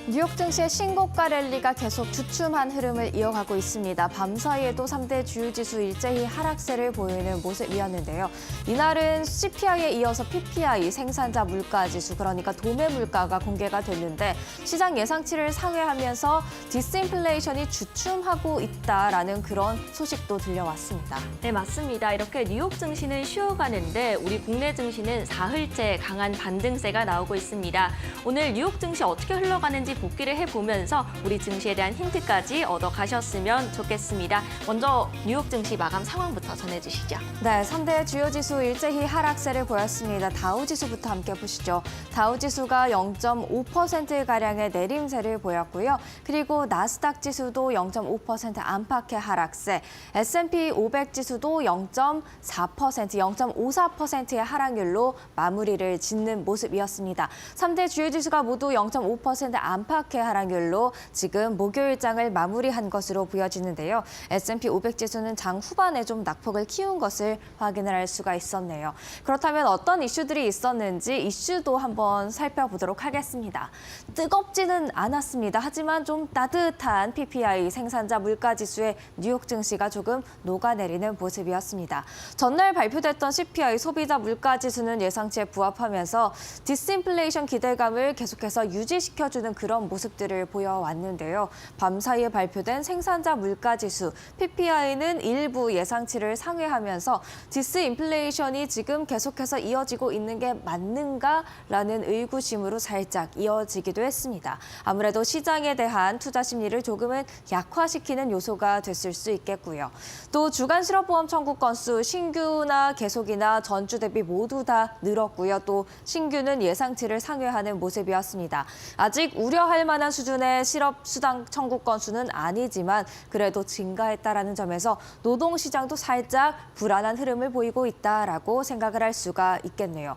뉴욕 증시의 신고가 랠리가 계속 주춤한 흐름을 이어가고 있습니다. 밤사이에도 3대 주요 지수 일제히 하락세를 보이는 모습이었는데요. 이날은 CPI에 이어서 PPI, 생산자 물가 지수, 그러니까 도매 물가가 공개가 됐는데 시장 예상치를 상회하면서 디스인플레이션이 주춤하고 있다라는 그런 소식도 들려왔습니다. 네, 맞습니다. 이렇게 뉴욕 증시는 쉬어가는데 우리 국내 증시는 사흘째 강한 반등세가 나오고 있습니다. 오늘 뉴욕 증시 어떻게 흘러가는지 복귀를 해보면서 우리 증시에 대한 힌트까지 얻어가셨으면 좋겠습니다. 먼저 뉴욕 증시 마감 상황부터 전해주시죠. 네, 3대 주요 지수 일제히 하락세를 보였습니다. 다우 지수부터 함께 보시죠. 다우 지수가 0.5%가량의 내림세를 보였고요. 그리고 나스닥 지수도 0.5% 안팎의 하락세, S&P 500 지수도 0.4%, 0.54%의 하락률로 마무리를 짓는 모습이었습니다. 3대 주요 지수가 모두 0.5% 안팎의 하락률로 지금 목요일장을 마무리한 것으로 보여지는데요. S&P 500 지수는 장 후반에 좀 낙폭을 키운 것을 확인을 할 수가 있었네요. 그렇다면 어떤 이슈들이 있었는지 이슈도 한번 살펴보도록 하겠습니다. 뜨겁지는 않았습니다. 하지만 좀 따뜻한 PPI, 생산자 물가 지수의 뉴욕 증시가 조금 녹아내리는 모습이었습니다. 전날 발표됐던 CPI, 소비자 물가 지수는 예상치에 부합하면서 디스인플레이션 기대감을 계속해서 유지시켜주는 그런 모습들을 보여왔는데요. 밤사이에 발표된 생산자 물가 지수, PPI는 일부 예상치를 상회하면서 디스인플레이션이 지금 계속해서 이어지고 있는 게 맞는가라는 의구심으로 살짝 이어지기도 했습니다. 아무래도 시장에 대한 투자 심리를 조금은 약화시키는 요소가 됐을 수 있겠고요. 또 주간 실업보험 청구 건수 신규나 계속이나 전주 대비 모두 다 늘었고요. 또 신규는 예상치를 상회하는 모습이었습니다. 아직 우려할 만한 수준의 실업수당 청구 건수는 아니지만 그래도 증가했다라는 점에서 노동시장도 살짝 불안한 흐름을 보이고 있다라고 생각을 할 수가 있겠네요.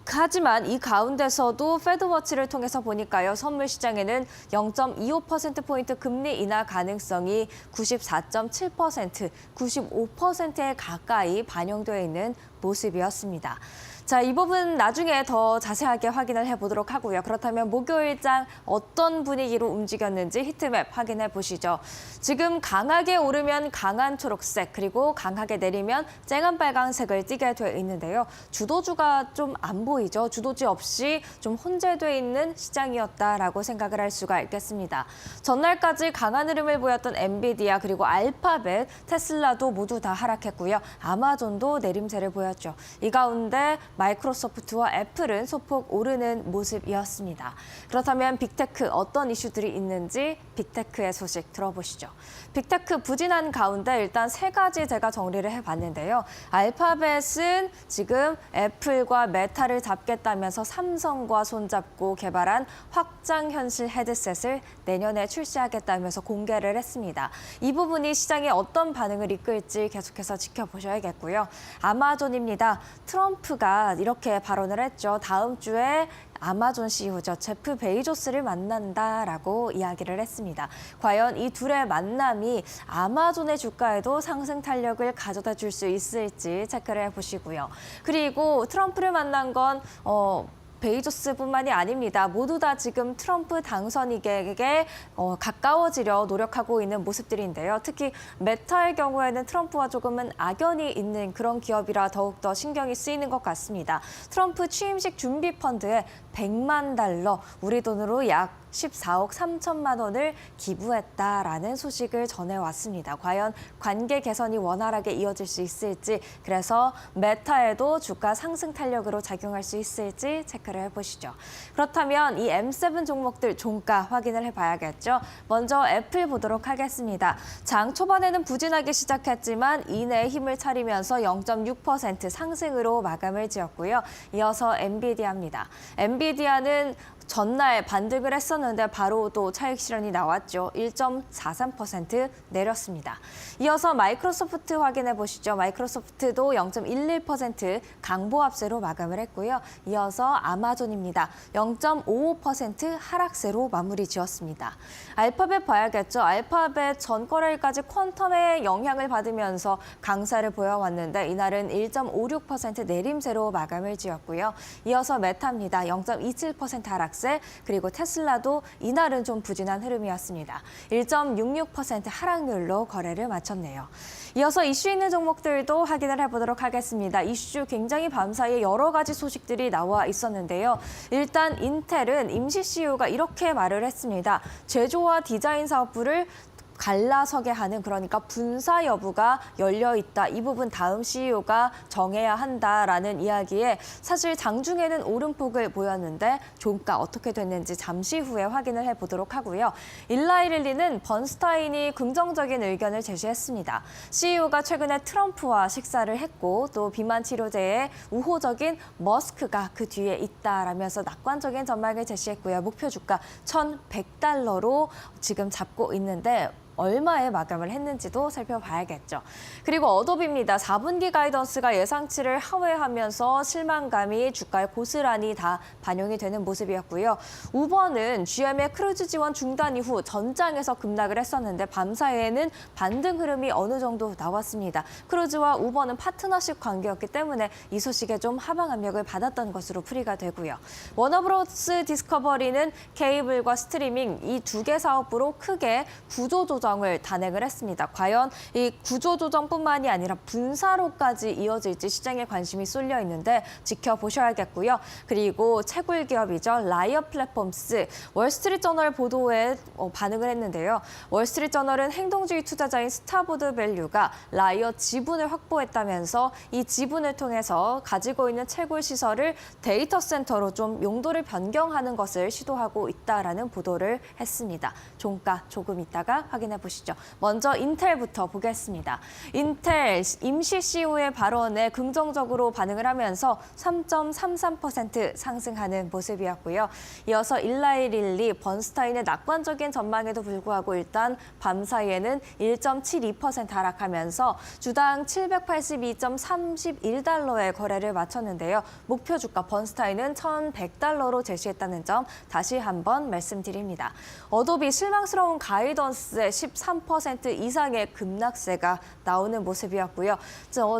하지만 이 가운데서도 패드워치를 통해서 보니까요. 선물 시장에는 0.25%포인트 금리 인하 가능성이 94.7%, 95%에 가까이 반영되어 있는 모습이었습니다. 자, 이 부분 나중에 더 자세하게 확인을 해보도록 하고요. 그렇다면 목요일장 어떤 분위기로 움직였는지 히트맵 확인해 보시죠. 지금 강하게 오르면 강한 초록색, 그리고 강하게 내리면 쨍한 빨강색을 띠게 되어 있는데요. 주도주가 좀 안 보이죠. 주도주 없이 좀 혼재돼 있는 시장이었다라고 생각을 할 수가 있겠습니다. 전날까지 강한 흐름을 보였던 엔비디아, 그리고 알파벳, 테슬라도 모두 다 하락했고요. 아마존도 내림세를 보였죠. 이 가운데 마이크로소프트와 애플은 소폭 오르는 모습이었습니다. 그렇다면 빅테크 어떤 이슈들이 있는지 빅테크의 소식 들어보시죠. 빅테크 부진한 가운데 일단 세 가지 제가 정리를 해봤는데요. 알파벳은 지금 애플과 메타를 잡겠다면서 삼성과 손잡고 개발한 확장현실 헤드셋을 내년에 출시하겠다면서 공개를 했습니다. 이 부분이 시장에 어떤 반응을 이끌지 계속해서 지켜보셔야겠고요. 아마존입니다. 트럼프가 이렇게 발언을 했죠. 다음 주에 아마존 CEO죠. 제프 베이조스를 만난다라고 이야기를 했습니다. 과연 이 둘의 만남이 아마존의 주가에도 상승 탄력을 가져다 줄 수 있을지 체크를 해보시고요. 그리고 트럼프를 만난 건 베이조스뿐만이 아닙니다. 모두 다 지금 트럼프 당선인에게 가까워지려 노력하고 있는 모습들인데요. 특히 메타의 경우에는 트럼프와 조금은 악연이 있는 그런 기업이라 더욱더 신경이 쓰이는 것 같습니다. 트럼프 취임식 준비 펀드에 $100만, 우리 돈으로 약 14억 3천만 원을 기부했다라는 소식을 전해왔습니다. 과연 관계 개선이 원활하게 이어질 수 있을지, 그래서 메타에도 주가 상승 탄력으로 작용할 수 있을지 체크를 해보시죠. 그렇다면 이 M7 종목들 종가 확인을 해봐야겠죠. 먼저 애플 보도록 하겠습니다. 장 초반에는 부진하게 시작했지만 이내에 힘을 차리면서 0.6% 상승으로 마감을 지었고요. 이어서 엔비디아입니다. 엔비디아는 전날 반등을 했었는데 바로 또 차익 실현이 나왔죠. 1.43% 내렸습니다. 이어서 마이크로소프트 확인해 보시죠. 마이크로소프트도 0.11% 강보합세로 마감을 했고요. 이어서 아마존입니다. 0.55% 하락세로 마무리 지었습니다. 알파벳 봐야겠죠. 알파벳 전 거래일까지 퀀텀의 영향을 받으면서 강세를 보여왔는데 이날은 1.56% 내림세로 마감을 지었고요. 이어서 메타입니다. 0.27% 하락세. 하락세, 그리고 테슬라도 이날은 좀 부진한 흐름이었습니다. 1.66% 하락률로 거래를 마쳤네요. 이어서 이슈 있는 종목들도 확인을 해보도록 하겠습니다. 이슈 굉장히 밤사이에 여러 가지 소식들이 나와 있었는데요. 일단 인텔은 임시 CEO가 이렇게 말을 했습니다. 제조와 디자인 사업부를 갈라서게 하는, 그러니까 분사 여부가 열려 있다. 이 부분 다음 CEO가 정해야 한다라는 이야기에 사실 장중에는 오름폭을 보였는데 종가 어떻게 됐는지 잠시 후에 확인을 해보도록 하고요. 일라이릴리는 번스타인이 긍정적인 의견을 제시했습니다. CEO가 최근에 트럼프와 식사를 했고 또 비만 치료제에 우호적인 머스크가 그 뒤에 있다라면서 낙관적인 전망을 제시했고요. 목표 주가 1,100달러로 지금 잡고 있는데 얼마에 마감을 했는지도 살펴봐야겠죠. 그리고 어도비입니다. 4분기 가이던스가 예상치를 하회하면서 실망감이 주가에 고스란히 다 반영이 되는 모습이었고요. 우버는 GM의 크루즈 지원 중단 이후 전장에서 급락을 했었는데 밤사이에는 반등 흐름이 어느 정도 나왔습니다. 크루즈와 우버는 파트너십 관계였기 때문에 이 소식에 좀 하방 압력을 받았던 것으로 풀이가 되고요. 워너브로스 디스커버리는 케이블과 스트리밍 이 두 개 사업부로 크게 구조조정을 단행을 했습니다. 과연 이 구조조정뿐만이 아니라 분사로까지 이어질지 시장에 관심이 쏠려 있는데 지켜보셔야겠고요. 그리고 채굴 기업이죠. 라이어 플랫폼스, 월스트리트저널 보도에 반응을 했는데요. 월스트리트저널은 행동주의 투자자인 스타보드 밸류가 라이어 지분을 확보했다면서 이 지분을 통해서 가지고 있는 채굴 시설을 데이터 센터로 좀 용도를 변경하는 것을 시도하고 있다라는 보도를 했습니다. 종가 조금 있다가 확인해 보시죠. 먼저 인텔부터 보겠습니다. 인텔 임시 CEO의 발언에 긍정적으로 반응을 하면서 3.33% 상승하는 모습이었고요. 이어서 일라이릴리, 번스타인의 낙관적인 전망에도 불구하고 일단 밤사이에는 1.72% 하락하면서 주당 782.31달러의 거래를 마쳤는데요. 목표 주가 번스타인은 1,100달러로 제시했다는 점 다시 한번 말씀드립니다. 어도비 실망스러운 가이던스에 13% 이상의 급락세가 나오는 모습이었고요.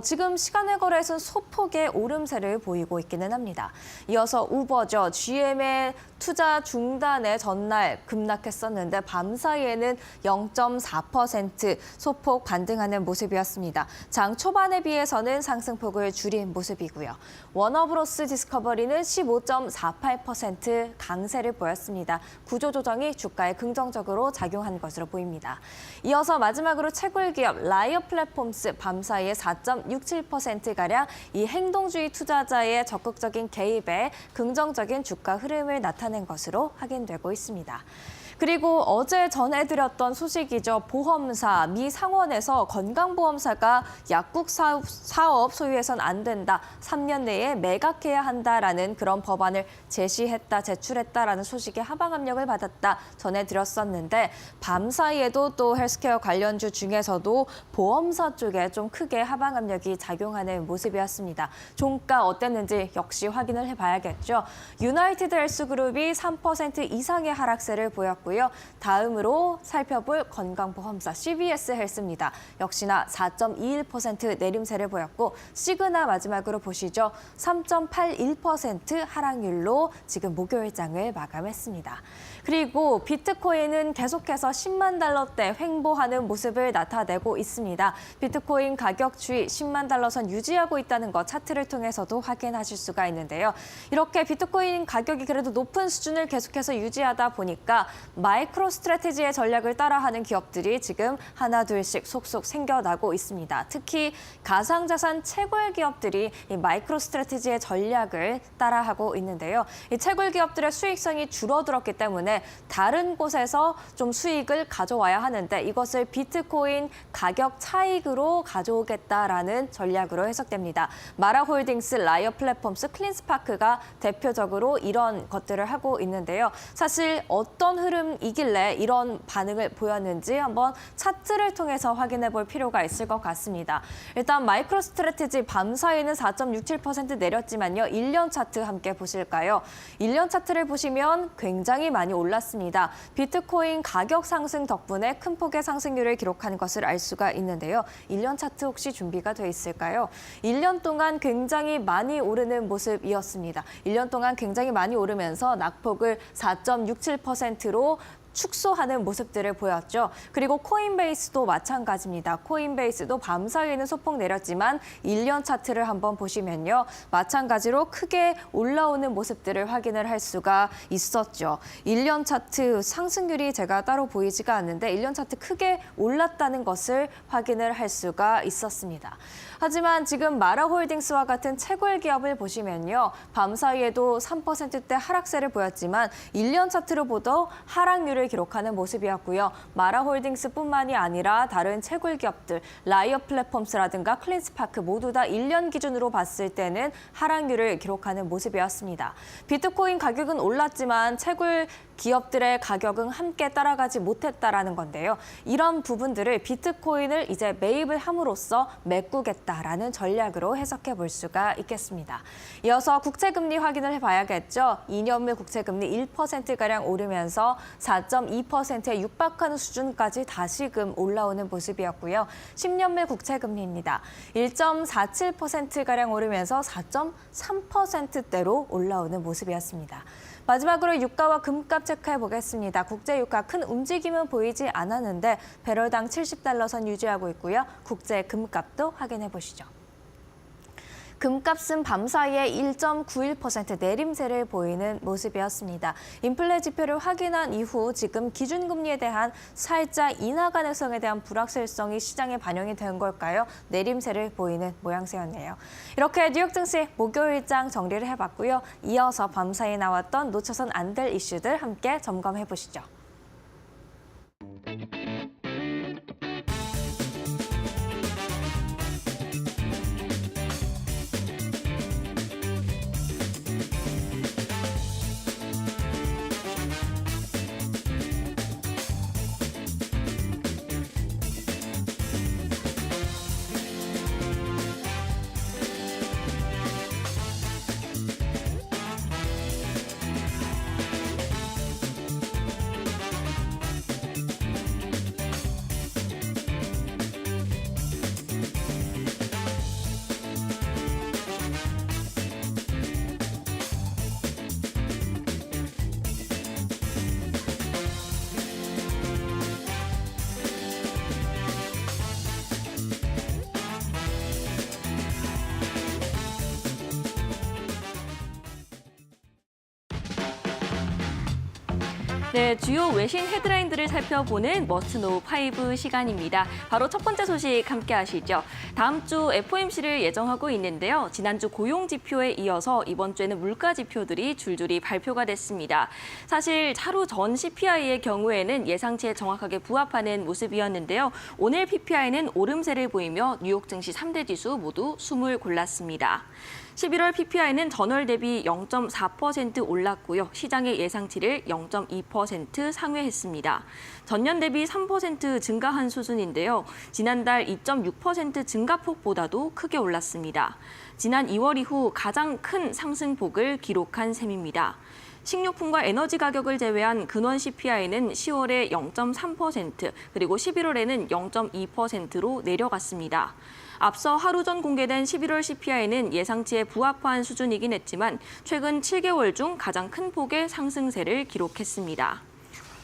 지금 시간의 거래에서는 소폭의 오름세를 보이고 있기는 합니다. 이어서 우버죠. GM의 투자 중단의 전날 급락했었는데 밤사이에는 0.4% 소폭 반등하는 모습이었습니다. 장 초반에 비해서는 상승폭을 줄인 모습이고요. 워너브로스 디스커버리는 15.48% 강세를 보였습니다. 구조조정이 주가에 긍정적으로 작용한 것으로 보입니다. 이어서 마지막으로 채굴 기업 라이어 플랫폼스 밤사이에 4.67%가량 이 행동주의 투자자의 적극적인 개입에 긍정적인 주가 흐름을 나타낸 것으로 확인되고 있습니다. 그리고 어제 전해드렸던 소식이죠. 보험사, 미 상원에서 건강보험사가 약국 사업 소유해선 안 된다. 3년 내에 매각해야 한다라는 그런 법안을 제출했다라는 소식에 하방 압력을 받았다 전해드렸었는데 밤사이에도 또 헬스케어 관련주 중에서도 보험사 쪽에 좀 크게 하방 압력이 작용하는 모습이었습니다. 종가 어땠는지 역시 확인을 해봐야겠죠. 유나이티드 헬스그룹이 3% 이상의 하락세를 보였고 다음으로 살펴볼 건강보험사 CVS 헬스입니다. 역시나 4.21% 내림세를 보였고 시그나 마지막으로 보시죠. 3.81% 하락률로 지금 목요일장을 마감했습니다. 그리고 비트코인은 계속해서 10만 달러대 횡보하는 모습을 나타내고 있습니다. 비트코인 가격 추이 10만 달러 선 유지하고 있다는 것 차트를 통해서도 확인하실 수가 있는데요. 이렇게 비트코인 가격이 그래도 높은 수준을 계속해서 유지하다 보니까 마이크로 스트래티지의 전략을 따라하는 기업들이 지금 하나 둘씩 속속 생겨나고 있습니다. 특히 가상자산 채굴 기업들이 이 마이크로 스트래티지의 전략을 따라하고 있는데요. 이 채굴 기업들의 수익성이 줄어들었기 때문에 다른 곳에서 좀 수익을 가져와야 하는데 이것을 비트코인 가격 차익으로 가져오겠다라는 전략으로 해석됩니다. 마라홀딩스, 라이어 플랫폼스, 클린스파크가 대표적으로 이런 것들을 하고 있는데요. 사실 어떤 흐름 흐름이길래 이런 반응을 보였는지 한번 차트를 통해서 확인해 볼 필요가 있을 것 같습니다. 일단 마이크로 스트래티지 밤 사이는 4.67% 내렸지만요. 1년 차트 함께 보실까요? 1년 차트를 보시면 굉장히 많이 올랐습니다. 비트코인 가격 상승 덕분에 큰 폭의 상승률을 기록한 것을 알 수가 있는데요. 1년 차트 혹시 준비가 돼 있을까요? 1년 동안 굉장히 많이 오르는 모습이었습니다. 1년 동안 굉장히 많이 오르면서 낙폭을 4.67%로 축소하는 모습들을 보였죠. 그리고 코인베이스도 마찬가지입니다. 코인베이스도 밤 사이에는 소폭 내렸지만 1년 차트를 한번 보시면요. 마찬가지로 크게 올라오는 모습들을 확인을 할 수가 있었죠. 1년 차트 상승률이 제가 따로 보이지가 않는데 1년 차트 크게 올랐다는 것을 확인을 할 수가 있었습니다. 하지만 지금 마라홀딩스와 같은 채굴 기업을 보시면요. 밤 사이에도 3%대 하락세를 보였지만 1년 차트로 보도 하락률을 기록하는 모습이었고요. 마라홀딩스뿐만이 아니라 다른 채굴 기업들, 라이어 플랫폼스라든가 클린스파크 모두 다 1년 기준으로 봤을 때는 하락률을 기록하는 모습이었습니다. 비트코인 가격은 올랐지만 채굴 기업들의 가격은 함께 따라가지 못했다라는 건데요. 이런 부분들을 비트코인을 이제 매입을 함으로써 메꾸겠다라는 전략으로 해석해 볼 수가 있겠습니다. 이어서 국채금리 확인을 해봐야겠죠. 2년물 국채금리 1%가량 오르면서 4.2%에 육박하는 수준까지 다시금 올라오는 모습이었고요. 10년물 국채금리입니다. 1.47%가량 오르면서 4.3%대로 올라오는 모습이었습니다. 마지막으로 유가와 금값 체크해 보겠습니다. 국제 유가 큰 움직임은 보이지 않았는데 배럴당 70달러 선 유지하고 있고요. 국제 금값도 확인해 보시죠. 금값은 밤 사이에 1.91% 내림세를 보이는 모습이었습니다. 인플레 지표를 확인한 이후 지금 기준금리에 대한 살짝 인하 가능성에 대한 불확실성이 시장에 반영이 된 걸까요? 내림세를 보이는 모양새였네요. 이렇게 뉴욕 증시 목요일장 정리를 해봤고요. 이어서 밤 사이에 나왔던 놓쳐선 안 될 이슈들 함께 점검해 보시죠. 네, 주요 외신 헤드라인들을 살펴보는 머스트노우 5 시간입니다. 바로 첫 번째 소식 함께 하시죠. 다음 주 FOMC를 예정하고 있는데요. 지난주 고용 지표에 이어서 이번 주에는 물가 지표들이 줄줄이 발표가 됐습니다. 사실 하루 전 CPI의 경우에는 예상치에 정확하게 부합하는 모습이었는데요. 오늘 PPI는 오름세를 보이며 뉴욕 증시 3대 지수 모두 숨을 골랐습니다. 11월 PPI는 전월 대비 0.4% 올랐고요. 시장의 예상치를 0.2% 상회했습니다. 전년 대비 3% 증가한 수준인데요. 지난달 2.6% 증가폭보다도 크게 올랐습니다. 지난 2월 이후 가장 큰 상승폭을 기록한 셈입니다. 식료품과 에너지 가격을 제외한 근원 CPI는 10월에 0.3%, 그리고 11월에는 0.2%로 내려갔습니다. 앞서 하루 전 공개된 11월 CPI는 예상치에 부합한 수준이긴 했지만 최근 7개월 중 가장 큰 폭의 상승세를 기록했습니다.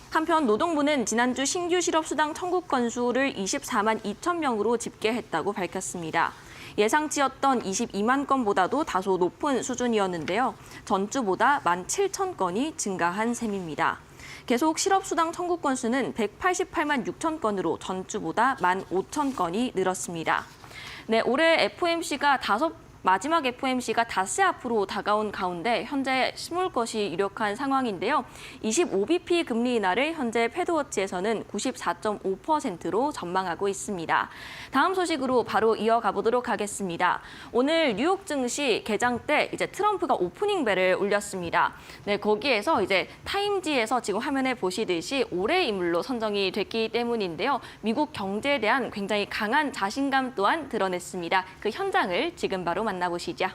한편 노동부는 지난주 신규 실업수당 청구 건수를 24만 2천 명으로 집계했다고 밝혔습니다. 예상치였던 22만 건보다도 다소 높은 수준이었는데요. 전주보다 1만 7천 건이 증가한 셈입니다. 계속 실업수당 청구 건수는 188만 6천 건으로 전주보다 1만 5천 건이 늘었습니다. 네, 올해 FOMC가 마지막 FOMC가 닷새 앞으로 다가온 가운데 현재 스몰 것이 유력한 상황인데요. 25bp 금리 인하를 현재 패드워치에서는 94.5%로 전망하고 있습니다. 다음 소식으로 바로 이어가 보도록 하겠습니다. 오늘 뉴욕 증시 개장 때 이제 트럼프가 오프닝 벨을 울렸습니다. 네, 거기에서 이제 타임지에서 지금 화면에 보시듯이 올해의 인물로 선정이 됐기 때문인데요. 미국 경제에 대한 굉장히 강한 자신감 또한 드러냈습니다. 그 현장을 지금 바로 만나보시죠.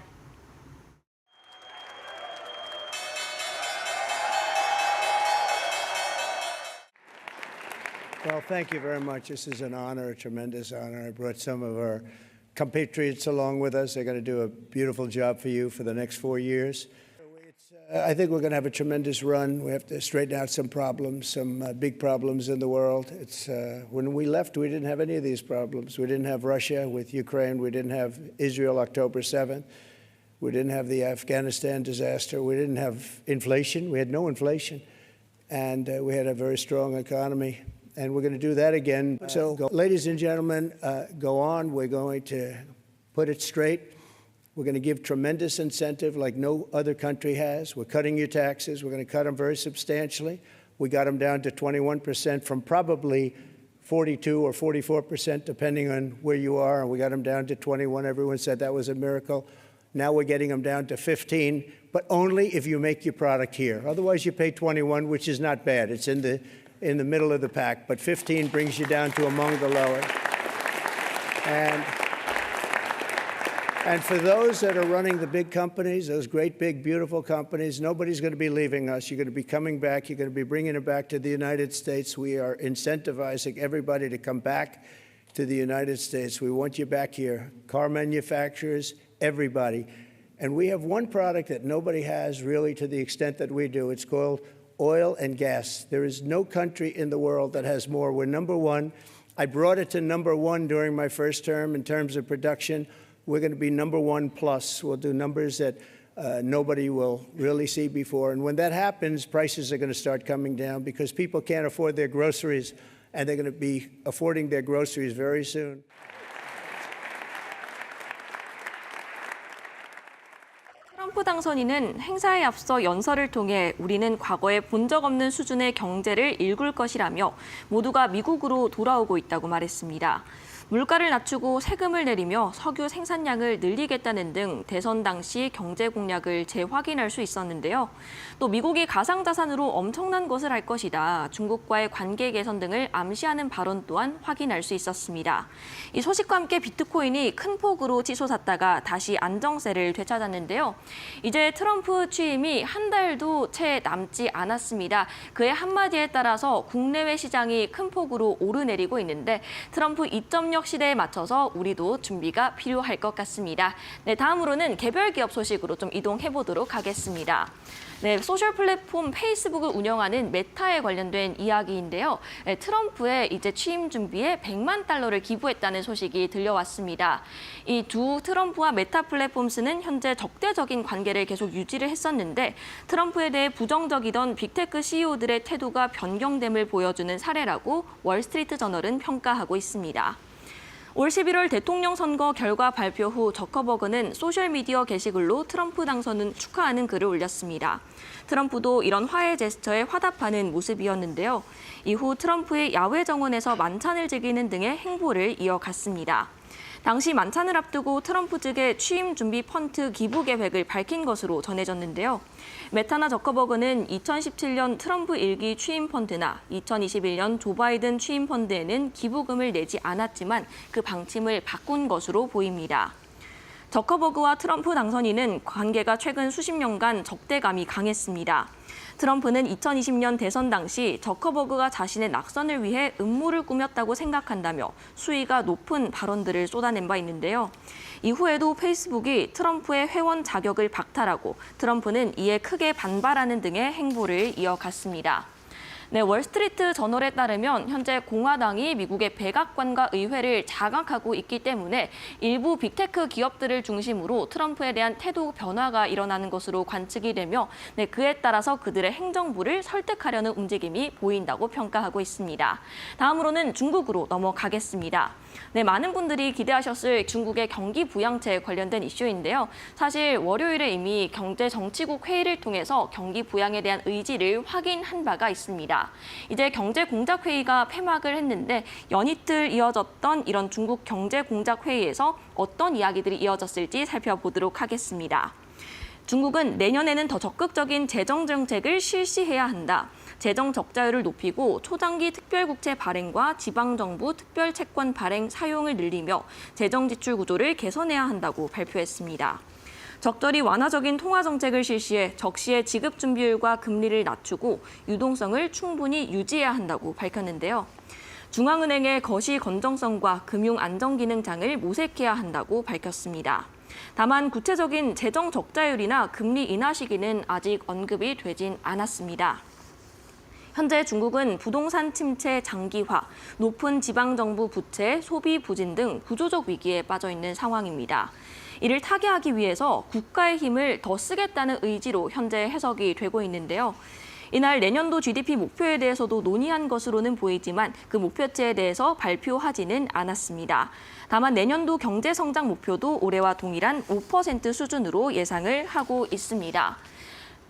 Well, thank you very much. This is an honor, a tremendous honor. I brought some of our compatriots along with us. They're going to do a beautiful job for you for the next 4 years. I think we're going to have a tremendous run. We have to straighten out some problems, some big problems in the world. When we left, we didn't have any of these problems. We didn't have Russia with Ukraine. We didn't have Israel October 7th. We didn't have the Afghanistan disaster. We didn't have inflation. We had no inflation. And we had a very strong economy. And we're going to do that again. Ladies and gentlemen, go on. We're going to put it straight. We're going to give tremendous incentive like no other country has. We're cutting your taxes. We're going to cut them very substantially. We got them down to 21% from probably 42 or 44%, depending on where you are. And we got them down to 21. Everyone said that was a miracle. Now we're getting them down to 15, but only if you make your product here. Otherwise, you pay 21, which is not bad. It's in the middle of the pack, but 15 brings you down to among the lower. And for those that are running the big companies, those great, big, beautiful companies, nobody's going to be leaving us. You're going to be coming back. You're going to be bringing it back to the United States. We are incentivizing everybody to come back to the United States. We want you back here. Car manufacturers, everybody. And we have one product that nobody has really to the extent that we do. It's called oil and gas. There is no country in the world that has more. We're number one. I brought it to number one during my first term in terms of production. We're going to be number one plus. We'll do numbers that nobody will really see before. And when that happens, prices are going to start coming down because people can't afford their groceries, and they're going to be affording their groceries very soon. 트럼프 당선인은 행사에 앞서 연설을 통해 우리는 과거에 본 적 없는 수준의 경제를 일굴 것이라며 모두가 미국으로 돌아오고 있다고 말했습니다. 물가를 낮추고 세금을 내리며 석유 생산량을 늘리겠다는 등 대선 당시 경제 공약을 재확인할 수 있었는데요. 또 미국이 가상자산으로 엄청난 것을 할 것이다. 중국과의 관계 개선 등을 암시하는 발언 또한 확인할 수 있었습니다. 이 소식과 함께 비트코인이 큰 폭으로 치솟았다가 다시 안정세를 되찾았는데요. 이제 트럼프 취임이 한 달도 채 남지 않았습니다. 그의 한마디에 따라서 국내외 시장이 큰 폭으로 오르내리고 있는데 트럼프 2.0 시대에 맞춰서 우리도 준비가 필요할 것 같습니다. 네, 다음으로는 개별 기업 소식으로 좀 이동해 보도록 하겠습니다. 네, 소셜 플랫폼 페이스북을 운영하는 메타에 관련된 이야기인데요. 네, 트럼프의 이제 취임 준비에 $100만 기부했다는 소식이 들려왔습니다. 이 두 트럼프와 메타 플랫폼스는 현재 적대적인 관계를 계속 유지를 했었는데 트럼프에 대해 부정적이던 빅테크 CEO들의 태도가 변경됨을 보여주는 사례라고 월스트리트 저널은 평가하고 있습니다. 올 11월 대통령 선거 결과 발표 후 저커버그는 소셜미디어 게시글로 트럼프 당선을 축하하는 글을 올렸습니다. 트럼프도 이런 화해 제스처에 화답하는 모습이었는데요. 이후 트럼프의 야외 정원에서 만찬을 즐기는 등의 행보를 이어갔습니다. 당시 만찬을 앞두고 트럼프 측의 취임 준비 펀드 기부 계획을 밝힌 것으로 전해졌는데요. 메타나 저커버그는 2017년 트럼프 1기 취임 펀드나 2021년 조 바이든 취임 펀드에는 기부금을 내지 않았지만 그 방침을 바꾼 것으로 보입니다. 저커버그와 트럼프 당선인은 관계가 최근 수십 년간 적대감이 강했습니다. 트럼프는 2020년 대선 당시 저커버그가 자신의 낙선을 위해 음모를 꾸몄다고 생각한다며 수위가 높은 발언들을 쏟아낸 바 있는데요. 이후에도 페이스북이 트럼프의 회원 자격을 박탈하고 트럼프는 이에 크게 반발하는 등의 행보를 이어갔습니다. 네, 월스트리트 저널에 따르면 현재 공화당이 미국의 백악관과 의회를 장악하고 있기 때문에 일부 빅테크 기업들을 중심으로 트럼프에 대한 태도 변화가 일어나는 것으로 관측이 되며 네, 그에 따라서 그들의 행정부를 설득하려는 움직임이 보인다고 평가하고 있습니다. 다음으로는 중국으로 넘어가겠습니다. 네, 많은 분들이 기대하셨을 중국의 경기 부양책에 관련된 이슈인데요. 사실 월요일에 이미 경제정치국 회의를 통해서 경기 부양에 대한 의지를 확인한 바가 있습니다. 이제 경제공작회의가 폐막을 했는데 연이틀 이어졌던 이런 중국 경제공작회의에서 어떤 이야기들이 이어졌을지 살펴보도록 하겠습니다. 중국은 내년에는 더 적극적인 재정 정책을 실시해야 한다. 재정 적자율을 높이고 초장기 특별국채 발행과 지방정부 특별채권 발행 사용을 늘리며 재정 지출 구조를 개선해야 한다고 발표했습니다. 적절히 완화적인 통화 정책을 실시해 적시의 지급 준비율과 금리를 낮추고 유동성을 충분히 유지해야 한다고 밝혔는데요. 중앙은행의 거시 건정성과 금융 안정 기능장을 모색해야 한다고 밝혔습니다. 다만 구체적인 재정 적자율이나 금리 인하 시기는 아직 언급이 되진 않았습니다. 현재 중국은 부동산 침체 장기화, 높은 지방정부 부채, 소비 부진 등 구조적 위기에 빠져 있는 상황입니다. 이를 타개하기 위해서 국가의 힘을 더 쓰겠다는 의지로 현재 해석이 되고 있는데요. 이날 내년도 GDP 목표에 대해서도 논의한 것으로는 보이지만 그 목표치에 대해서 발표하지는 않았습니다. 다만 내년도 경제성장 목표도 올해와 동일한 5% 수준으로 예상을 하고 있습니다.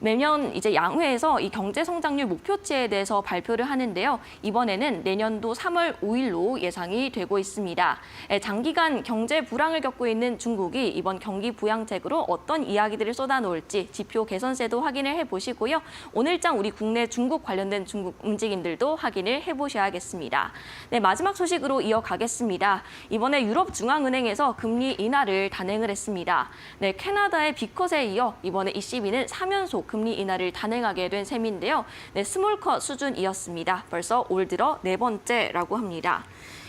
매년 이제 양회에서 이 경제 성장률 목표치에 대해서 발표를 하는데요. 이번에는 내년도 3월 5일로 예상이 되고 있습니다. 장기간 경제 불황을 겪고 있는 중국이 이번 경기 부양책으로 어떤 이야기들을 쏟아놓을지 지표 개선세도 확인을 해보시고요. 오늘장 우리 국내 중국 관련된 중국 움직임들도 확인을 해보셔야겠습니다. 네, 마지막 소식으로 이어가겠습니다. 이번에 유럽중앙은행에서 금리 인하를 단행을 했습니다. 네, 캐나다의 비컷에 이어 이번에 ECB는 3연속 금리 인하를 단행하게 된 셈인데요. 네, 스몰컷 수준이었습니다. 벌써 올 들어 4번째라고 합니다.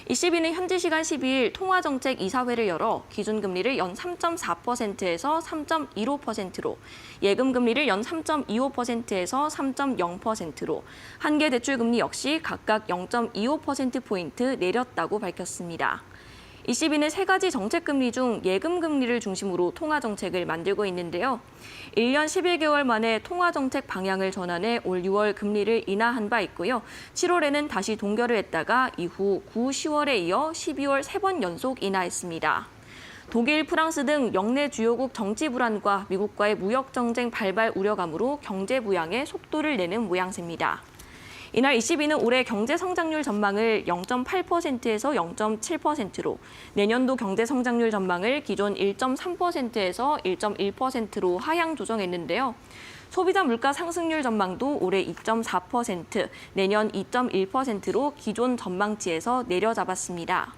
ECB는 현지 시간 12일 통화정책 이사회를 열어 기준금리를 연 3.4%에서 3.15%로, 예금금리를 연 3.25%에서 3.0%로, 한계 대출금리 역시 각각 0.25%포인트 내렸다고 밝혔습니다. ECB는 3가지 정책금리 중 예금금리를 중심으로 통화정책을 만들고 있는데요. 1년 11개월 만에 통화정책 방향을 전환해 올 6월 금리를 인하한 바 있고요. 7월에는 다시 동결을 했다가 이후 9, 10월에 이어 12월 3번 연속 인하했습니다. 독일, 프랑스 등 영내 주요국 정치 불안과 미국과의 무역 정쟁 발발 우려감으로 경제 부양에 속도를 내는 모양새입니다. 이날 ECB는 올해 경제 성장률 전망을 0.8%에서 0.7%로, 내년도 경제 성장률 전망을 기존 1.3%에서 1.1%로 하향 조정했는데요. 소비자 물가 상승률 전망도 올해 2.4%, 내년 2.1%로 기존 전망치에서 내려잡았습니다.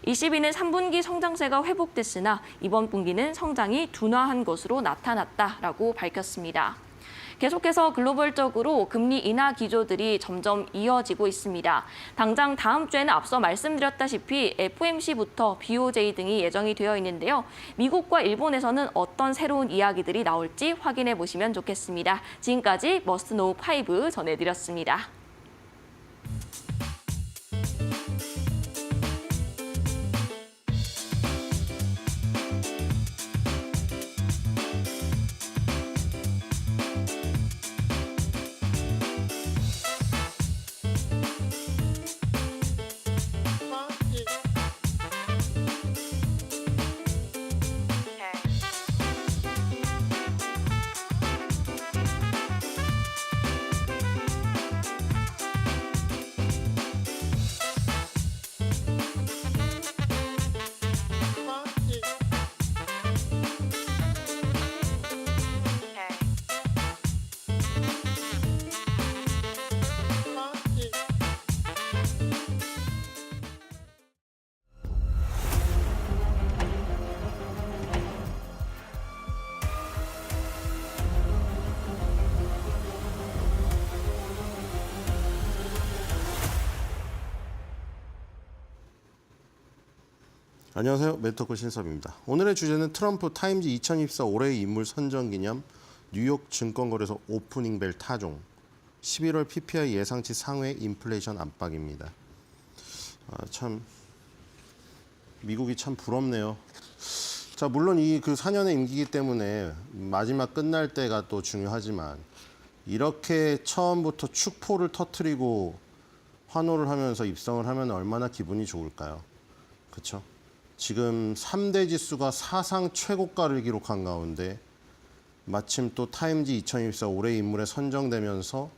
ECB는 3분기 성장세가 회복됐으나 이번 분기는 성장이 둔화한 것으로 나타났다라고 밝혔습니다. 계속해서 글로벌적으로 금리 인하 기조들이 점점 이어지고 있습니다. 당장 다음 주에는 앞서 말씀드렸다시피 FOMC부터 BOJ 등이 예정이 되어 있는데요. 미국과 일본에서는 어떤 새로운 이야기들이 나올지 확인해 보시면 좋겠습니다. 지금까지 머스트 노우 5 전해드렸습니다. 안녕하세요. 멘토코 신섭입니다. 오늘의 주제는 트럼프 타임즈 2024 올해의 인물 선정 기념 뉴욕 증권거래소 오프닝 벨 타종 11월 PPI 예상치 상회 인플레이션 압박입니다. 참 미국이 참 부럽네요. 자, 물론 이 그 4년의 임기이기 때문에 마지막 끝날 때가 또 중요하지만 이렇게 처음부터 축포를 터뜨리고 환호를 하면서 입성을 하면 얼마나 기분이 좋을까요? 그렇죠? 지금 3대 지수가 사상 최고가를 기록한 가운데 마침 또 타임지 2024 올해의 인물에 선정되면서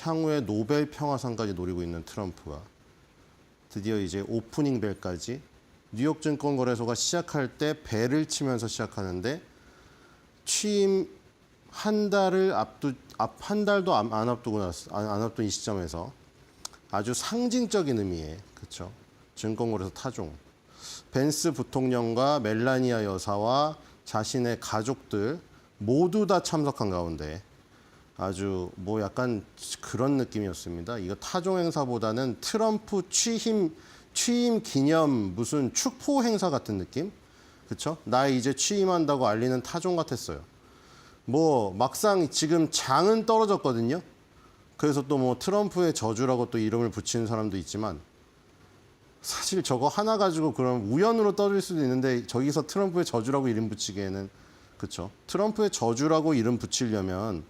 향후에 노벨 평화상까지 노리고 있는 트럼프가 드디어 이제 오프닝 벨까지 뉴욕 증권거래소가 시작할 때 벨을 치면서 시작하는데 취임 한 달도 안 앞둔 이 시점에서 아주 상징적인 의미의 그렇죠. 증권거래소 타종 벤스 부통령과 멜라니아 여사와 자신의 가족들 모두 다 참석한 가운데 아주 뭐 약간 그런 느낌이었습니다. 이거 타종 행사보다는 트럼프 취임 기념 무슨 축포 행사 같은 느낌? 그렇죠? 나 이제 취임한다고 알리는 타종 같았어요. 뭐 막상 지금 장은 떨어졌거든요. 그래서 또 뭐 트럼프의 저주라고 또 이름을 붙이는 사람도 있지만 사실 저거 하나 가지고 그럼 우연으로 떨어질 수도 있는데 저기서 트럼프의 저주라고 이름 붙이기에는 그렇죠. 트럼프의 저주라고 이름 붙이려면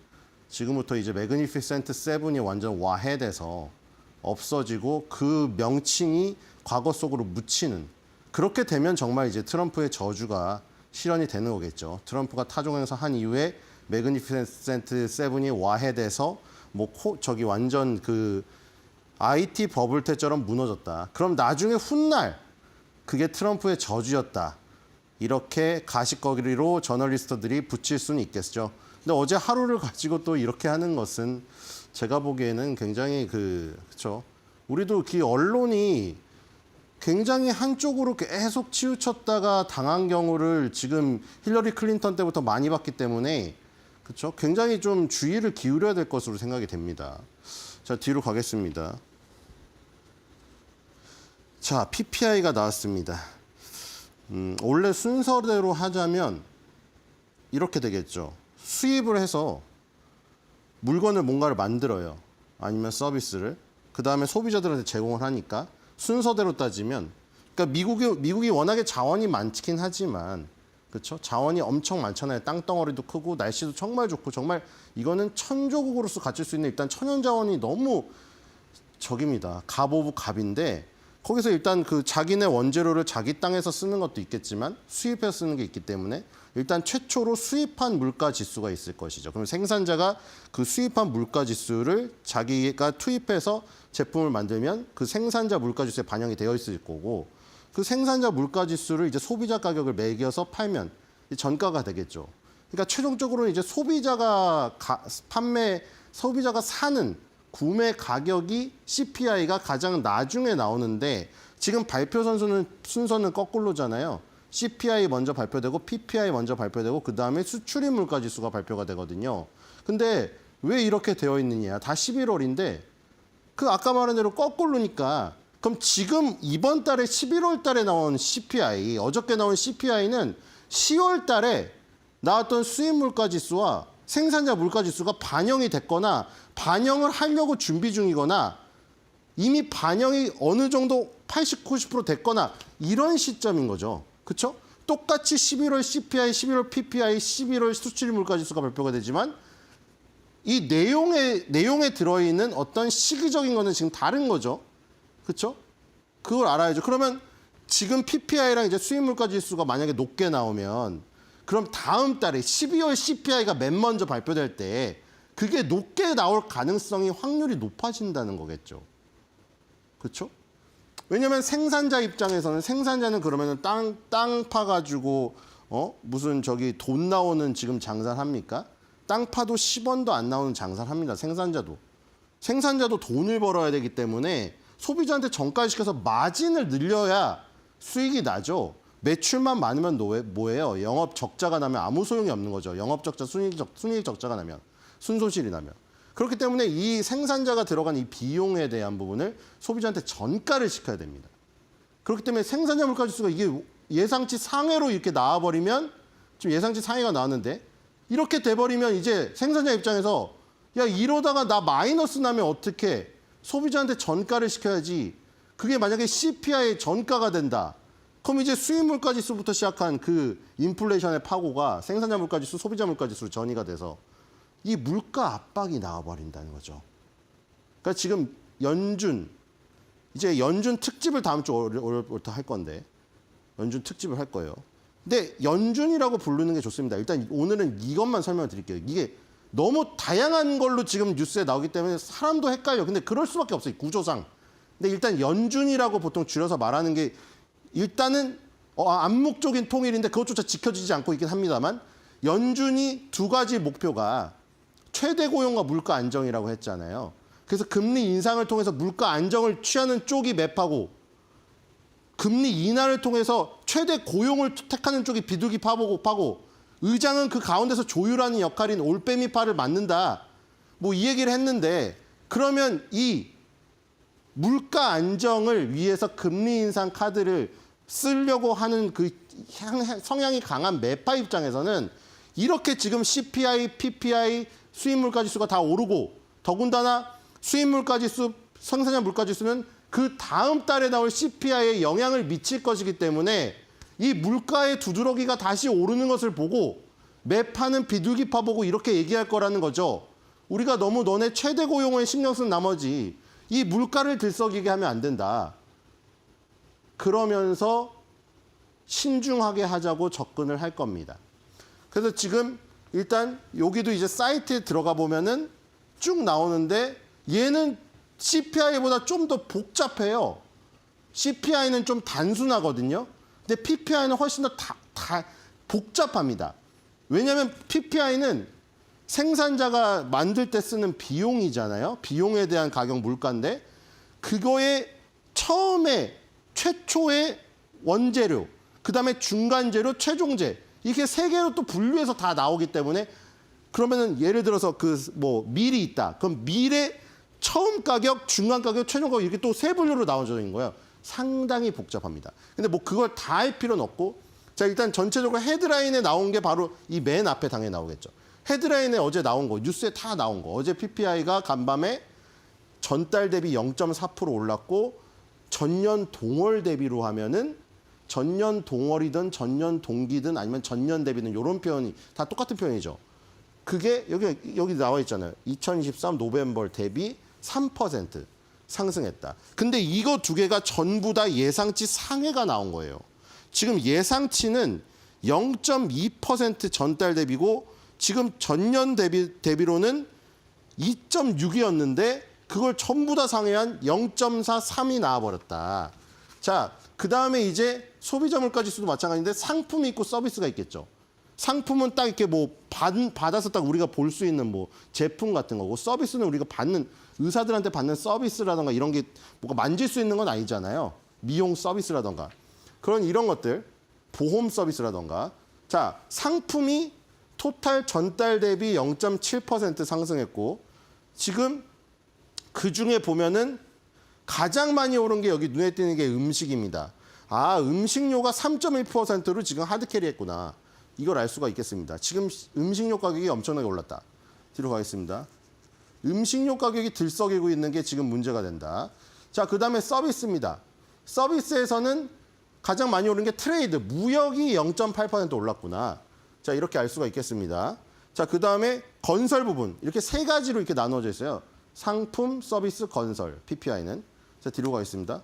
지금부터 이제 매그니피센트 세븐이 완전 와해돼서 없어지고 그 명칭이 과거 속으로 묻히는 그렇게 되면 정말 이제 트럼프의 저주가 실현이 되는 거겠죠. 트럼프가 타종 행사 한 이후에 매그니피센트 세븐이 와해돼서 뭐 저기 완전 그 IT 버블 때처럼 무너졌다. 그럼 나중에 훗날 그게 트럼프의 저주였다. 이렇게 가십거리로 저널리스트들이 붙일 수는 있겠죠. 근데 어제 하루를 가지고 또 이렇게 하는 것은 제가 보기에는 굉장히 그렇죠. 우리도 그 언론이 굉장히 한쪽으로 계속 치우쳤다가 당한 경우를 지금 힐러리 클린턴 때부터 많이 봤기 때문에 그렇죠. 굉장히 좀 주의를 기울여야 될 것으로 생각이 됩니다. 자, 뒤로 가겠습니다. 자, PPI가 나왔습니다. 원래 순서대로 하자면 이렇게 되겠죠. 수입을 해서 물건을 뭔가를 만들어요. 아니면 서비스를. 그 다음에 소비자들한테 제공을 하니까 순서대로 따지면 그러니까 미국이 워낙에 자원이 많긴 하지만 그렇죠? 자원이 엄청 많잖아요. 땅덩어리도 크고 날씨도 정말 좋고 정말 이거는 천조국으로서 갖출 수 있는 일단 천연 자원이 너무 적입니다. 갑 오브 갑인데 거기서 일단 그 자기네 원재료를 자기 땅에서 쓰는 것도 있겠지만 수입해서 쓰는 게 있기 때문에 일단 최초로 수입한 물가 지수가 있을 것이죠. 그럼 생산자가 그 수입한 물가 지수를 자기가 투입해서 제품을 만들면 그 생산자 물가 지수에 반영이 되어 있을 거고 그 생산자 물가 지수를 이제 소비자 가격을 매겨서 팔면 전가가 되겠죠. 그러니까 최종적으로는 이제 소비자가 사는 구매 가격이 CPI가 가장 나중에 나오는데 지금 발표 순서는 거꾸로잖아요. CPI 먼저 발표되고 PPI 먼저 발표되고 그다음에 수출입 물가 지수가 발표가 되거든요. 근데 왜 이렇게 되어 있느냐? 다 11월인데 그 아까 말한 대로 거꾸로니까 그럼 지금 이번 달에 11월 달에 나온 CPI, 어저께 나온 CPI는 10월 달에 나왔던 수입 물가 지수와 생산자 물가 지수가 반영이 됐거나 반영을 하려고 준비 중이거나 이미 반영이 어느 정도 80, 90% 됐거나 이런 시점인 거죠. 그렇죠? 똑같이 11월 CPI, 11월 PPI, 11월 수출입 물가 지수가 발표가 되지만 이 내용에 들어있는 어떤 시기적인 거는 지금 다른 거죠. 그렇죠? 그걸 알아야죠. 그러면 지금 PPI랑 이제 수입 물가 지수가 만약에 높게 나오면 그럼 다음 달에 12월 CPI가 맨 먼저 발표될 때 그게 높게 나올 가능성이 확률이 높아진다는 거겠죠. 그렇죠? 왜냐하면 생산자 입장에서는 생산자는 그러면은 땅 파가지고 무슨 저기 돈 나오는 지금 장사를 합니까? 땅 파도 10원도 안 나오는 장사를 합니다. 생산자도 돈을 벌어야 되기 때문에 소비자한테 전가시켜서 마진을 늘려야 수익이 나죠. 매출만 많으면 뭐예요? 영업 적자가 나면 아무 소용이 없는 거죠. 영업 적자, 순이익 적자가 나면, 순손실이 나면. 그렇기 때문에 이 생산자가 들어간 이 비용에 대한 부분을 소비자한테 전가를 시켜야 됩니다. 그렇기 때문에 생산자 물가 지수가 이게 예상치 상회로 이렇게 나와버리면 지금 예상치 상회가 나왔는데 이렇게 돼버리면 이제 생산자 입장에서 야, 이러다가 나 마이너스 나면 어떡해? 소비자한테 전가를 시켜야지. 그게 만약에 CPI의 전가가 된다. 그럼 이제 수입 물가지수부터 시작한 그 인플레이션의 파고가 생산자 물가지수, 소비자 물가지수로 전이가 돼서 이 물가 압박이 나와버린다는 거죠. 그러니까 지금 이제 연준 특집을 다음 주 월요일부터 할 건데 연준 특집을 할 거예요. 근데 연준이라고 부르는 게 좋습니다. 일단 오늘은 이것만 설명을 드릴게요. 이게 너무 다양한 걸로 지금 뉴스에 나오기 때문에 사람도 헷갈려. 근데 그럴 수밖에 없어요. 구조상. 근데 일단 연준이라고 보통 줄여서 말하는 게 일단은 암묵적인 통일인데 그것조차 지켜지지 않고 있긴 합니다만 연준이 두 가지 목표가 최대 고용과 물가 안정이라고 했잖아요. 그래서 금리 인상을 통해서 물가 안정을 취하는 쪽이 맵하고 금리 인하를 통해서 최대 고용을 택하는 쪽이 비둘기 파고 의장은 그 가운데서 조율하는 역할인 올빼미 파를 맡는다. 뭐 이 얘기를 했는데 그러면 이 물가 안정을 위해서 금리 인상 카드를 쓰려고 하는 그 성향이 강한 매파 입장에서는 이렇게 지금 CPI, PPI, 수입 물가지수가 다 오르고 더군다나 수입 물가지수, 생산자 물가지수는 그 다음 달에 나올 CPI에 영향을 미칠 것이기 때문에 이 물가의 두드러기가 다시 오르는 것을 보고 매파는 비둘기파 보고 이렇게 얘기할 거라는 거죠. 우리가 너무 너네 최대 고용에 신경 쓴 나머지 이 물가를 들썩이게 하면 안 된다. 그러면서 신중하게 하자고 접근을 할 겁니다. 그래서 지금 일단 여기도 이제 사이트에 들어가 보면은 쭉 나오는데 얘는 CPI보다 좀 더 복잡해요. CPI는 좀 단순하거든요. 근데 PPI는 훨씬 더 복잡합니다. 왜냐하면 PPI는 생산자가 만들 때 쓰는 비용이잖아요. 비용에 대한 가격 물가인데 그거에 처음에 최초의 원재료, 그다음에 중간재료, 최종재 이렇게 세 개로 또 분류해서 다 나오기 때문에 그러면은 예를 들어서 그 뭐 밀이 있다. 그럼 밀의 처음 가격, 중간 가격, 최종 가격 이렇게 또 세 분류로 나눠져 있는 거예요. 상당히 복잡합니다. 근데 뭐 그걸 다 할 필요는 없고 자 일단 전체적으로 헤드라인에 나온 게 바로 이 맨 앞에 당연히 나오겠죠. 헤드라인에 어제 나온 거, 뉴스에 다 나온 거. 어제 PPI가 간밤에 전달 대비 0.4% 올랐고 전년 동월 대비로 하면은 전년 동월이든 전년 동기든 아니면 전년 대비든 이런 표현이 다 똑같은 표현이죠. 그게 여기 나와 있잖아요. 2023 노벰버 대비 3% 상승했다. 근데 이거 두 개가 전부 다 예상치 상회가 나온 거예요. 지금 예상치는 0.2% 전달 대비고 지금 전년 대비로는 2.6이었는데 그걸 전부 다 상회한 0.43이 나와버렸다. 자, 그 다음에 이제 소비자 물가지수도 마찬가지인데 상품이 있고 서비스가 있겠죠. 상품은 딱 이렇게 뭐 받아서 딱 우리가 볼 수 있는 뭐 제품 같은 거고 서비스는 우리가 받는 의사들한테 받는 서비스라던가 이런 게 뭐가 만질 수 있는 건 아니잖아요. 미용 서비스라던가 그런 이런 것들 보험 서비스라던가 자 상품이 토탈 전달 대비 0.7% 상승했고 지금 그중에 보면은 가장 많이 오른 게 여기 눈에 띄는 게 음식입니다. 아 음식료가 3.1%로 지금 하드캐리했구나. 이걸 알 수가 있겠습니다. 지금 음식료 가격이 엄청나게 올랐다. 뒤로 가겠습니다. 음식료 가격이 들썩이고 있는 게 지금 문제가 된다. 자, 그 다음에 서비스입니다. 서비스에서는 가장 많이 오른 게 트레이드, 무역이 0.8% 올랐구나. 자, 이렇게 알 수가 있겠습니다. 자, 그 다음에 건설 부분. 이렇게 세 가지로 이렇게 나눠져 있어요. 상품, 서비스, 건설, PPI는. 자, 뒤로 가겠습니다.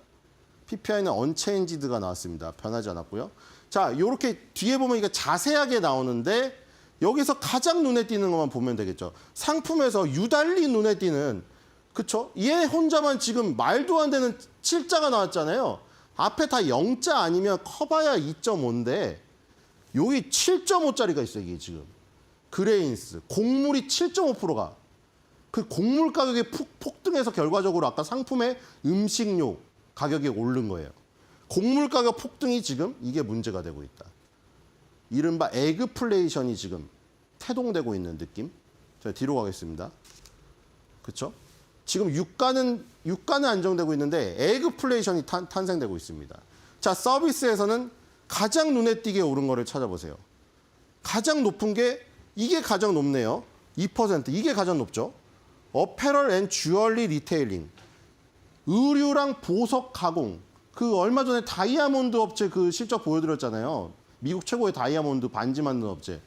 PPI는 언체인지드가 나왔습니다. 변하지 않았고요. 자, 이렇게 뒤에 보면 이게 자세하게 나오는데 여기서 가장 눈에 띄는 것만 보면 되겠죠. 상품에서 유달리 눈에 띄는 그쵸? 얘 혼자만 지금 말도 안 되는 7자가 나왔잖아요. 앞에 다 0자 아니면 커봐야 2.5인데 여기 7.5짜리가 있어요. 이게 지금. 그레인스. 곡물이 7.5%가. 그 곡물 가격이 폭등해서 결과적으로 아까 상품의 음식료 가격이 오른 거예요. 곡물 가격 폭등이 지금 이게 문제가 되고 있다. 이른바 에그플레이션이 지금 태동되고 있는 느낌. 자, 뒤로 가겠습니다. 그렇죠? 지금 유가는 안정되고 있는데 에그플레이션이 탄생되고 있습니다. 자, 서비스에서는 가장 눈에 띄게 오른 거를 찾아보세요. 가장 높은 게 이게 가장 높네요. 2%. 이게 가장 높죠. 어페럴 앤 주얼리 리테일링, 의류랑 보석 가공. 그 얼마 전에 다이아몬드 업체 그 실적 보여드렸잖아요. 미국 최고의 다이아몬드 반지 만드는 업체.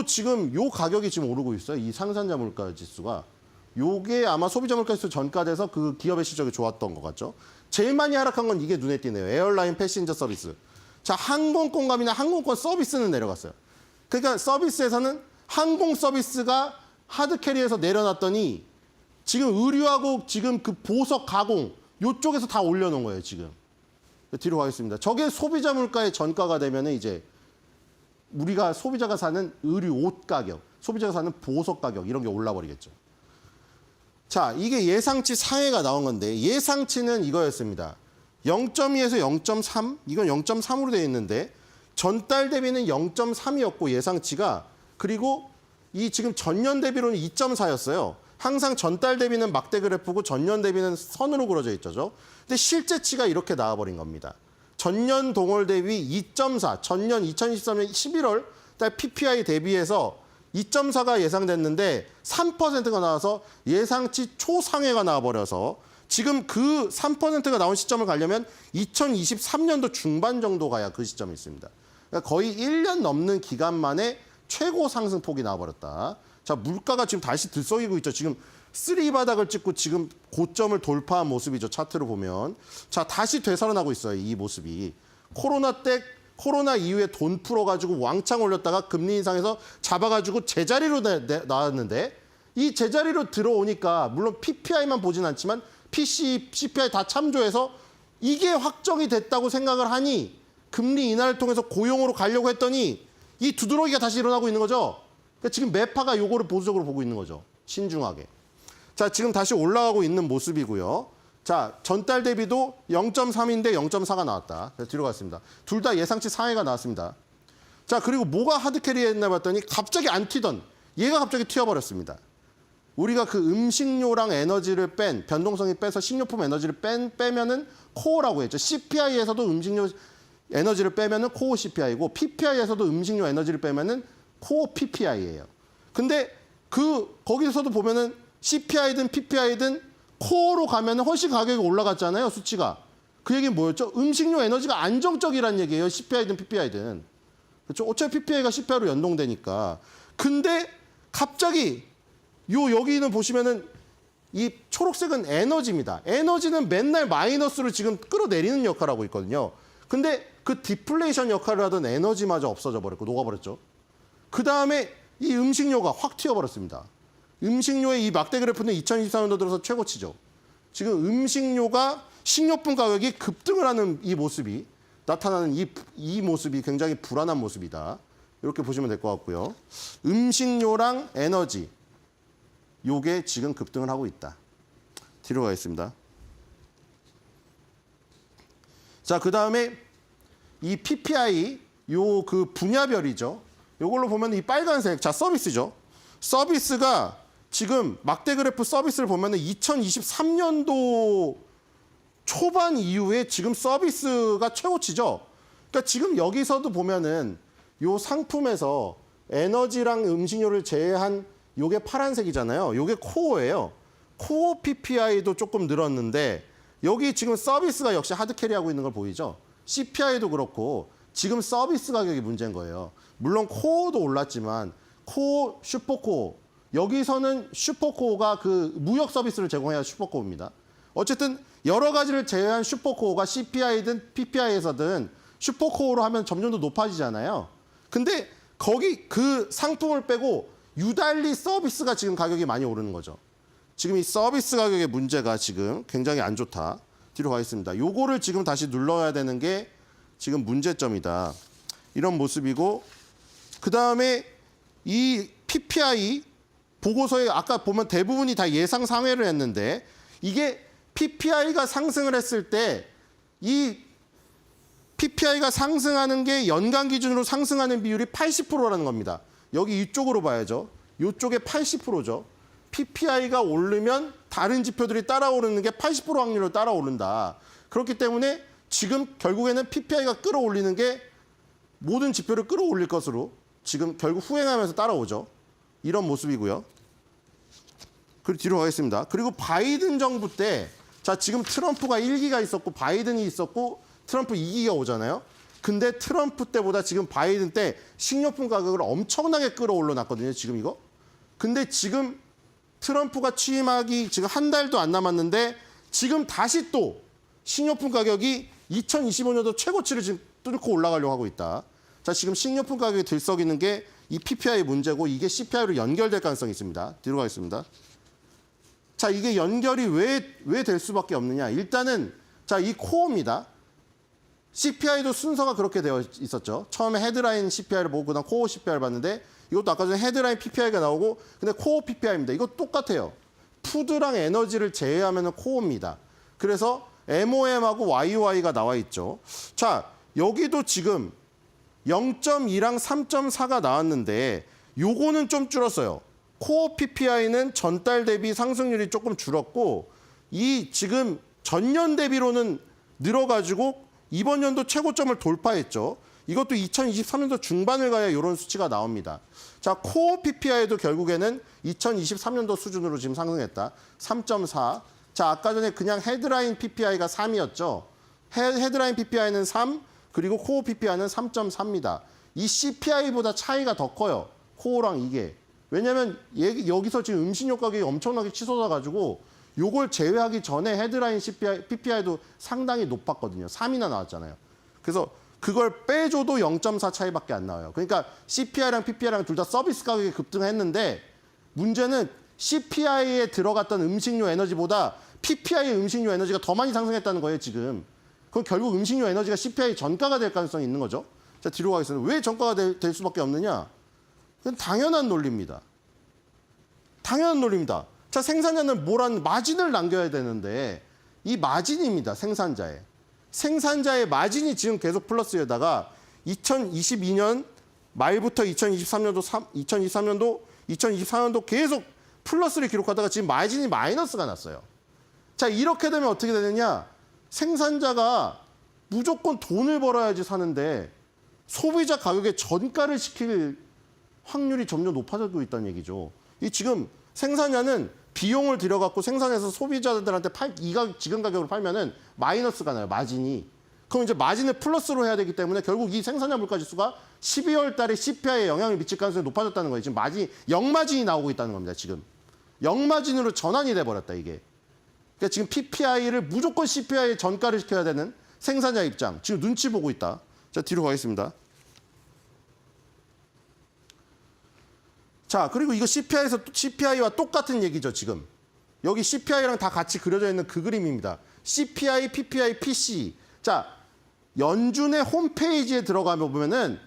지금 요 가격이 지금 오르고 있어요. 이 상산자 물가 지수가. 요게 아마 소비자 물가 지수 전가돼서 그 기업의 실적이 좋았던 것 같죠. 제일 많이 하락한 건 이게 눈에 띄네요. 에어라인 패신저 서비스. 자, 항공권값이나 항공권 서비스는 내려갔어요. 그러니까 서비스에서는 항공 서비스가 하드캐리에서 내려놨더니 지금 의류하고 지금 그 보석 가공 요쪽에서 다 올려놓은 거예요, 지금. 뒤로 가겠습니다. 저게 소비자 물가의 전가가 되면 이제 우리가 소비자가 사는 의류 옷 가격, 소비자가 사는 보석 가격 이런 게 올라버리겠죠. 자, 이게 예상치 상해가 나온 건데 예상치는 이거였습니다. 0.2에서 0.3, 이건 0.3으로 되어 있는데 전달 대비는 0.3이었고 예상치가, 그리고 이 지금 전년 대비로는 2.4였어요. 항상 전달 대비는 막대 그래프고 전년 대비는 선으로 그려져 있죠. 근데 실제치가 이렇게 나와버린 겁니다. 전년 동월 대비 2.4, 전년 2023년 11월 달 PPI 대비해서 2.4가 예상됐는데 3%가 나와서 예상치 초상회가 나와버려서 지금 그 3%가 나온 시점을 가려면 2023년도 중반 정도 가야 그 시점이 있습니다. 그러니까 거의 1년 넘는 기간 만에 최고 상승폭이 나와버렸다. 자, 물가가 지금 다시 들썩이고 있죠. 지금 3 바닥을 찍고 지금 고점을 돌파한 모습이죠. 차트로 보면. 자, 다시 되살아나고 있어요. 이 모습이. 코로나 이후에 돈 풀어가지고 왕창 올렸다가 금리 인상에서 잡아가지고 제자리로 나왔는데 이 제자리로 들어오니까 물론 PPI만 보진 않지만 CPI 다 참조해서 이게 확정이 됐다고 생각을 하니 금리 인하를 통해서 고용으로 가려고 했더니 이 두드러기가 다시 일어나고 있는 거죠. 그러니까 지금 매파가 요거를 보수적으로 보고 있는 거죠. 신중하게. 자, 지금 다시 올라가고 있는 모습이고요. 자, 전달 대비도 0.3인데 0.4가 나왔다. 뒤로 갔습니다. 둘 다 예상치 상해가 나왔습니다. 자, 그리고 뭐가 하드캐리했나 봤더니 갑자기 안 튀던 얘가 갑자기 튀어버렸습니다. 우리가 그 음식료랑 에너지를 뺀, 변동성이 빼서 식료품 에너지를 빼면은 코어라고 했죠. CPI에서도 음식료 에너지를 빼면은 코어 CPI고 PPI에서도 음식료 에너지를 빼면은 코어 PPI예요. 근데 거기서도 보면은 CPI든 PPI든 코어로 가면 훨씬 가격이 올라갔잖아요, 수치가. 그 얘기는 뭐였죠? 음식료 에너지가 안정적이란 얘기예요, CPI든 PPI든. 그렇죠? 어차피 PPI가 CPI로 연동되니까. 근데 갑자기 여기는 보시면은 이 초록색은 에너지입니다. 에너지는 맨날 마이너스로 지금 끌어내리는 역할을 하고 있거든요. 근데 그 디플레이션 역할을 하던 에너지마저 없어져 버렸고 녹아버렸죠. 그 다음에 이 음식료가 확 튀어버렸습니다. 음식료의 이 막대 그래프는 2024년도 들어서 최고치죠. 지금 음식료가 식료품 가격이 급등을 하는 이 모습이 나타나는 이 모습이 굉장히 불안한 모습이다. 이렇게 보시면 될 것 같고요. 음식료랑 에너지 요게 지금 급등을 하고 있다. 뒤로 가겠습니다. 자, 그 다음에 이 PPI 요 그 분야별이죠. 요걸로 보면 이 빨간색, 자, 서비스죠. 서비스가 지금 막대 그래프 서비스를 보면은 2023년도 초반 이후에 지금 서비스가 최고치죠. 그러니까 지금 여기서도 보면은 요 상품에서 에너지랑 음식료를 제외한 요게 파란색이잖아요. 요게 코어예요. 코어 PPI도 조금 늘었는데 여기 지금 서비스가 역시 하드캐리하고 있는 걸 보이죠. CPI도 그렇고 지금 서비스 가격이 문제인 거예요. 물론 코어도 올랐지만 코어, 슈퍼코어 여기서는 슈퍼코어가 그 무역 서비스를 제공해야 슈퍼코어입니다. 어쨌든 여러 가지를 제외한 슈퍼코어가 CPI든 PPI에서든 슈퍼코어로 하면 점점 더 높아지잖아요. 근데 거기 그 상품을 빼고 유달리 서비스가 지금 가격이 많이 오르는 거죠. 지금 이 서비스 가격의 문제가 지금 굉장히 안 좋다. 뒤로 가겠습니다. 요거를 지금 다시 눌러야 되는 게 지금 문제점이다. 이런 모습이고 그 다음에 이 PPI 보고서에 아까 보면 대부분이 다 예상 상회를 했는데 이게 PPI가 상승을 했을 때 이 PPI가 상승하는 게 연간 기준으로 상승하는 비율이 80%라는 겁니다. 여기 이쪽으로 봐야죠. 이쪽에 80%죠. PPI가 오르면 다른 지표들이 따라오르는 게 80% 확률로 따라오른다. 그렇기 때문에 지금 결국에는 PPI가 끌어올리는 게 모든 지표를 끌어올릴 것으로 지금 결국 후행하면서 따라오죠. 이런 모습이고요. 그리고 뒤로 가겠습니다. 그리고 바이든 정부 때, 자, 지금 트럼프가 1기가 있었고 바이든이 있었고 트럼프 2기가 오잖아요. 근데 트럼프 때보다 지금 바이든 때 식료품 가격을 엄청나게 끌어올려 놨거든요. 지금 이거. 근데 지금 트럼프가 취임하기 지금 한 달도 안 남았는데 지금 다시 또 식료품 가격이 2025년도 최고치를 지금 뚫고 올라가려고 하고 있다. 자, 지금 식료품 가격이 들썩이는 게 이 PPI 문제고 이게 CPI로 연결될 가능성이 있습니다. 뒤로 가겠습니다. 자, 이게 연결이 왜 될 수밖에 없느냐. 일단은 자, 이 코어입니다. CPI도 순서가 그렇게 되어 있었죠. 처음에 헤드라인 CPI를 보고 그다음 코어 CPI를 봤는데 이것도 아까 전에 헤드라인 PPI가 나오고 근데 코어 PPI입니다. 이거 똑같아요. 푸드랑 에너지를 제외하면 코어입니다. 그래서 MOM하고 YOY가 나와 있죠. 자, 여기도 지금 0.2랑 3.4가 나왔는데 요거는 좀 줄었어요. 코어 PPI는 전달 대비 상승률이 조금 줄었고 이 지금 전년 대비로는 늘어가지고 이번 연도 최고점을 돌파했죠. 이것도 2023년도 중반을 가야 이런 수치가 나옵니다. 자, 코어 PPI도 결국에는 2023년도 수준으로 지금 상승했다. 3.4. 자, 아까 전에 그냥 헤드라인 PPI가 3이었죠. 헤드라인 PPI는 3, 그리고 코어 PPI는 3.4입니다. 이 CPI보다 차이가 더 커요. 코어랑 이게. 왜냐하면 여기서 지금 음식료 가격이 엄청나게 치솟아가지고 요걸 제외하기 전에 헤드라인 PPI도 상당히 높았거든요. 3이나 나왔잖아요. 그래서 그걸 빼줘도 0.4 차이밖에 안 나와요. 그러니까 CPI랑 PPI랑 둘 다 서비스 가격이 급등했는데 문제는 CPI에 들어갔던 음식료 에너지보다 PPI의 음식료 에너지가 더 많이 상승했다는 거예요, 지금. 그럼 결국 음식료 에너지가 CPI 전가가 될 가능성이 있는 거죠. 자, 뒤로 가겠습니다. 왜 전가가 될 수밖에 없느냐? 그건 당연한 논리입니다. 당연한 논리입니다. 자, 생산자는 마진을 남겨야 되는데 이 마진입니다. 생산자의 마진이 지금 계속 플러스에다가 2022년 말부터 2023년도 계속 플러스를 기록하다가 지금 마진이 마이너스가 났어요. 자, 이렇게 되면 어떻게 되느냐? 생산자가 무조건 돈을 벌어야지 사는데 소비자 가격에 전가를 시킬 확률이 점점 높아지고 있다는 얘기죠. 이 지금 생산자는 비용을 들여갖고 생산해서 소비자들한테 지금 가격으로 팔면은 마이너스가 나요, 마진이. 그럼 이제 마진을 플러스로 해야 되기 때문에 결국 이 생산자 물가 지수가 12월 달에 CPI에 영향을 미칠 가능성이 높아졌다는 거예요. 지금 영마진이 나오고 있다는 겁니다, 지금. 영마진으로 전환이 돼버렸다, 이게. 그러니까 지금 PPI를 무조건 CPI에 전가를 시켜야 되는 생산자 입장. 지금 눈치 보고 있다. 자, 뒤로 가겠습니다. 자, 그리고 이거 CPI와 똑같은 얘기죠, 지금. 여기 CPI랑 다 같이 그려져 있는 그 그림입니다. CPI, PPI, PC. 자, 연준의 홈페이지에 들어가면 보면은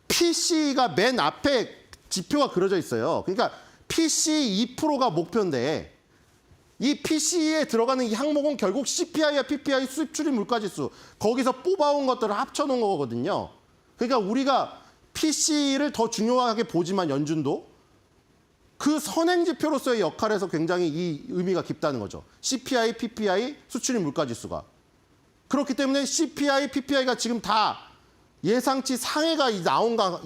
PC가 맨 앞에 지표가 그려져 있어요. 그러니까 PC 2%가 목표인데 이 PC에 들어가는 이 항목은 결국 CPI와 PPI 수입 출입 물가지수 거기서 뽑아온 것들을 합쳐놓은 거거든요. 그러니까 우리가 PC를 더 중요하게 보지만 연준도 그 선행지표로서의 역할에서 굉장히 이 의미가 깊다는 거죠. CPI, PPI 수출입 물가지수가. 그렇기 때문에 CPI, PPI가 지금 다 예상치 상해가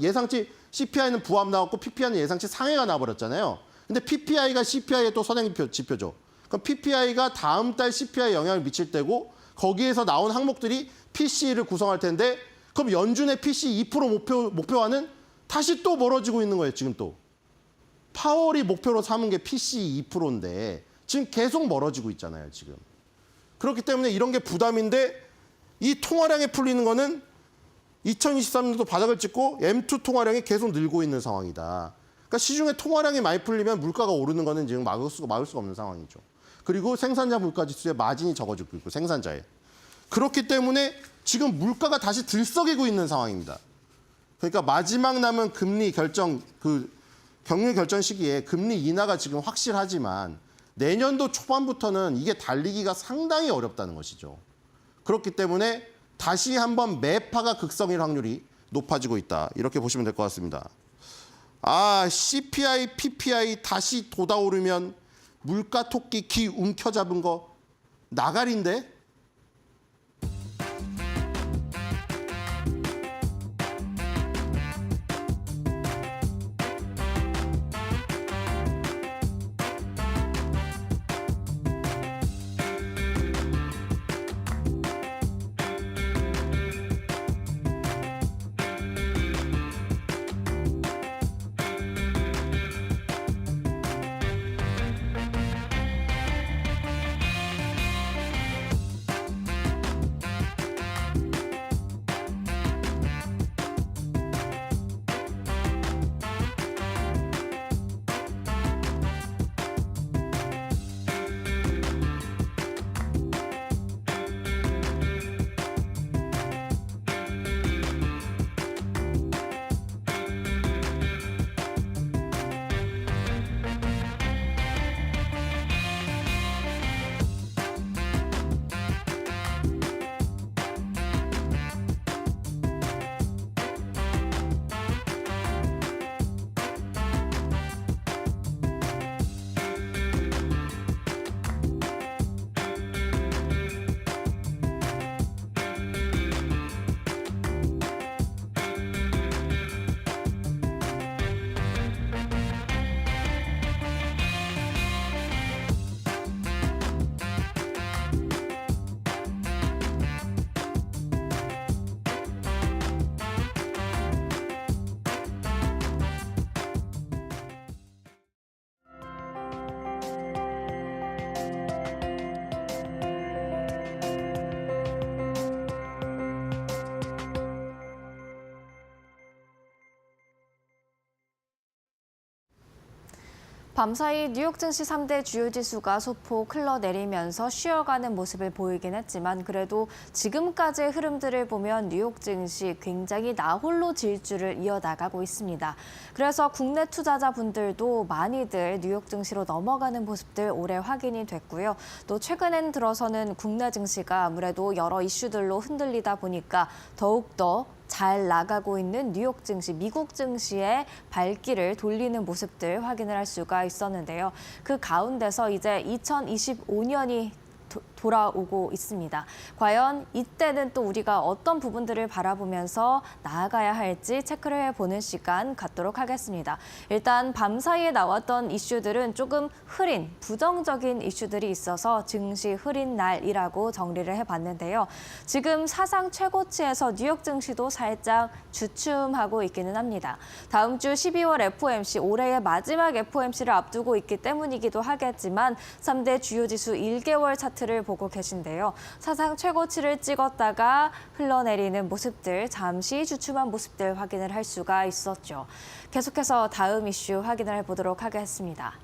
예상치 CPI는 부합 나왔고 PPI는 예상치 상해가 나버렸잖아요. 근데 PPI가 CPI의 또 선행지표죠. 그럼 PPI가 다음 달 CPI에 영향을 미칠 때고 거기에서 나온 항목들이 PC를 구성할 텐데 그럼 연준의 PC 2% 목표와는 다시 또 멀어지고 있는 거예요, 지금 또. 파월이 목표로 삼은 게 PC 2%인데 지금 계속 멀어지고 있잖아요, 지금. 그렇기 때문에 이런 게 부담인데 이 통화량이 풀리는 거는 2023년도 바닥을 찍고 M2 통화량이 계속 늘고 있는 상황이다. 그러니까 시중에 통화량이 많이 풀리면 물가가 오르는 거는 지금 막을 수가 없는 상황이죠. 그리고 생산자 물가지수의 마진이 적어지고 있고 생산자에. 그렇기 때문에 지금 물가가 다시 들썩이고 있는 상황입니다. 그러니까 마지막 남은 금리 결정, 경률 결정 시기에 금리 인하가 지금 확실하지만 내년도 초반부터는 이게 달리기가 상당히 어렵다는 것이죠. 그렇기 때문에 다시 한번 매파가 극성일 확률이 높아지고 있다. 이렇게 보시면 될 것 같습니다. CPI, PPI 다시 돋아오르면 물가 토끼 귀 움켜잡은 거 나가리인데? 밤사이 뉴욕 증시 3대 주요 지수가 소폭 흘러내리면서 쉬어가는 모습을 보이긴 했지만 그래도 지금까지의 흐름들을 보면 뉴욕 증시 굉장히 나홀로 질주를 이어나가고 있습니다. 그래서 국내 투자자분들도 많이들 뉴욕 증시로 넘어가는 모습들 올해 확인이 됐고요. 또 최근엔 들어서는 국내 증시가 아무래도 여러 이슈들로 흔들리다 보니까 더욱더 잘 나가고 있는 뉴욕 증시, 미국 증시의 발길을 돌리는 모습들 확인을 할 수가 있었는데요. 그 가운데서 이제 2025년이 돌아오고 있습니다. 과연 이때는 또 우리가 어떤 부분들을 바라보면서 나아가야 할지 체크를 해보는 시간 갖도록 하겠습니다. 일단 밤사이에 나왔던 이슈들은 조금 흐린, 부정적인 이슈들이 있어서 증시 흐린 날이라고 정리를 해봤는데요. 지금 사상 최고치에서 뉴욕 증시도 살짝 주춤하고 있기는 합니다. 다음 주 12월 FOMC, 올해의 마지막 FOMC를 앞두고 있기 때문이기도 하겠지만 3대 주요 지수 1개월 차트를 보고 계신데요. 사상 최고치를 찍었다가 흘러내리는 모습들, 잠시 주춤한 모습들 확인을 할 수가 있었죠. 계속해서 다음 이슈 확인을 해보도록 하겠습니다.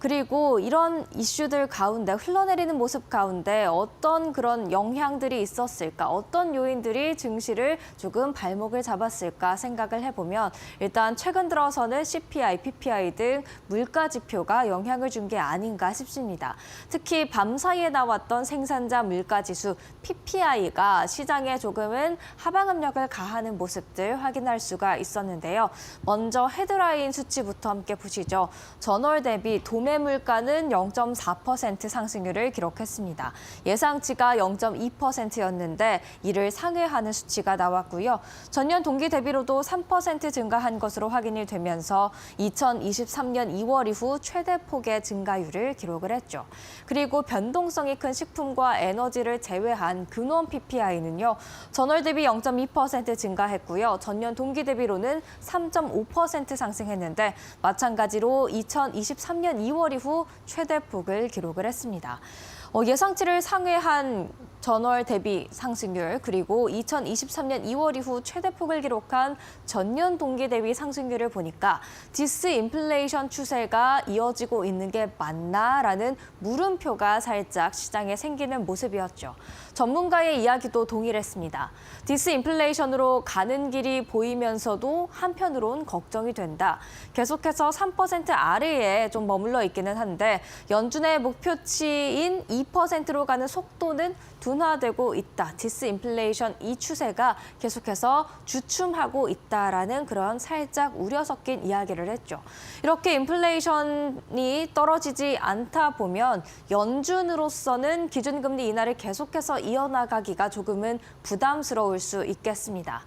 그리고 이런 이슈들 가운데 흘러내리는 모습 가운데 어떤 그런 영향들이 있었을까? 어떤 요인들이 증시를 조금 발목을 잡았을까 생각을 해보면 일단 최근 들어서는 CPI, PPI 등 물가 지표가 영향을 준 게 아닌가 싶습니다. 특히 밤사이에 나왔던 생산자 물가 지수 PPI가 시장에 조금은 하방 압력을 가하는 모습들 확인할 수가 있었는데요. 먼저 헤드라인 수치부터 함께 보시죠. 전월 대비 도매 물가는 0.4% 상승률을 기록했습니다. 예상치가 0.2%였는데 이를 상회하는 수치가 나왔고요. 전년 동기 대비로도 3% 증가한 것으로 확인이 되면서 2023년 2월 이후 최대 폭의 증가율을 기록을 했죠. 그리고 변동성이 큰 식품과 에너지를 제외한 근원 PPI는요. 전월 대비 0.2% 증가했고요. 전년 동기 대비로는 3.5% 상승했는데 마찬가지로 2023년 2월 이후 최대 폭을 기록을 했습니다. 예상치를 상회한 전월 대비 상승률 그리고 2023년 2월 이후 최대 폭을 기록한 전년 동기 대비 상승률을 보니까 디스인플레이션 추세가 이어지고 있는 게 맞나라는 물음표가 살짝 시장에 생기는 모습이었죠. 전문가의 이야기도 동일했습니다. 디스인플레이션으로 가는 길이 보이면서도 한편으론 걱정이 된다. 계속해서 3% 아래에 좀 머물러 있기는 한데 연준의 목표치인 2%로 가는 속도는 둔화되고 있다. 디스인플레이션 이 추세가 계속해서 주춤하고 있다라는 그런 살짝 우려 섞인 이야기를 했죠. 이렇게 인플레이션이 떨어지지 않다 보면 연준으로서는 기준금리 인하를 계속해서 이어나가기가 조금은 부담스러울 수 있겠습니다.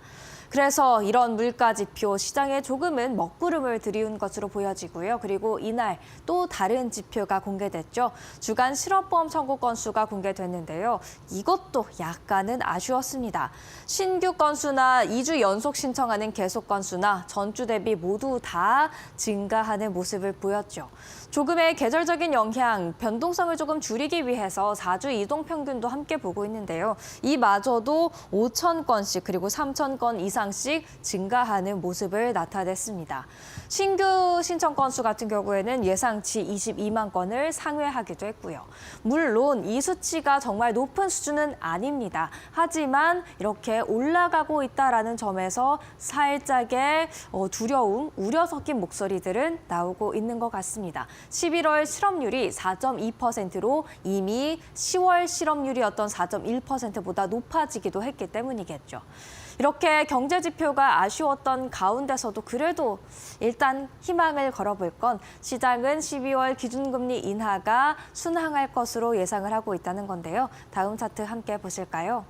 그래서 이런 물가 지표 시장에 조금은 먹구름을 들이운 것으로 보여지고요. 그리고 이날 또 다른 지표가 공개됐죠. 주간 실업보험 청구 건수가 공개됐는데요. 이것도 약간은 아쉬웠습니다. 신규 건수나 2주 연속 신청하는 계속 건수나 전주 대비 모두 다 증가하는 모습을 보였죠. 조금의 계절적인 영향, 변동성을 조금 줄이기 위해서 4주 이동 평균도 함께 보고 있는데요. 이마저도 5천 건씩 그리고 3천 건 이상씩 증가하는 모습을 나타냈습니다. 신규 신청 건수 같은 경우에는 예상치 22만 건을 상회하기도 했고요. 물론 이 수치가 정말 높은 수준은 아닙니다. 하지만 이렇게 올라가고 있다라는 점에서 살짝의 두려움, 우려 섞인 목소리들은 나오고 있는 것 같습니다. 11월 실업률이 4.2%로 이미 10월 실업률이었던 4.1%보다 높아지기도 했기 때문이겠죠. 이렇게 경제 지표가 아쉬웠던 가운데서도 그래도 일단 희망을 걸어볼 건 시장은 12월 기준금리 인하가 순항할 것으로 예상을 하고 있다는 건데요. 다음 차트 함께 보실까요?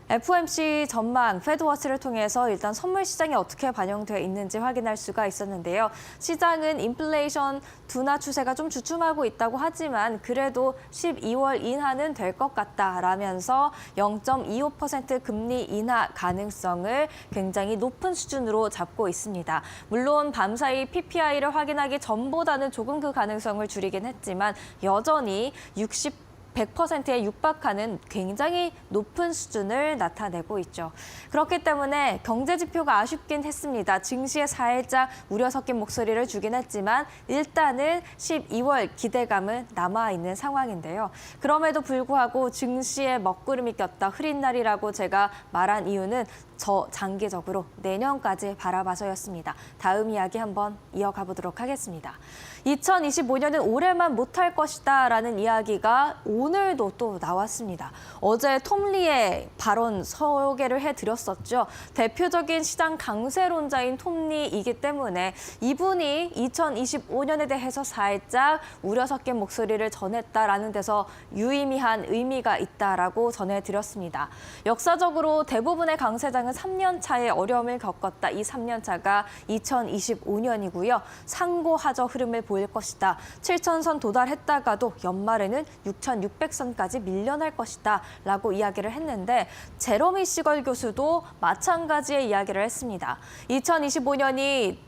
FOMC 전망, 페드워치를 통해서 일단 선물 시장에 어떻게 반영되어 있는지 확인할 수가 있었는데요. 시장은 인플레이션 둔화 추세가 좀 주춤하고 있다고 하지만 그래도 12월 인하는 될 것 같다라면서 0.25% 금리 인하 가능성을 굉장히 높은 수준으로 잡고 있습니다. 물론 밤사이 PPI를 확인하기 전보다는 조금 그 가능성을 줄이긴 했지만 여전히 60 100%에 육박하는 굉장히 높은 수준을 나타내고 있죠. 그렇기 때문에 경제 지표가 아쉽긴 했습니다. 증시에 살짝 우려 섞인 목소리를 주긴 했지만 일단은 12월 기대감은 남아있는 상황인데요. 그럼에도 불구하고 증시에 먹구름이 꼈다, 흐린 날이라고 제가 말한 이유는 장기적으로 내년까지 바라봐서였습니다. 다음 이야기 한번 이어가 보도록 하겠습니다. 2025년은 올해만 못할 것이다 라는 이야기가 오늘도 또 나왔습니다. 어제 톰리의 발언 소개를 해드렸었죠. 대표적인 시장 강세론자인 톰리이기 때문에 이분이 2025년에 대해서 살짝 우려 섞인 목소리를 전했다라는 데서 유의미한 의미가 있다라고 전해드렸습니다. 역사적으로 대부분의 강세장은 3년 차에 어려움을 겪었다. 이 3년 차가 2025년이고요. 상고하저 흐름을 보일 것이다. 7,000선 도달했다가도 연말에는 6,600선까지 밀려날 것이다. 라고 이야기를 했는데 제러미 시걸 교수도 마찬가지의 이야기를 했습니다. 2025년이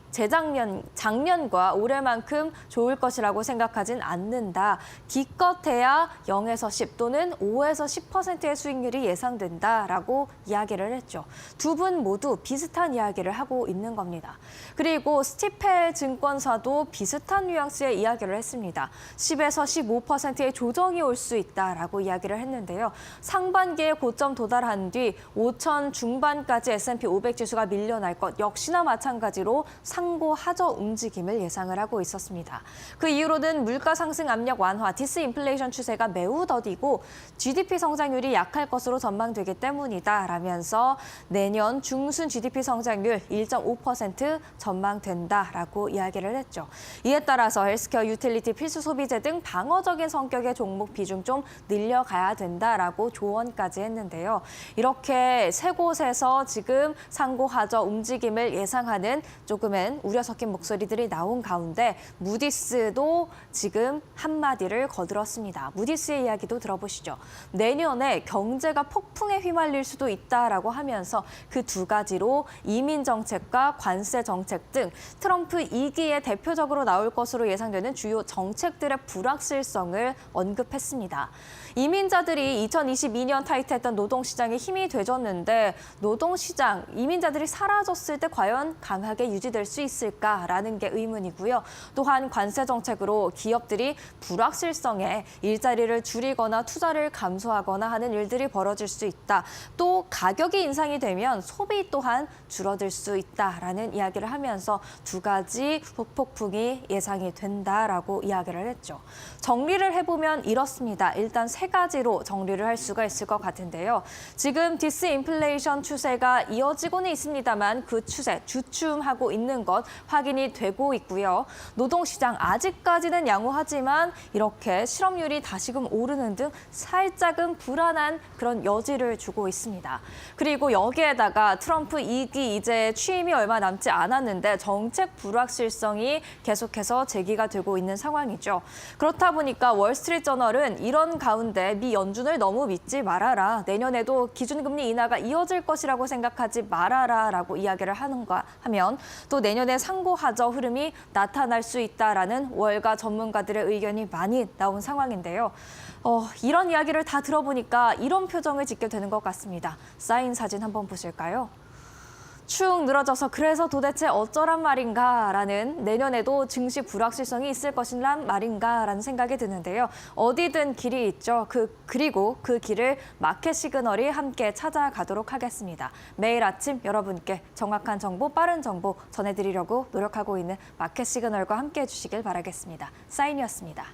작년과 올해만큼 좋을 것이라고 생각하진 않는다. 기껏해야 0에서 10 또는 5에서 10%의 수익률이 예상된다라고 이야기를 했죠. 두 분 모두 비슷한 이야기를 하고 있는 겁니다. 그리고 스티펠 증권사도 비슷한 뉘앙스의 이야기를 했습니다. 10에서 15%의 조정이 올 수 있다라고 이야기를 했는데요. 상반기에 고점 도달한 뒤 5천 중반까지 S&P 500 지수가 밀려날 것 역시나 마찬가지로 상고 하저 움직임을 예상을 하고 있었습니다. 그 이후로는 물가 상승 압력 완화, 디스인플레이션 추세가 매우 더디고 GDP 성장률이 약할 것으로 전망되기 때문이다라면서 내년 중순 GDP 성장률 1.5% 전망된다라고 이야기를 했죠. 이에 따라서 헬스케어, 유틸리티, 필수 소비재 등 방어적인 성격의 종목 비중 좀 늘려가야 된다라고 조언까지 했는데요. 이렇게 세 곳에서 지금 상고 하저 움직임을 예상하는 조금은 우려 섞인 목소리들이 나온 가운데 무디스도 지금 한마디를 거들었습니다. 무디스의 이야기도 들어보시죠. 내년에 경제가 폭풍에 휘말릴 수도 있다라고 하면서 그 두 가지로 이민 정책과 관세 정책 등 트럼프 2기에 대표적으로 나올 것으로 예상되는 주요 정책들의 불확실성을 언급했습니다. 이민자들이 2022년 타이트했던 노동시장에 힘이 되졌는데 노동시장, 이민자들이 사라졌을 때 과연 강하게 유지될 수 있을까라는 게 의문이고요. 또한 관세 정책으로 기업들이 불확실성에 일자리를 줄이거나 투자를 감소하거나 하는 일들이 벌어질 수 있다. 또 가격이 인상이 되면 소비 또한 줄어들 수 있다라는 이야기를 하면서 두 가지 후폭풍이 예상이 된다라고 이야기를 했죠. 정리를 해보면 이렇습니다. 일단 세 가지로 정리를 할 수가 있을 것 같은데요. 지금 디스인플레이션 추세가 이어지고는 있습니다만 그 추세 주춤하고 있는 것 확인이 되고 있고요. 노동시장 아직까지는 양호하지만 이렇게 실업률이 다시금 오르는 등 살짝은 불안한 그런 여지를 주고 있습니다. 그리고 여기에다가 트럼프 2기 이제 취임이 얼마 남지 않았는데 정책 불확실성이 계속해서 제기가 되고 있는 상황이죠. 그렇다 보니까 월스트리트저널은 이런 가운데 미 연준을 너무 믿지 말아라. 내년에도 기준금리 인하가 이어질 것이라고 생각하지 말아라라고 이야기를 하는가 하면 또 내년에 상고하저 흐름이 나타날 수 있다라는 월가 전문가들의 의견이 많이 나온 상황인데요. 이런 이야기를 다 들어보니까 이런 표정을 짓게 되는 것 같습니다. 사인 사진 한번 보실까요? 축 늘어져서 그래서 도대체 어쩌란 말인가라는 내년에도 증시 불확실성이 있을 것이란 말인가라는 생각이 드는데요. 어디든 길이 있죠. 그리고 그 길을 마켓 시그널이 함께 찾아가도록 하겠습니다. 매일 아침 여러분께 정확한 정보, 빠른 정보 전해드리려고 노력하고 있는 마켓 시그널과 함께 해주시길 바라겠습니다. 사인이었습니다.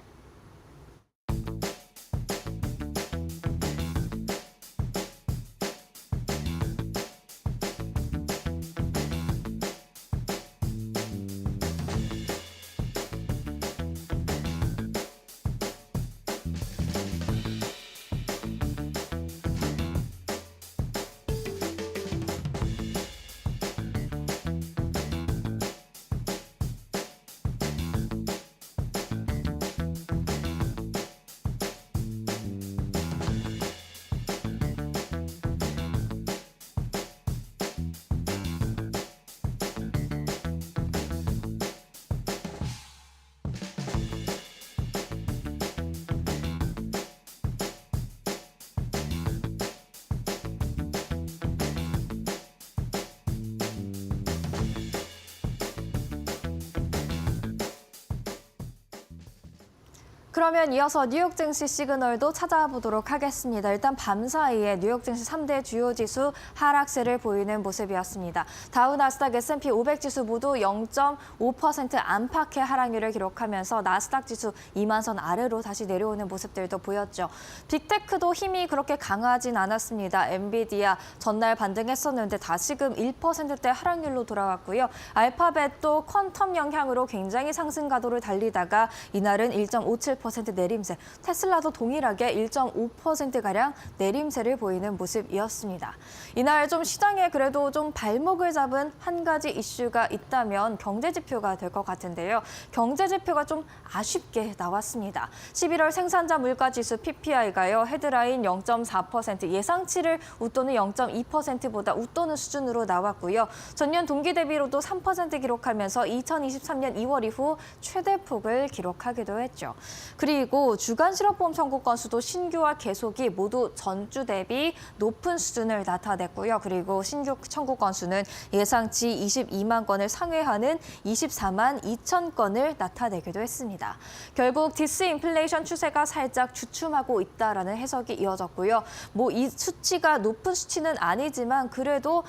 그러면 이어서 뉴욕 증시 시그널도 찾아보도록 하겠습니다. 일단 밤사이에 뉴욕 증시 3대 주요 지수 하락세를 보이는 모습이었습니다. 다우, 나스닥, S&P 500 지수 모두 0.5% 안팎의 하락률을 기록하면서 나스닥 지수 2만 선 아래로 다시 내려오는 모습들도 보였죠. 빅테크도 힘이 그렇게 강하진 않았습니다. 엔비디아 전날 반등했었는데 다시금 1%대 하락률로 돌아왔고요. 알파벳도 퀀텀 영향으로 굉장히 상승 가도를 달리다가 이날은 1.57% 내림세, 테슬라도 동일하게 1.5%가량 내림세를 보이는 모습이었습니다. 이날 좀 시장에 그래도 좀 발목을 잡은 한 가지 이슈가 있다면 경제 지표가 될 것 같은데요. 경제 지표가 좀 아쉽게 나왔습니다. 11월 생산자 물가 지수 PPI가요. 헤드라인 0.4%, 예상치를 웃도는 0.2%보다 웃도는 수준으로 나왔고요. 전년 동기 대비로도 3% 기록하면서 2023년 2월 이후 최대폭을 기록하기도 했죠. 그리고 주간 실업보험 청구 건수도 신규와 계속이 모두 전주 대비 높은 수준을 나타냈고요. 그리고 신규 청구 건수는 예상치 22만 건을 상회하는 24만 2천 건을 나타내기도 했습니다. 결국 디스인플레이션 추세가 살짝 주춤하고 있다라는 해석이 이어졌고요. 이 수치가 높은 수치는 아니지만 그래도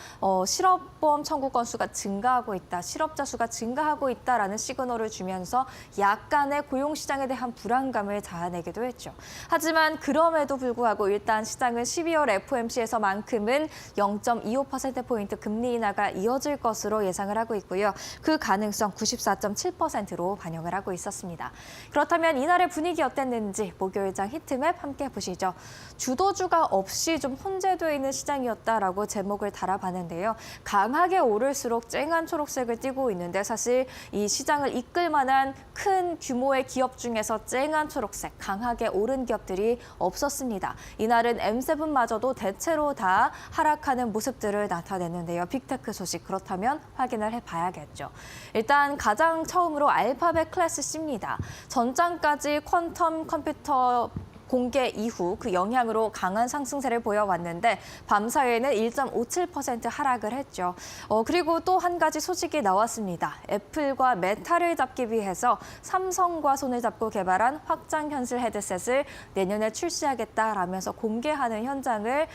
실업보험 청구 건수가 증가하고 있다, 실업자 수가 증가하고 있다라는 시그널을 주면서 약간의 고용시장에 대한 불안감을 자아내기도 했죠. 하지만 그럼에도 불구하고 일단 시장은 12월 FOMC에서만큼은 0.25%포인트 금리 인하가 이어질 것으로 예상을 하고 있고요. 그 가능성 94.7%로 반영을 하고 있었습니다. 그렇다면 이날의 분위기 어땠는지 목요일장 히트맵 함께 보시죠. 주도주가 없이 좀 혼재되어 있는 시장이었다라고 제목을 달아봤는데요. 강하게 오를수록 쨍한 초록색을 띠고 있는데 사실 이 시장을 이끌 만한 큰 규모의 기업 중에서 쨍한 초록색, 강하게 오른 기업들이 없었습니다. 이날은 M7마저도 대체로 다 하락하는 모습들을 나타냈는데요. 빅테크 소식 그렇다면 확인을 해봐야겠죠. 일단 가장 처음으로 알파벳 클래스 C입니다. 전장까지 퀀텀 컴퓨터 공개 이후 그 영향으로 강한 상승세를 보여왔는데 밤사이에는 1.57% 하락을 했죠. 그리고 또 한 가지 소식이 나왔습니다. 애플과 메타를 잡기 위해서 삼성과 손을 잡고 개발한 확장 현실 헤드셋을 내년에 출시하겠다라면서 공개하는 현장을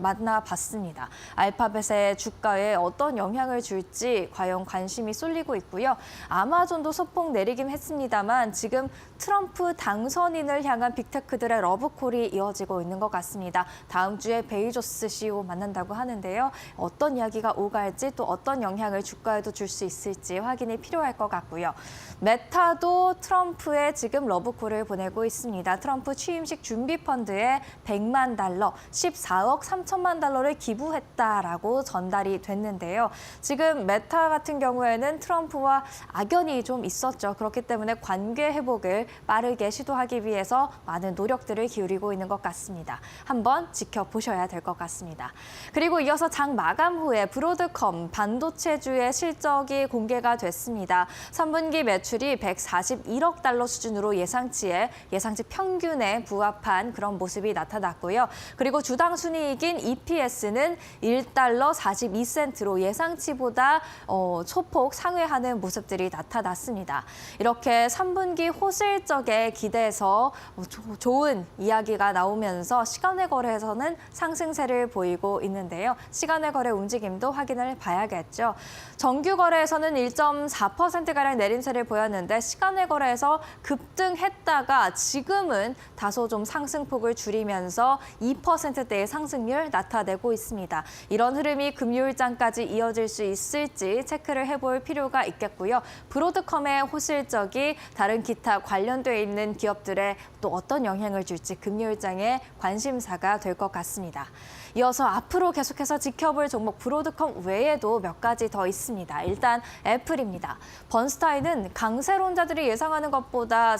만나봤습니다. 알파벳의 주가에 어떤 영향을 줄지 과연 관심이 쏠리고 있고요. 아마존도 소폭 내리긴 했습니다만 지금 트럼프 당선인을 향한 빅테크들의 러브콜이 이어지고 있는 것 같습니다. 다음 주에 베이조스 CEO 만난다고 하는데요. 어떤 이야기가 오갈지 또 어떤 영향을 주가에도 줄 수 있을지 확인이 필요할 것 같고요. 메타도 트럼프의 지금 러브콜을 보내고 있습니다. 트럼프 취임식 준비 펀드에 $100만, 14억 3천만 달러를 기부했다라고 전달이 됐는데요. 지금 메타 같은 경우에는 트럼프와 악연이 좀 있었죠. 그렇기 때문에 관계 회복을 빠르게 시도하기 위해서 많은 노력들을 기울이고 있는 것 같습니다. 한번 지켜보셔야 될 것 같습니다. 그리고 이어서 장 마감 후에 브로드컴 반도체주의 실적이 공개가 됐습니다. 3분기 매출이 141억 달러 수준으로 예상치 평균에 부합한 그런 모습이 나타났고요. 그리고 주당 순이익인 EPS는 $1 42센트로 예상치보다 소폭 상회하는 모습들이 나타났습니다. 이렇게 3분기 호실적에 기대해서 좋은 이야기가 나오면서 시간외 거래에서는 상승세를 보이고 있는데요. 시간외 거래 움직임도 확인을 봐야겠죠. 정규 거래에서는 1.4%가량 내림세를 보였는데 시간외 거래에서 급등했다가 지금은 다소 좀 상승폭을 줄이면서 2%대의 상승률 나타내고 있습니다. 이런 흐름이 금요일장까지 이어질 수 있을지 체크를 해볼 필요가 있겠고요. 브로드컴의 호실적이 다른 기타 관련되어 있는 기업들에 또 어떤 영향을 줄지 금요일장의 관심사가 될 것 같습니다. 이어서 앞으로 계속해서 지켜볼 종목 브로드컴 외에도 몇 가지 더 있습니다. 일단 애플입니다. 번스타인은 강세론자들이 예상하는 것보다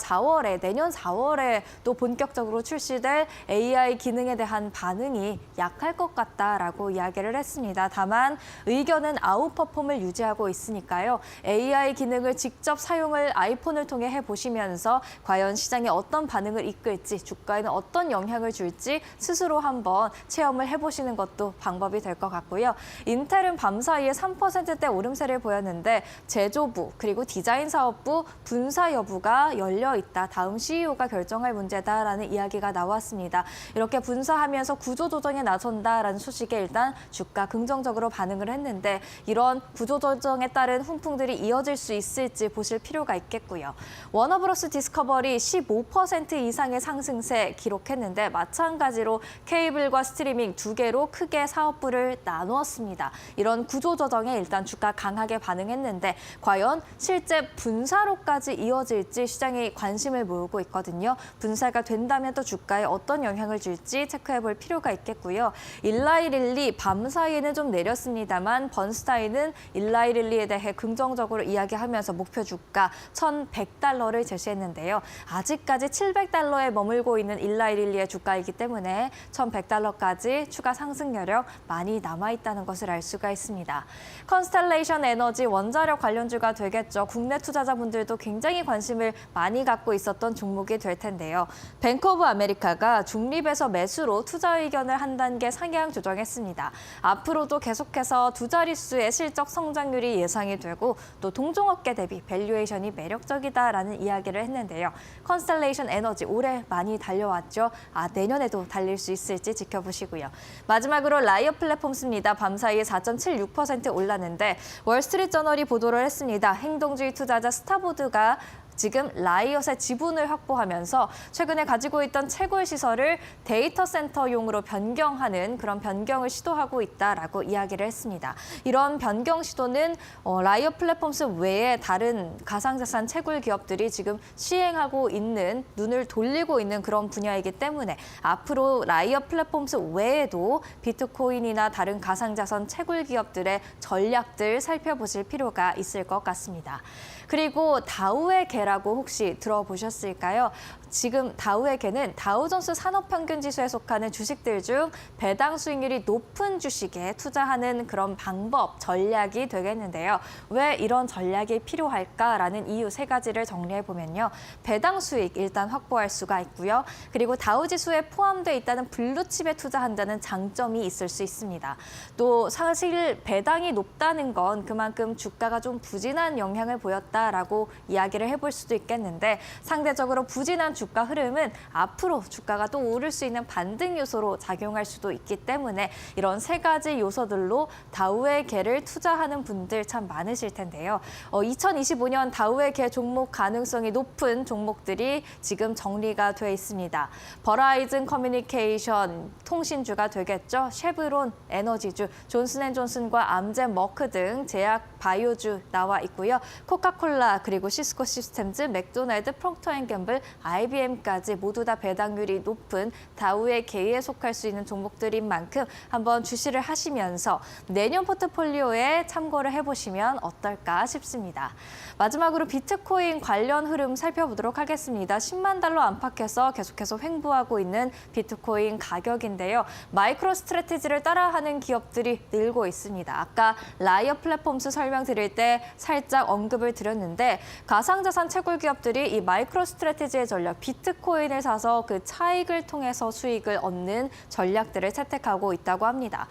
내년 4월에 또 본격적으로 출시될 AI 기능에 대한 반응이 약한 하락할 것 같다라고 이야기를 했습니다. 다만 의견은 아웃퍼폼을 유지하고 있으니까요. AI 기능을 직접 사용을 아이폰을 통해 해보시면서 과연 시장에 어떤 반응을 이끌지, 주가에는 어떤 영향을 줄지 스스로 한번 체험을 해보시는 것도 방법이 될 것 같고요. 인텔은 밤사이에 3%대 오름세를 보였는데 제조부 그리고 디자인 사업부 분사 여부가 열려 있다. 다음 CEO가 결정할 문제다라는 이야기가 나왔습니다. 이렇게 분사하면서 구조조정에 나선다라는 소식에 일단 주가 긍정적으로 반응을 했는데 이런 구조조정에 따른 훈풍들이 이어질 수 있을지 보실 필요가 있겠고요. 워너브로스 디스커버리 15% 이상의 상승세 기록했는데 마찬가지로 케이블과 스트리밍 두 개로 크게 사업부를 나누었습니다. 이런 구조조정에 일단 주가 강하게 반응했는데 과연 실제 분사로까지 이어질지 시장이 관심을 모으고 있거든요. 분사가 된다면 또 주가에 어떤 영향을 줄지 체크해 볼 필요가 있겠고요. 일라이릴리 밤사이에는 좀 내렸습니다만 번스타인은 일라이릴리에 대해 긍정적으로 이야기하면서 목표 주가 1,100달러를 제시했는데요. 아직까지 700달러에 머물고 있는 일라이릴리의 주가이기 때문에 1,100달러까지 추가 상승 여력 많이 남아있다는 것을 알 수가 있습니다. 컨스텔레이션 에너지 원자력 관련주가 되겠죠. 국내 투자자분들도 굉장히 관심을 많이 갖고 있었던 종목이 될 텐데요. 뱅크 오브 아메리카가 중립에서 매수로 투자 의견을 한 단계 상향 조정했습니다. 앞으로도 계속해서 두 자릿수의 실적 성장률이 예상이 되고 또 동종업계 대비 밸류에이션이 매력적이다라는 이야기를 했는데요. 컨스텔레이션 에너지 올해 많이 달려왔죠. 내년에도 달릴 수 있을지 지켜보시고요. 마지막으로 라이어 플랫폼스입니다. 밤사이에 4.76% 올랐는데 월스트리트저널이 보도를 했습니다. 행동주의 투자자 스타보드가 지금 라이엇의 지분을 확보하면서 최근에 가지고 있던 채굴 시설을 데이터 센터용으로 변경하는 그런 변경을 시도하고 있다라고 이야기를 했습니다. 이런 변경 시도는 라이엇 플랫폼스 외에 다른 가상자산 채굴 기업들이 지금 시행하고 있는 눈을 돌리고 있는 그런 분야이기 때문에 앞으로 라이엇 플랫폼스 외에도 비트코인이나 다른 가상자산 채굴 기업들의 전략들 살펴보실 필요가 있을 것 같습니다. 그리고 다우의 개라고 혹시 들어보셨을까요? 지금 다우의 개는 다우존스 산업평균지수에 속하는 주식들 중 배당 수익률이 높은 주식에 투자하는 그런 방법, 전략이 되겠는데요. 왜 이런 전략이 필요할까라는 이유 3가지를 정리해보면요. 배당 수익 일단 확보할 수가 있고요. 그리고 다우지수에 포함되어 있다는 블루칩에 투자한다는 장점이 있을 수 있습니다. 또 사실 배당이 높다는 건 그만큼 주가가 좀 부진한 영향을 보였다라고 이야기를 해볼 수도 있겠는데 상대적으로 부진한 주가 흐름은 앞으로 주가가 또 오를 수 있는 반등 요소로 작용할 수도 있기 때문에 이런 3가지 요소들로 다우의 개를 투자하는 분들 참 많으실 텐데요. 2025년 다우의 개 종목 가능성이 높은 종목들이 지금 정리가 돼 있습니다. 버라이즌 커뮤니케이션 통신주가 되겠죠. 쉐브론 에너지주, 존슨앤존슨과 암젠 머크 등 제약 바이오주 나와 있고요. 코카콜라 그리고 시스코 시스템즈, 맥도날드, 프록터앤갬블, IBM까지 모두 다 배당률이 높은 다우의 개에 속할 수 있는 종목들인 만큼 한번 주시를 하시면서 내년 포트폴리오에 참고를 해보시면 어떨까 싶습니다. 마지막으로 비트코인 관련 흐름 살펴보도록 하겠습니다. 10만 달러 안팎에서 계속해서 횡보하고 있는 비트코인 가격인데요. 마이크로 스트래티지를 따라하는 기업들이 늘고 있습니다. 아까 라이어 플랫폼스 설명드릴 때 살짝 언급을 드렸는데 가상자산 채굴 기업들이 이 마이크로 스트래티지의 전략, 비트코인을 사서 그 차익을 통해서 수익을 얻는 전략들을 채택하고 있다고 합니다.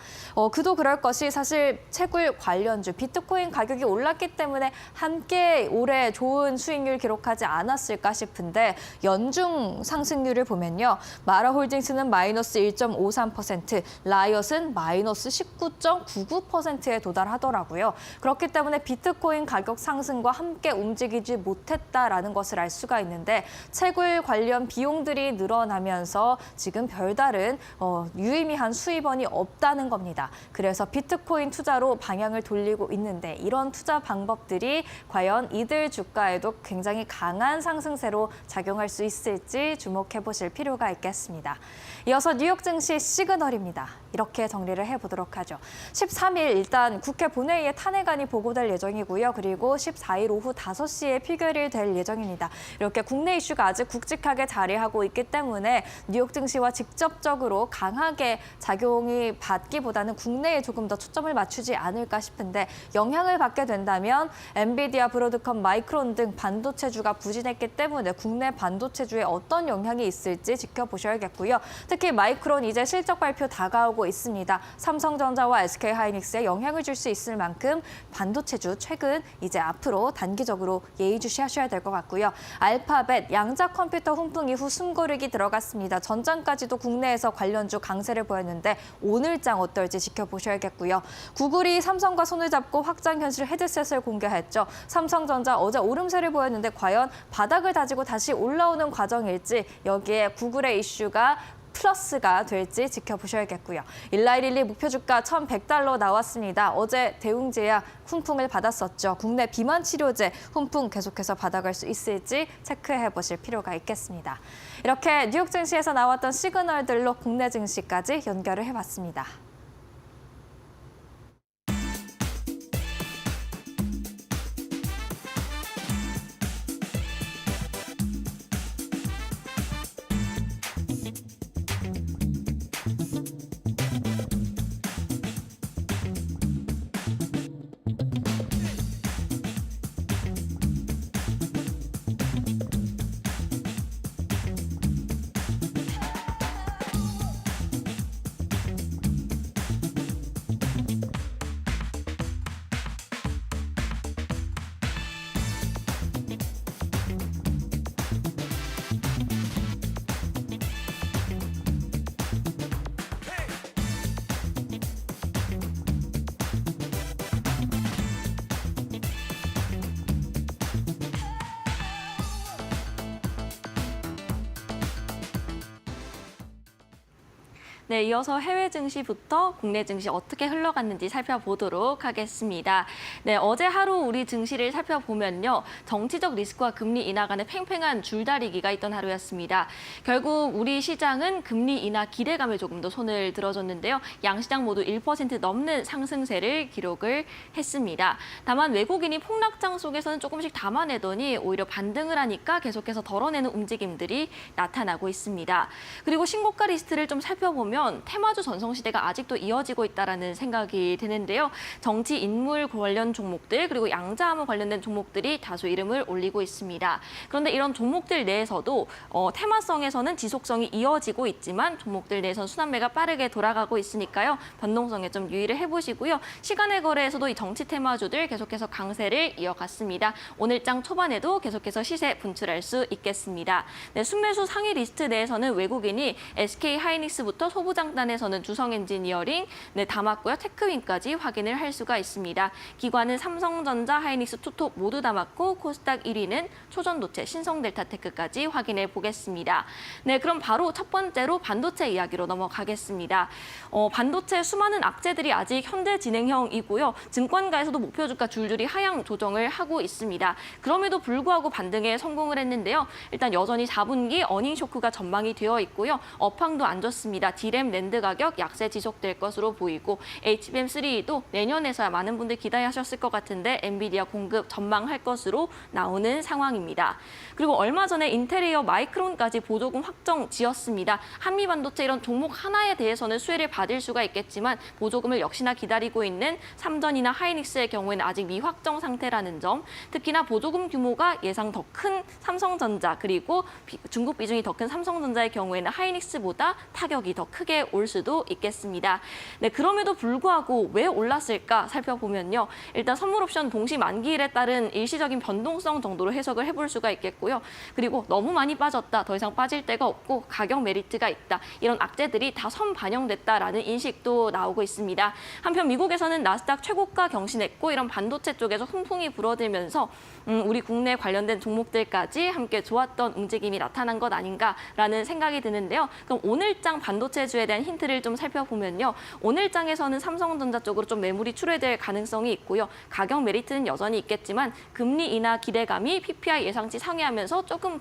그도 그럴 것이 사실 채굴 관련주, 비트코인 가격이 올랐기 때문에 함께 올해 좋은 수익률 기록하지 않았을까 싶은데 연중 상승률을 보면요. 마라홀딩스는 마이너스 1.53%, 라이엇은 마이너스 19.99%에 도달하더라고요. 그렇기 때문에 비트코인 가격 상승과 함께 움직이지 못했다라는 것을 알 수가 있는데 채굴 관련 비용들이 늘어나면서 지금 별다른 유의미한 수입원이 없다는 겁니다. 그래서 비트코인 투자로 방향을 돌리고 있는데 이런 투자 방법들이 과연 이들 주가에도 굉장히 강한 상승세로 작용할 수 있을지 주목해 보실 필요가 있겠습니다. 이어서 뉴욕 증시 시그널입니다. 이렇게 정리를 해보도록 하죠. 13일 일단 국회 본회의에 탄핵안이 보고될 예정이고요. 그리고 14일 오후 5시에 피결이 될 예정입니다. 이렇게 국내 이슈가 아직 굵직하게 자리하고 있기 때문에 뉴욕 증시와 직접적으로 강하게 작용이 받기보다는 국내에 조금 더 초점을 맞추지 않을까 싶은데 영향을 받게 된다면 엔비디아, 브로드컴, 마이크론 등 반도체주가 부진했기 때문에 국내 반도체주에 어떤 영향이 있을지 지켜보셔야겠고요. 특히 마이크론 이제 실적 발표 다가오고 있습니다. 삼성전자와 SK하이닉스에 영향을 줄 수 있을 만큼 반도체주 최근 이제 앞으로 단기적으로 예의주시하셔야 될 것 같고요. 알파벳, 양자 컴퓨터 훈풍 이후 숨고르기 들어갔습니다. 전장까지도 국내에서 관련주 강세를 보였는데 오늘장 어떨지 지켜보셔야겠고요. 구글이 삼성과 손을 잡고 확장 현실 헤드셋을 공개했죠. 삼성전자 어제 오름세를 보였는데 과연 바닥을 다지고 다시 올라오는 과정일지 여기에 구글의 이슈가 플러스가 될지 지켜보셔야겠고요. 1112 목표 주가 1,100달러 나왔습니다. 어제 대웅제약 훈풍을 받았었죠. 국내 비만 치료제 훈풍 계속해서 받아갈 수 있을지 체크해 보실 필요가 있겠습니다. 이렇게 뉴욕 증시에서 나왔던 시그널들로 국내 증시까지 연결을 해봤습니다. 네, 이어서 해외 증시부터 국내 증시 어떻게 흘러갔는지 살펴보도록 하겠습니다. 네, 어제 하루 우리 증시를 살펴보면요. 정치적 리스크와 금리 인하 간의 팽팽한 줄다리기가 있던 하루였습니다. 결국 우리 시장은 금리 인하 기대감에 조금 더 손을 들어줬는데요. 양시장 모두 1% 넘는 상승세를 기록을 했습니다. 다만 외국인이 폭락장 속에서는 조금씩 담아내더니 오히려 반등을 하니까 계속해서 덜어내는 움직임들이 나타나고 있습니다. 그리고 신고가 리스트를 좀 살펴보면 테마주 전성시대가 아직도 이어지고 있다는 생각이 드는데요. 정치 인물 관련 종목들 그리고 양자암호 관련된 종목들이 다수 이름을 올리고 있습니다. 그런데 이런 종목들 내에서도 테마성에서는 지속성이 이어지고 있지만 종목들 내에서는 순환매가 빠르게 돌아가고 있으니까요. 변동성에 좀 유의를 해보시고요. 시간의 거래에서도 이 정치 테마주들 계속해서 강세를 이어갔습니다. 오늘장 초반에도 계속해서 시세 분출할 수 있겠습니다. 네, 순매수 상위 리스트 내에서는 외국인이 SK하이닉스부터 소부장단에서는 주성엔지니어링, 담았고요. 테크윈까지 확인을 할 수가 있습니다. 기관은 삼성전자, 하이닉스, 투톱 모두 담았고 코스닥 1위는 초전도체, 신성델타테크까지 확인해 보겠습니다. 네, 그럼 바로 첫 번째로 반도체 이야기로 넘어가겠습니다. 반도체 수많은 악재들이 아직 현재 진행형이고요. 증권가에서도 목표 주가 줄줄이 하향 조정을 하고 있습니다. 그럼에도 불구하고 반등에 성공을 했는데요. 일단 여전히 4분기 어닝 쇼크가 전망이 되어 있고요. 업황도 안 좋습니다. D램 랜드 가격 약세 지속될 것으로 보이고 HBM3도 내년에서야 많은 분들 기대하셨을 것 같은데 엔비디아 공급 전망할 것으로 나오는 상황입니다. 그리고 얼마 전에 인테리어 마이크론까지 보조금 확정 지었습니다. 한미반도체 이런 종목 하나에 대해서는 수혜를 받을 수가 있겠지만 보조금을 역시나 기다리고 있는 삼전이나 하이닉스의 경우에는 아직 미확정 상태라는 점, 특히나 보조금 규모가 예상 더 큰 삼성전자 그리고 중국 비중이 더 큰 삼성전자의 경우에는 하이닉스보다 타격이 더 크게 올 수도 있겠습니다. 네, 그럼에도 불구하고 왜 올랐을까 살펴보면요. 일단 선물 옵션 동시 만기일에 따른 일시적인 변동성 정도로 해석을 해볼 수가 있겠고요. 그리고 너무 많이 빠졌다, 더 이상 빠질 데가 없고 가격 메리트가 있다. 이런 악재들이 다 선반영됐다라는 인식도 나오고 있습니다. 한편 미국에서는 나스닥 최고가 경신했고 이런 반도체 쪽에서 훈풍이 불어들면서 우리 국내 관련된 종목들까지 함께 좋았던 움직임이 나타난 것 아닌가라는 생각이 드는데요. 그럼 오늘장 반도체주에 대한 힌트를 좀 살펴보면요. 오늘장에서는 삼성전자 쪽으로 좀 매물이 출회될 가능성이 있고요. 가격 메리트는 여전히 있겠지만 금리 인하 기대감이 PPI 예상치 상회하면서 조금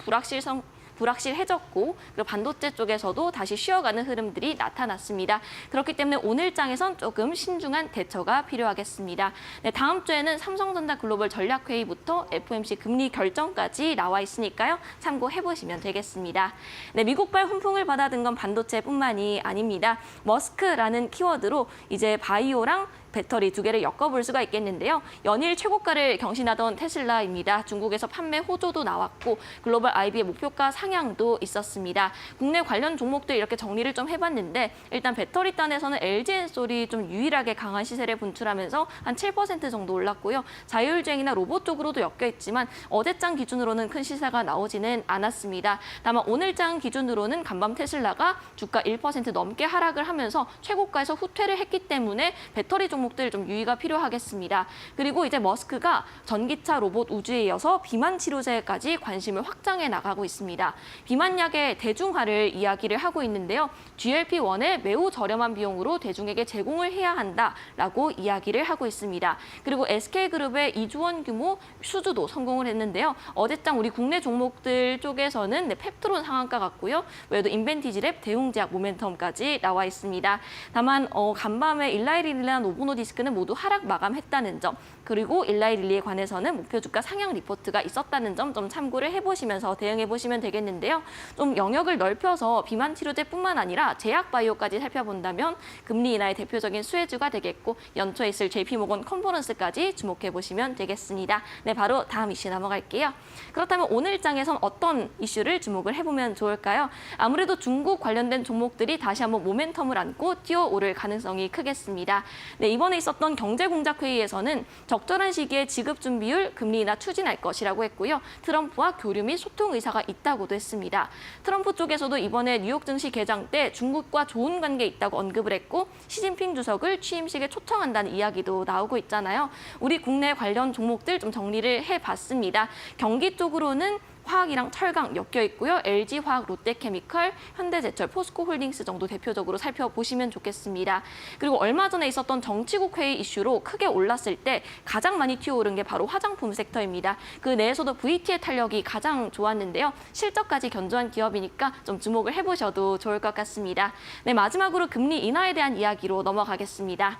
불확실해졌고 그리고 반도체 쪽에서도 다시 쉬어가는 흐름들이 나타났습니다. 그렇기 때문에 오늘 장에선 조금 신중한 대처가 필요하겠습니다. 네, 다음 주에는 삼성전자 글로벌 전략회의부터 FOMC 금리 결정까지 나와 있으니까요. 참고해보시면 되겠습니다. 네, 미국발 훈풍을 받아든 건 반도체뿐만이 아닙니다. 머스크라는 키워드로 이제 바이오랑 배터리 두 개를 엮어볼 수가 있겠는데요. 연일 최고가를 경신하던 테슬라입니다. 중국에서 판매 호조도 나왔고 글로벌 IB의 목표가 상향도 있었습니다. 국내 관련 종목들 이렇게 정리를 좀 해봤는데 일단 배터리 단에서는 LG엔솔이 좀 유일하게 강한 시세를 분출하면서 한 7% 정도 올랐고요. 자율주행이나 로봇 쪽으로도 엮여있지만 어제장 기준으로는 큰 시세가 나오지는 않았습니다. 다만 오늘장 기준으로는 간밤 테슬라가 주가 1% 넘게 하락을 하면서 최고가에서 후퇴를 했기 때문에 배터리 종목들 좀 유의가 필요하겠습니다. 그리고 이제 머스크가 전기차, 로봇, 우주에 이어서 비만 치료제까지 관심을 확장해 나가고 있습니다. 비만약의 대중화를 이야기를 하고 있는데요. GLP-1에 매우 저렴한 비용으로 대중에게 제공을 해야 한다라고 이야기를 하고 있습니다. 그리고 SK그룹의 2조 원 규모 수주도 성공을 했는데요. 어제장 우리 국내 종목들 쪽에서는 펩트론 상한가 같고요. 외에도 인벤티지랩, 대웅제약, 모멘텀까지 나와 있습니다. 다만 간밤에 일라이릴리나 노보노디스크는 모두 하락 마감했다는 점, 그리고 일라이릴리에 관해서는 목표 주가 상향 리포트가 있었다는 점 좀 참고를 해보시면서 대응해보시면 되겠는데요. 좀 영역을 넓혀서 비만 치료제뿐만 아니라 제약 바이오까지 살펴본다면 금리 인하의 대표적인 수혜주가 되겠고 연초에 있을 JP모건 컨퍼런스까지 주목해보시면 되겠습니다. 네, 바로 다음 이슈 넘어갈게요. 그렇다면 오늘 장에선 어떤 이슈를 주목을 해보면 좋을까요? 아무래도 중국 관련된 종목들이 다시 한번 모멘텀을 안고 뛰어오를 가능성이 크겠습니다. 네, 이번에 있었던 경제공작회의에서는 적절한 시기에 지급 준비율, 금리 인하 추진할 것이라고 했고요. 트럼프와 교류 및 소통 의사가 있다고도 했습니다. 트럼프 쪽에서도 이번에 뉴욕 증시 개장 때 중국과 좋은 관계 있다고 언급을 했고 시진핑 주석을 취임식에 초청한다는 이야기도 나오고 있잖아요. 우리 국내 관련 종목들 좀 정리를 해봤습니다. 경기 쪽으로는 화학이랑 철강 엮여 있고요. LG화학, 롯데케미칼, 현대제철, 포스코홀딩스 정도 대표적으로 살펴보시면 좋겠습니다. 그리고 얼마 전에 있었던 정치국 회의 이슈로 크게 올랐을 때 가장 많이 튀어오른 게 바로 화장품 섹터입니다. 그 내에서도 VT의 탄력이 가장 좋았는데요. 실적까지 견조한 기업이니까 좀 주목을 해보셔도 좋을 것 같습니다. 네, 마지막으로 금리 인하에 대한 이야기로 넘어가겠습니다.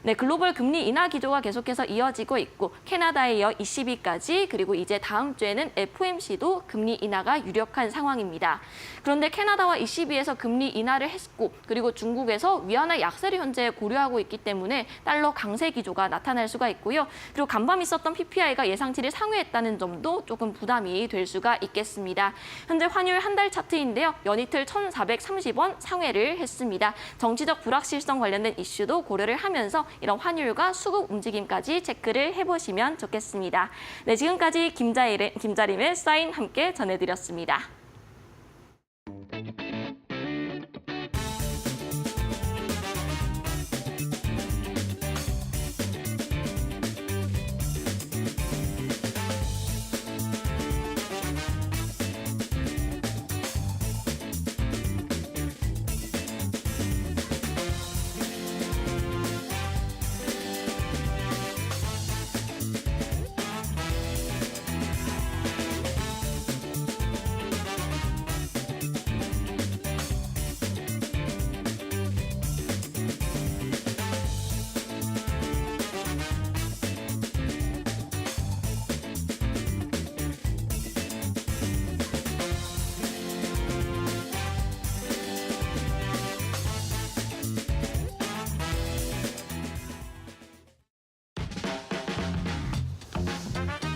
네, 글로벌 금리 인하 기조가 계속해서 이어지고 있고 캐나다에 이어 ECB까지 그리고 이제 다음 주에는 FOMC도 금리 인하가 유력한 상황입니다. 그런데 캐나다와 ECB에서 금리 인하를 했고 그리고 중국에서 위안화 약세를 현재 고려하고 있기 때문에 달러 강세 기조가 나타날 수가 있고요. 그리고 간밤 있었던 PPI가 예상치를 상회했다는 점도 조금 부담이 될 수가 있겠습니다. 현재 환율 한 달 차트인데요. 연이틀 1,430원 상회를 했습니다. 정치적 불확실성 관련된 이슈도 고려를 하면서 이런 환율과 수급 움직임까지 체크를 해보시면 좋겠습니다. 네, 지금까지 김자림의 사인 함께 전해드렸습니다.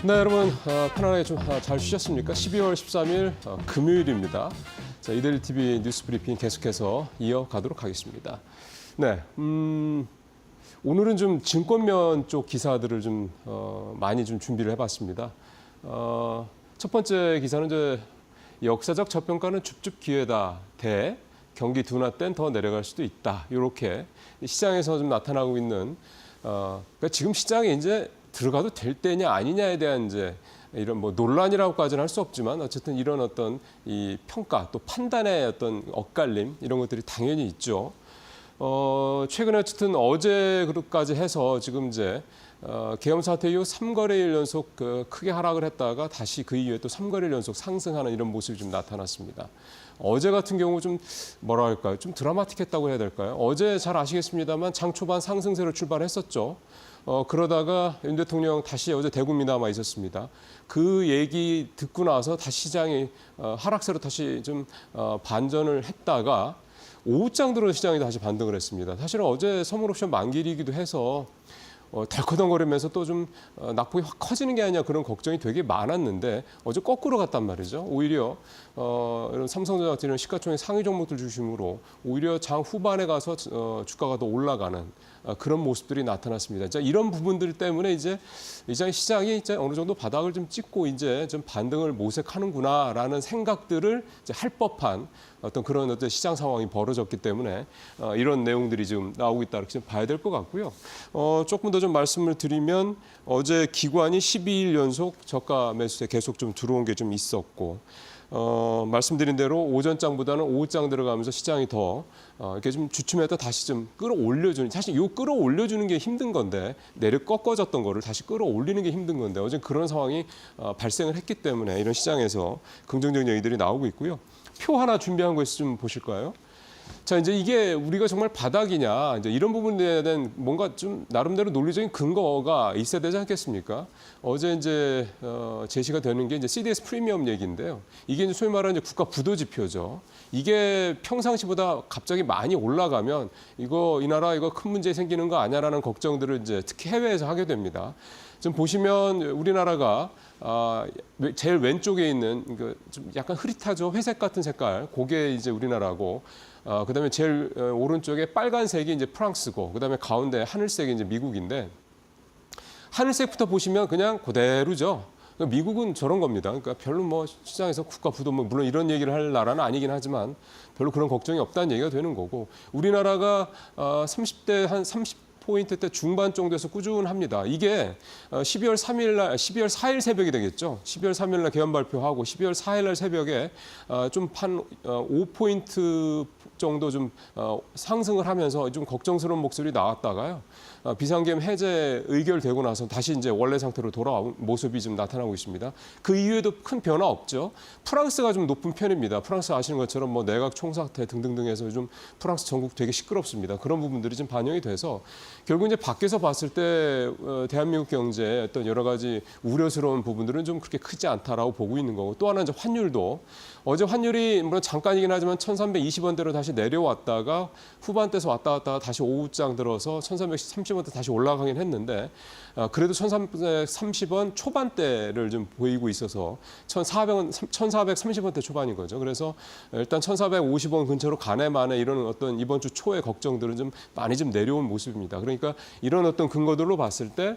네, 여러분 편안하게 좀 잘 쉬셨습니까? 12월 13일 금요일입니다. 자, 이데일리 TV 뉴스 브리핑 계속해서 이어가도록 하겠습니다. 네, 오늘은 좀 증권면 쪽 기사들을 좀 많이 좀 준비를 해봤습니다. 첫 번째 기사는 이제 역사적 저평가는 줍줍 기회다 대 경기 둔화 땐 더 내려갈 수도 있다. 이렇게 시장에서 좀 나타나고 있는 그러니까 지금 시장에 이제 들어가도 될 때냐 아니냐에 대한 이제 이런 뭐 논란이라고까지는 할 수 없지만 어쨌든 이런 어떤 이 평가 또 판단의 어떤 엇갈림 이런 것들이 당연히 있죠. 최근에 어쨌든 어제까지 해서 지금 이제 계엄 사태 이후 3거래일 연속 크게 하락을 했다가 다시 그 이후에 또 3거래일 연속 상승하는 이런 모습이 좀 나타났습니다. 어제 같은 경우 좀 뭐랄까요? 좀 드라마틱했다고 해야 될까요? 어제 잘 아시겠습니다만 장 초반 상승세로 출발했었죠. 그러다가 윤 대통령 다시 어제 대구 미남아 있었습니다. 그 얘기 듣고 나서 다시 시장이 하락세로 다시 좀 반전을 했다가 오후장 들어 시장이 다시 반등을 했습니다. 사실은 어제 선물 옵션 만기이기도 해서 덜커덩거리면서 또 좀 낙폭이 확 커지는 게 아니냐 그런 걱정이 되게 많았는데 어제 거꾸로 갔단 말이죠. 오히려 이런 삼성전자 같은 이런 시가총액 상위 종목들 중심으로 오히려 장 후반에 가서 주가가 더 올라가는 그런 모습들이 나타났습니다. 자, 이런 부분들 때문에 이제 시장이 이제 어느 정도 바닥을 좀 찍고 이제 좀 반등을 모색하는구나라는 생각들을 이제 할 법한 어떤 그런 어떤 시장 상황이 벌어졌기 때문에 이런 내용들이 지금 나오고 있다 이렇게 좀 봐야 될 것 같고요. 조금 더 좀 말씀을 드리면 어제 기관이 12일 연속 저가 매수세 계속 좀 들어온 게 좀 있었고 말씀드린 대로 오전장보다는 오후장 들어가면서 시장이 더 이렇게 좀 주춤했다 다시 좀 끌어올려주는 사실 이 끌어올려주는 게 힘든 건데 내려 꺾어졌던 거를 다시 끌어올리는 게 힘든 건데 어제 그런 상황이 발생을 했기 때문에 이런 시장에서 긍정적인 얘기들이 나오고 있고요. 표 하나 준비한 거 있으면 좀 보실까요? 자, 이제 이게 우리가 정말 바닥이냐, 이제 이런 부분에 대한 뭔가 좀 나름대로 논리적인 근거가 있어야 되지 않겠습니까? 어제 이제 제시가 되는 게 이제 CDS 프리미엄 얘기인데요. 이게 이제 소위 말하는 이제 국가 부도 지표죠. 이게 평상시보다 갑자기 많이 올라가면 이 나라 이거 큰 문제 생기는 거 아니야라는 걱정들을 이제 특히 해외에서 하게 됩니다. 지금 보시면 우리나라가 제일 왼쪽에 있는 좀 약간 흐릿하죠. 회색 같은 색깔, 그게 이제 우리나라고. 그다음에 제일 오른쪽에 빨간색이 이제 프랑스고, 그다음에 가운데 하늘색이 이제 미국인데 하늘색부터 보시면 그냥 그대로죠. 미국은 저런 겁니다. 그러니까 별로 뭐 시장에서 국가 부도 뭐 물론 이런 얘기를 할 나라는 아니긴 하지만 별로 그런 걱정이 없다는 얘기가 되는 거고 우리나라가 30대 한 30포인트대 중반 정도에서 꾸준합니다. 이게 12월 4일 새벽이 되겠죠. 12월 3일 날 개헌 발표하고 12월 4일 날 새벽에 좀 한 5포인트 정도 좀 상승을 하면서 좀 걱정스러운 목소리 나왔다가요. 비상계엄 해제 의결되고 나서 다시 이제 원래 상태로 돌아온 모습이 좀 나타나고 있습니다. 그 이후에도 큰 변화 없죠. 프랑스가 좀 높은 편입니다. 프랑스 아시는 것처럼 뭐 내각 총사태 등등등 해서 요즘 프랑스 전국 되게 시끄럽습니다. 그런 부분들이 좀 반영이 돼서 결국 이제 밖에서 봤을 때 대한민국 경제의 어떤 여러 가지 우려스러운 부분들은 좀 그렇게 크지 않다라고 보고 있는 거고 또 하나 이제 환율도 어제 환율이 물론 잠깐이긴 하지만 1,320원대로 다시 내려왔다가 후반대에서 왔다 갔다가 다시 오후장 들어서 1,330원대 다시 올라가긴 했는데 그래도 1,330원 초반대를 좀 보이고 있어서 1,430원대 초반인 거죠. 그래서 일단 1,450원 근처로 가네 마네 이런 어떤 이번 주 초의 걱정들은 좀 많이 좀 내려온 모습입니다. 그러니까 이런 어떤 근거들로 봤을 때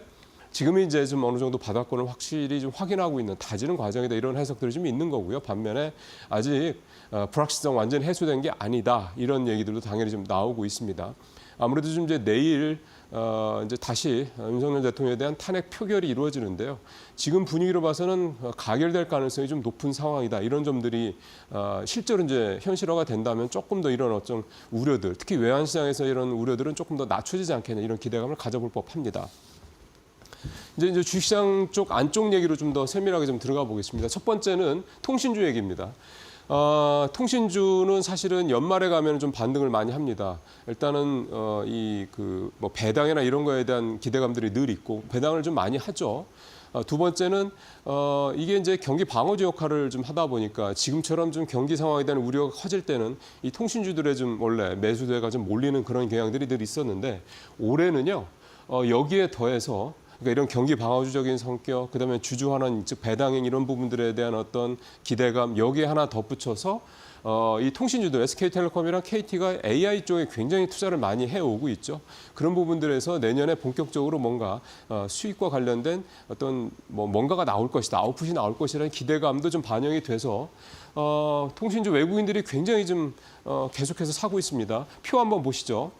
지금이 이제 좀 어느 정도 바닥권을 확실히 좀 확인하고 있는 다지는 과정이다 이런 해석들이 좀 있는 거고요. 반면에 아직 불확실성 완전히 해소된 게 아니다 이런 얘기들도 당연히 좀 나오고 있습니다. 아무래도 좀 이제 내일 이제 다시 윤석열 대통령에 대한 탄핵 표결이 이루어지는데요. 지금 분위기로 봐서는 가결될 가능성이 좀 높은 상황이다. 이런 점들이 실제로 이제 현실화가 된다면 조금 더 이런 어떤 우려들, 특히 외환시장에서 이런 우려들은 조금 더 낮춰지지 않겠냐 이런 기대감을 가져볼 법합니다. 이제 주식시장 쪽 안쪽 얘기로 좀 더 세밀하게 좀 들어가 보겠습니다. 첫 번째는 통신주 얘기입니다. 통신주는 사실은 연말에 가면 좀 반등을 많이 합니다. 일단은 뭐 배당이나 이런 거에 대한 기대감들이 늘 있고 배당을 좀 많이 하죠. 두 번째는 이게 이제 경기 방어주 역할을 좀 하다 보니까 지금처럼 좀 경기 상황에 대한 우려가 커질 때는 이 통신주들의 좀 원래 매수대가 좀 몰리는 그런 경향들이 늘 있었는데 올해는요 여기에 더해서 그러니까 이런 경기 방어주적인 성격, 그다음에 주주환원, 즉 배당행 이런 부분들에 대한 어떤 기대감 여기에 하나 덧붙여서 이 통신주들 SK텔레콤이랑 KT가 AI 쪽에 굉장히 투자를 많이 해오고 있죠. 그런 부분들에서 내년에 본격적으로 뭔가 수익과 관련된 어떤 뭔가가 나올 것이다, 아웃풋이 나올 것이라는 기대감도 좀 반영이 돼서 통신주 외국인들이 굉장히 좀 계속해서 사고 있습니다. 표 한번 보시죠.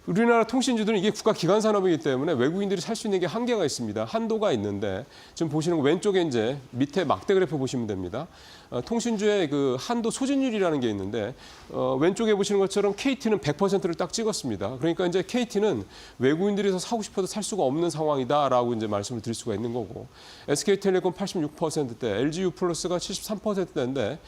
우리나라 통신주들은 이게 국가 기관 산업이기 때문에 외국인들이 살 수 있는 게 한계가 있습니다. 한도가 있는데 지금 보시는 거 왼쪽에 이제 밑에 막대 그래프 보시면 됩니다. 통신주의 그 한도 소진율이라는 게 있는데 왼쪽에 보시는 것처럼 KT는 100%를 딱 찍었습니다. 그러니까 이제 KT는 외국인들이 더 사고 싶어도 살 수가 없는 상황이다라고 이제 말씀을 드릴 수가 있는 거고 SK텔레콤 86%대, LG유플러스가 73%대인데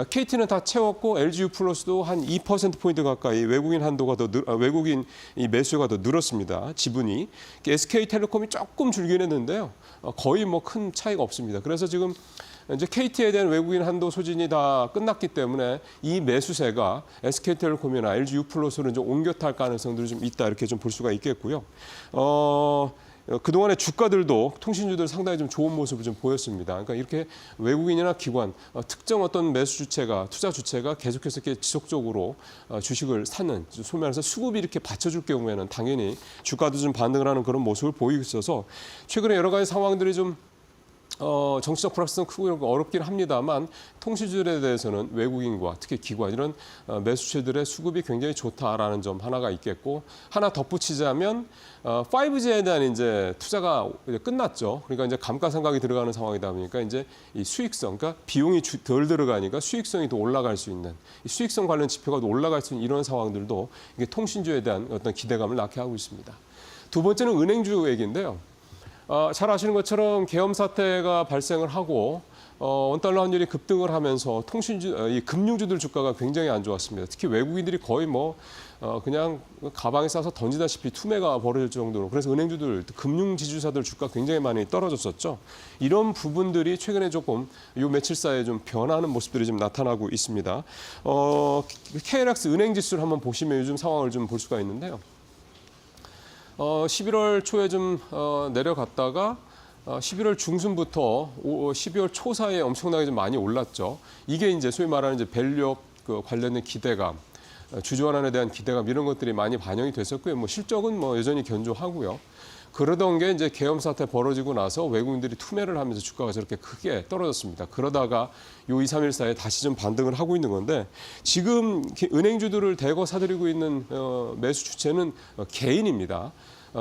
KT는 다 채웠고 LG유플러스도 한 2%포인트 가까이 외국인 한도가 외국인 이 매수가 더 늘었습니다. 지분이. SK텔레콤이 조금 줄긴 했는데요. 거의 뭐 큰 차이가 없습니다. 그래서 지금 이제 KT에 대한 외국인 한도 소진이 다 끝났기 때문에 이 매수세가 SK텔레콤이나 LG유플러스로 좀 옮겨 탈 가능성들이 좀 있다 이렇게 좀 볼 수가 있겠고요. 그동안의 주가들도 통신주들 상당히 좀 좋은 모습을 좀 보였습니다. 그러니까 이렇게 외국인이나 기관, 특정 어떤 매수 주체가, 투자 주체가 계속해서 이렇게 지속적으로 주식을 사는, 소위 말해서 수급이 이렇게 받쳐줄 경우에는 당연히 주가도 좀 반등을 하는 그런 모습을 보이고 있어서 최근에 여러 가지 상황들이 좀 정치적 불확실성 크고 이런 거 어렵긴 합니다만 통신주들에 대해서는 외국인과 특히 기관 이런 매수주들의 수급이 굉장히 좋다라는 점 하나가 있겠고 하나 덧붙이자면 5G에 대한 이제 투자가 이제 끝났죠. 그러니까 이제 감가상각이 들어가는 상황이다 보니까 이제 이 수익성, 그러니까 비용이 덜 들어가니까 수익성이 더 올라갈 수 있는 이 수익성 관련 지표가 더 올라갈 수 있는 이런 상황들도 이게 통신주에 대한 어떤 기대감을 낳게 하고 있습니다. 두 번째는 은행주 얘기인데요. 잘 아시는 것처럼 계엄 사태가 발생을 하고 원달러 환율이 급등을 하면서 이 금융주들 주가가 굉장히 안 좋았습니다. 특히 외국인들이 거의 그냥 가방에 싸서 던지다시피 투매가 벌어질 정도로 그래서 은행주들, 금융지주사들 주가 굉장히 많이 떨어졌었죠. 이런 부분들이 최근에 조금 요 며칠 사이에 좀 변하는 모습들이 좀 나타나고 있습니다. KLX 은행지수를 한번 보시면 요즘 상황을 좀 볼 수가 있는데요. 11월 초에 좀 내려갔다가 11월 중순부터 12월 초 사이에 엄청나게 좀 많이 올랐죠. 이게 이제 소위 말하는 이제 밸류업 관련된 기대감, 주주환원에 대한 기대감 이런 것들이 많이 반영이 됐었고요. 뭐 실적은 뭐 여전히 견조하고요. 그러던 게 이제 계엄 사태 벌어지고 나서 외국인들이 투매를 하면서 주가가 저렇게 크게 떨어졌습니다. 그러다가 요 2, 3일 사이에 다시 좀 반등을 하고 있는 건데 지금 은행주들을 대거 사들이고 있는 매수 주체는 개인입니다.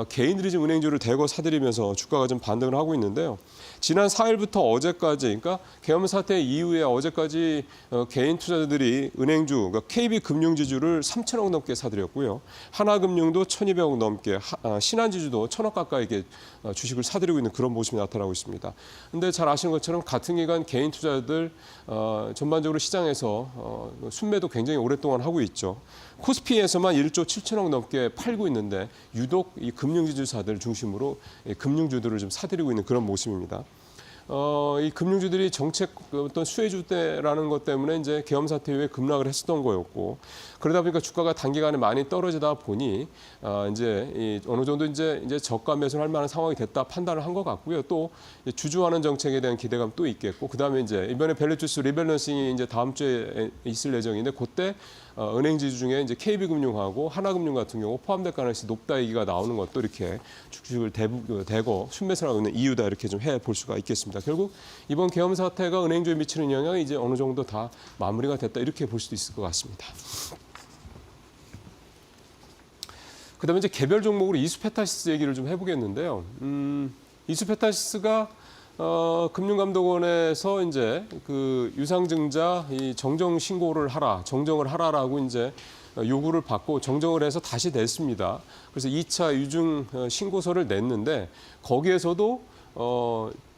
개인들이 지금 은행주를 대거 사들이면서 주가가 좀 반등을 하고 있는데요. 지난 4일부터 어제까지, 그러니까 계엄 사태 이후에 어제까지 개인 투자자들이 은행주, 그러니까 KB금융지주를 3천억 넘게 사들였고요. 하나금융도 1,200억 넘게, 신한지주도 1,000억 가까이 주식을 사들이고 있는 그런 모습이 나타나고 있습니다. 그런데 잘 아시는 것처럼 같은 기간 개인 투자자들 전반적으로 시장에서 순매도 굉장히 오랫동안 하고 있죠. 코스피에서만 1조 7천억 넘게 팔고 있는데 유독 이 금융지주사들 중심으로 금융주들을 좀 사들이고 있는 그런 모습입니다. 이 금융주들이 정책 어떤 수혜주 때라는 것 때문에 이제 계엄 사태 이후에 급락을 했었던 거였고 그러다 보니까 주가가 단기간에 많이 떨어지다 보니 이제 어느 정도 이제 저가 매수를 할 만한 상황이 됐다 판단을 한 것 같고요. 또 주주환원 정책에 대한 기대감 또 있겠고 그다음에 이제 이번에 밸류주스 리밸런싱이 이제 다음 주에 있을 예정인데 그때 은행지주 중에 이제 KB금융하고 하나금융 같은 경우 포함될 가능성이 높다 얘기가 나오는 것도 이렇게 주식을 대거 순매수를 하고 있는 이유다 이렇게 좀 해볼 수가 있겠습니다. 결국 이번 계엄 사태가 은행주에 미치는 영향이 이제 어느 정도 다 마무리가 됐다 이렇게 볼 수도 있을 것 같습니다. 그다음에 이제 개별 종목으로 이수페타시스 얘기를 좀 해보겠는데요. 이수페타시스가 금융감독원에서 이제 그 유상증자 이 정정 신고를 하라, 정정을 하라라고 이제 요구를 받고 정정을 해서 다시 냈습니다. 그래서 2차 유증 신고서를 냈는데 거기에서도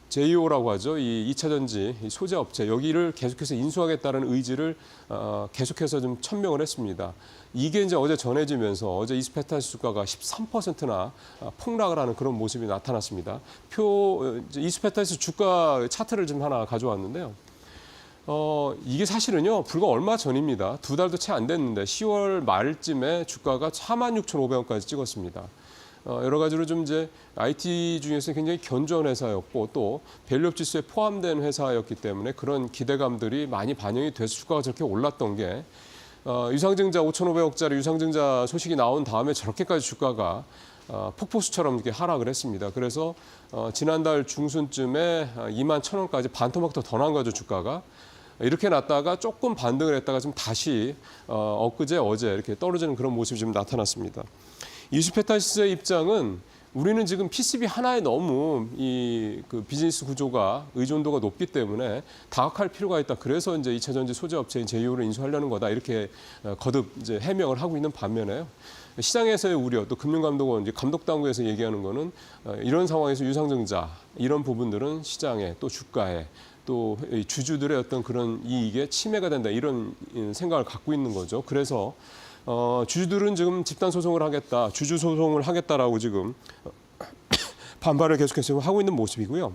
JO라고 하죠. 이 2차 전지 소재 업체 여기를 계속해서 인수하겠다는 의지를 계속해서 좀 천명을 했습니다. 이게 이제 어제 전해지면서 어제 이수페타시스 주가가 13%나 폭락을 하는 그런 모습이 나타났습니다. 이수페타시스 주가 차트를 좀 하나 가져왔는데요. 이게 사실은요 불과 얼마 전입니다. 2달도 채 안 됐는데 10월 말쯤에 주가가 46,500원까지 찍었습니다. 여러 가지로 좀 이제 IT 중에서 굉장히 견조한 회사였고 또 밸류업 지수에 포함된 회사였기 때문에 그런 기대감들이 많이 반영이 돼서 주가가 저렇게 올랐던 게 유상증자 5,500억짜리 유상증자 소식이 나온 다음에 저렇게까지 주가가 폭포수처럼 이렇게 하락을 했습니다. 그래서 지난달 중순쯤에 21,000원까지 반토막 더 난 거죠 주가가. 이렇게 났다가 조금 반등을 했다가 좀 다시 엊그제 어제 이렇게 떨어지는 그런 모습이 좀 나타났습니다. 이수페타시스의 입장은 우리는 지금 PCB 하나에 너무 그 비즈니스 구조가 의존도가 높기 때문에 다각할 필요가 있다. 그래서 이제 2차 전지 소재 업체인 제이오를 인수하려는 거다. 이렇게 거듭 이제 해명을 하고 있는 반면에요. 시장에서의 우려, 또 금융감독원, 이제 감독당국에서 얘기하는 거는 이런 상황에서 유상증자 이런 부분들은 시장에 또 주가에 또 주주들의 어떤 그런 이익에 침해가 된다. 이런 생각을 갖고 있는 거죠. 그래서 주주들은 지금 집단 소송을 하겠다, 주주 소송을 하겠다라고 지금 반발을 계속해서 하고 있는 모습이고요.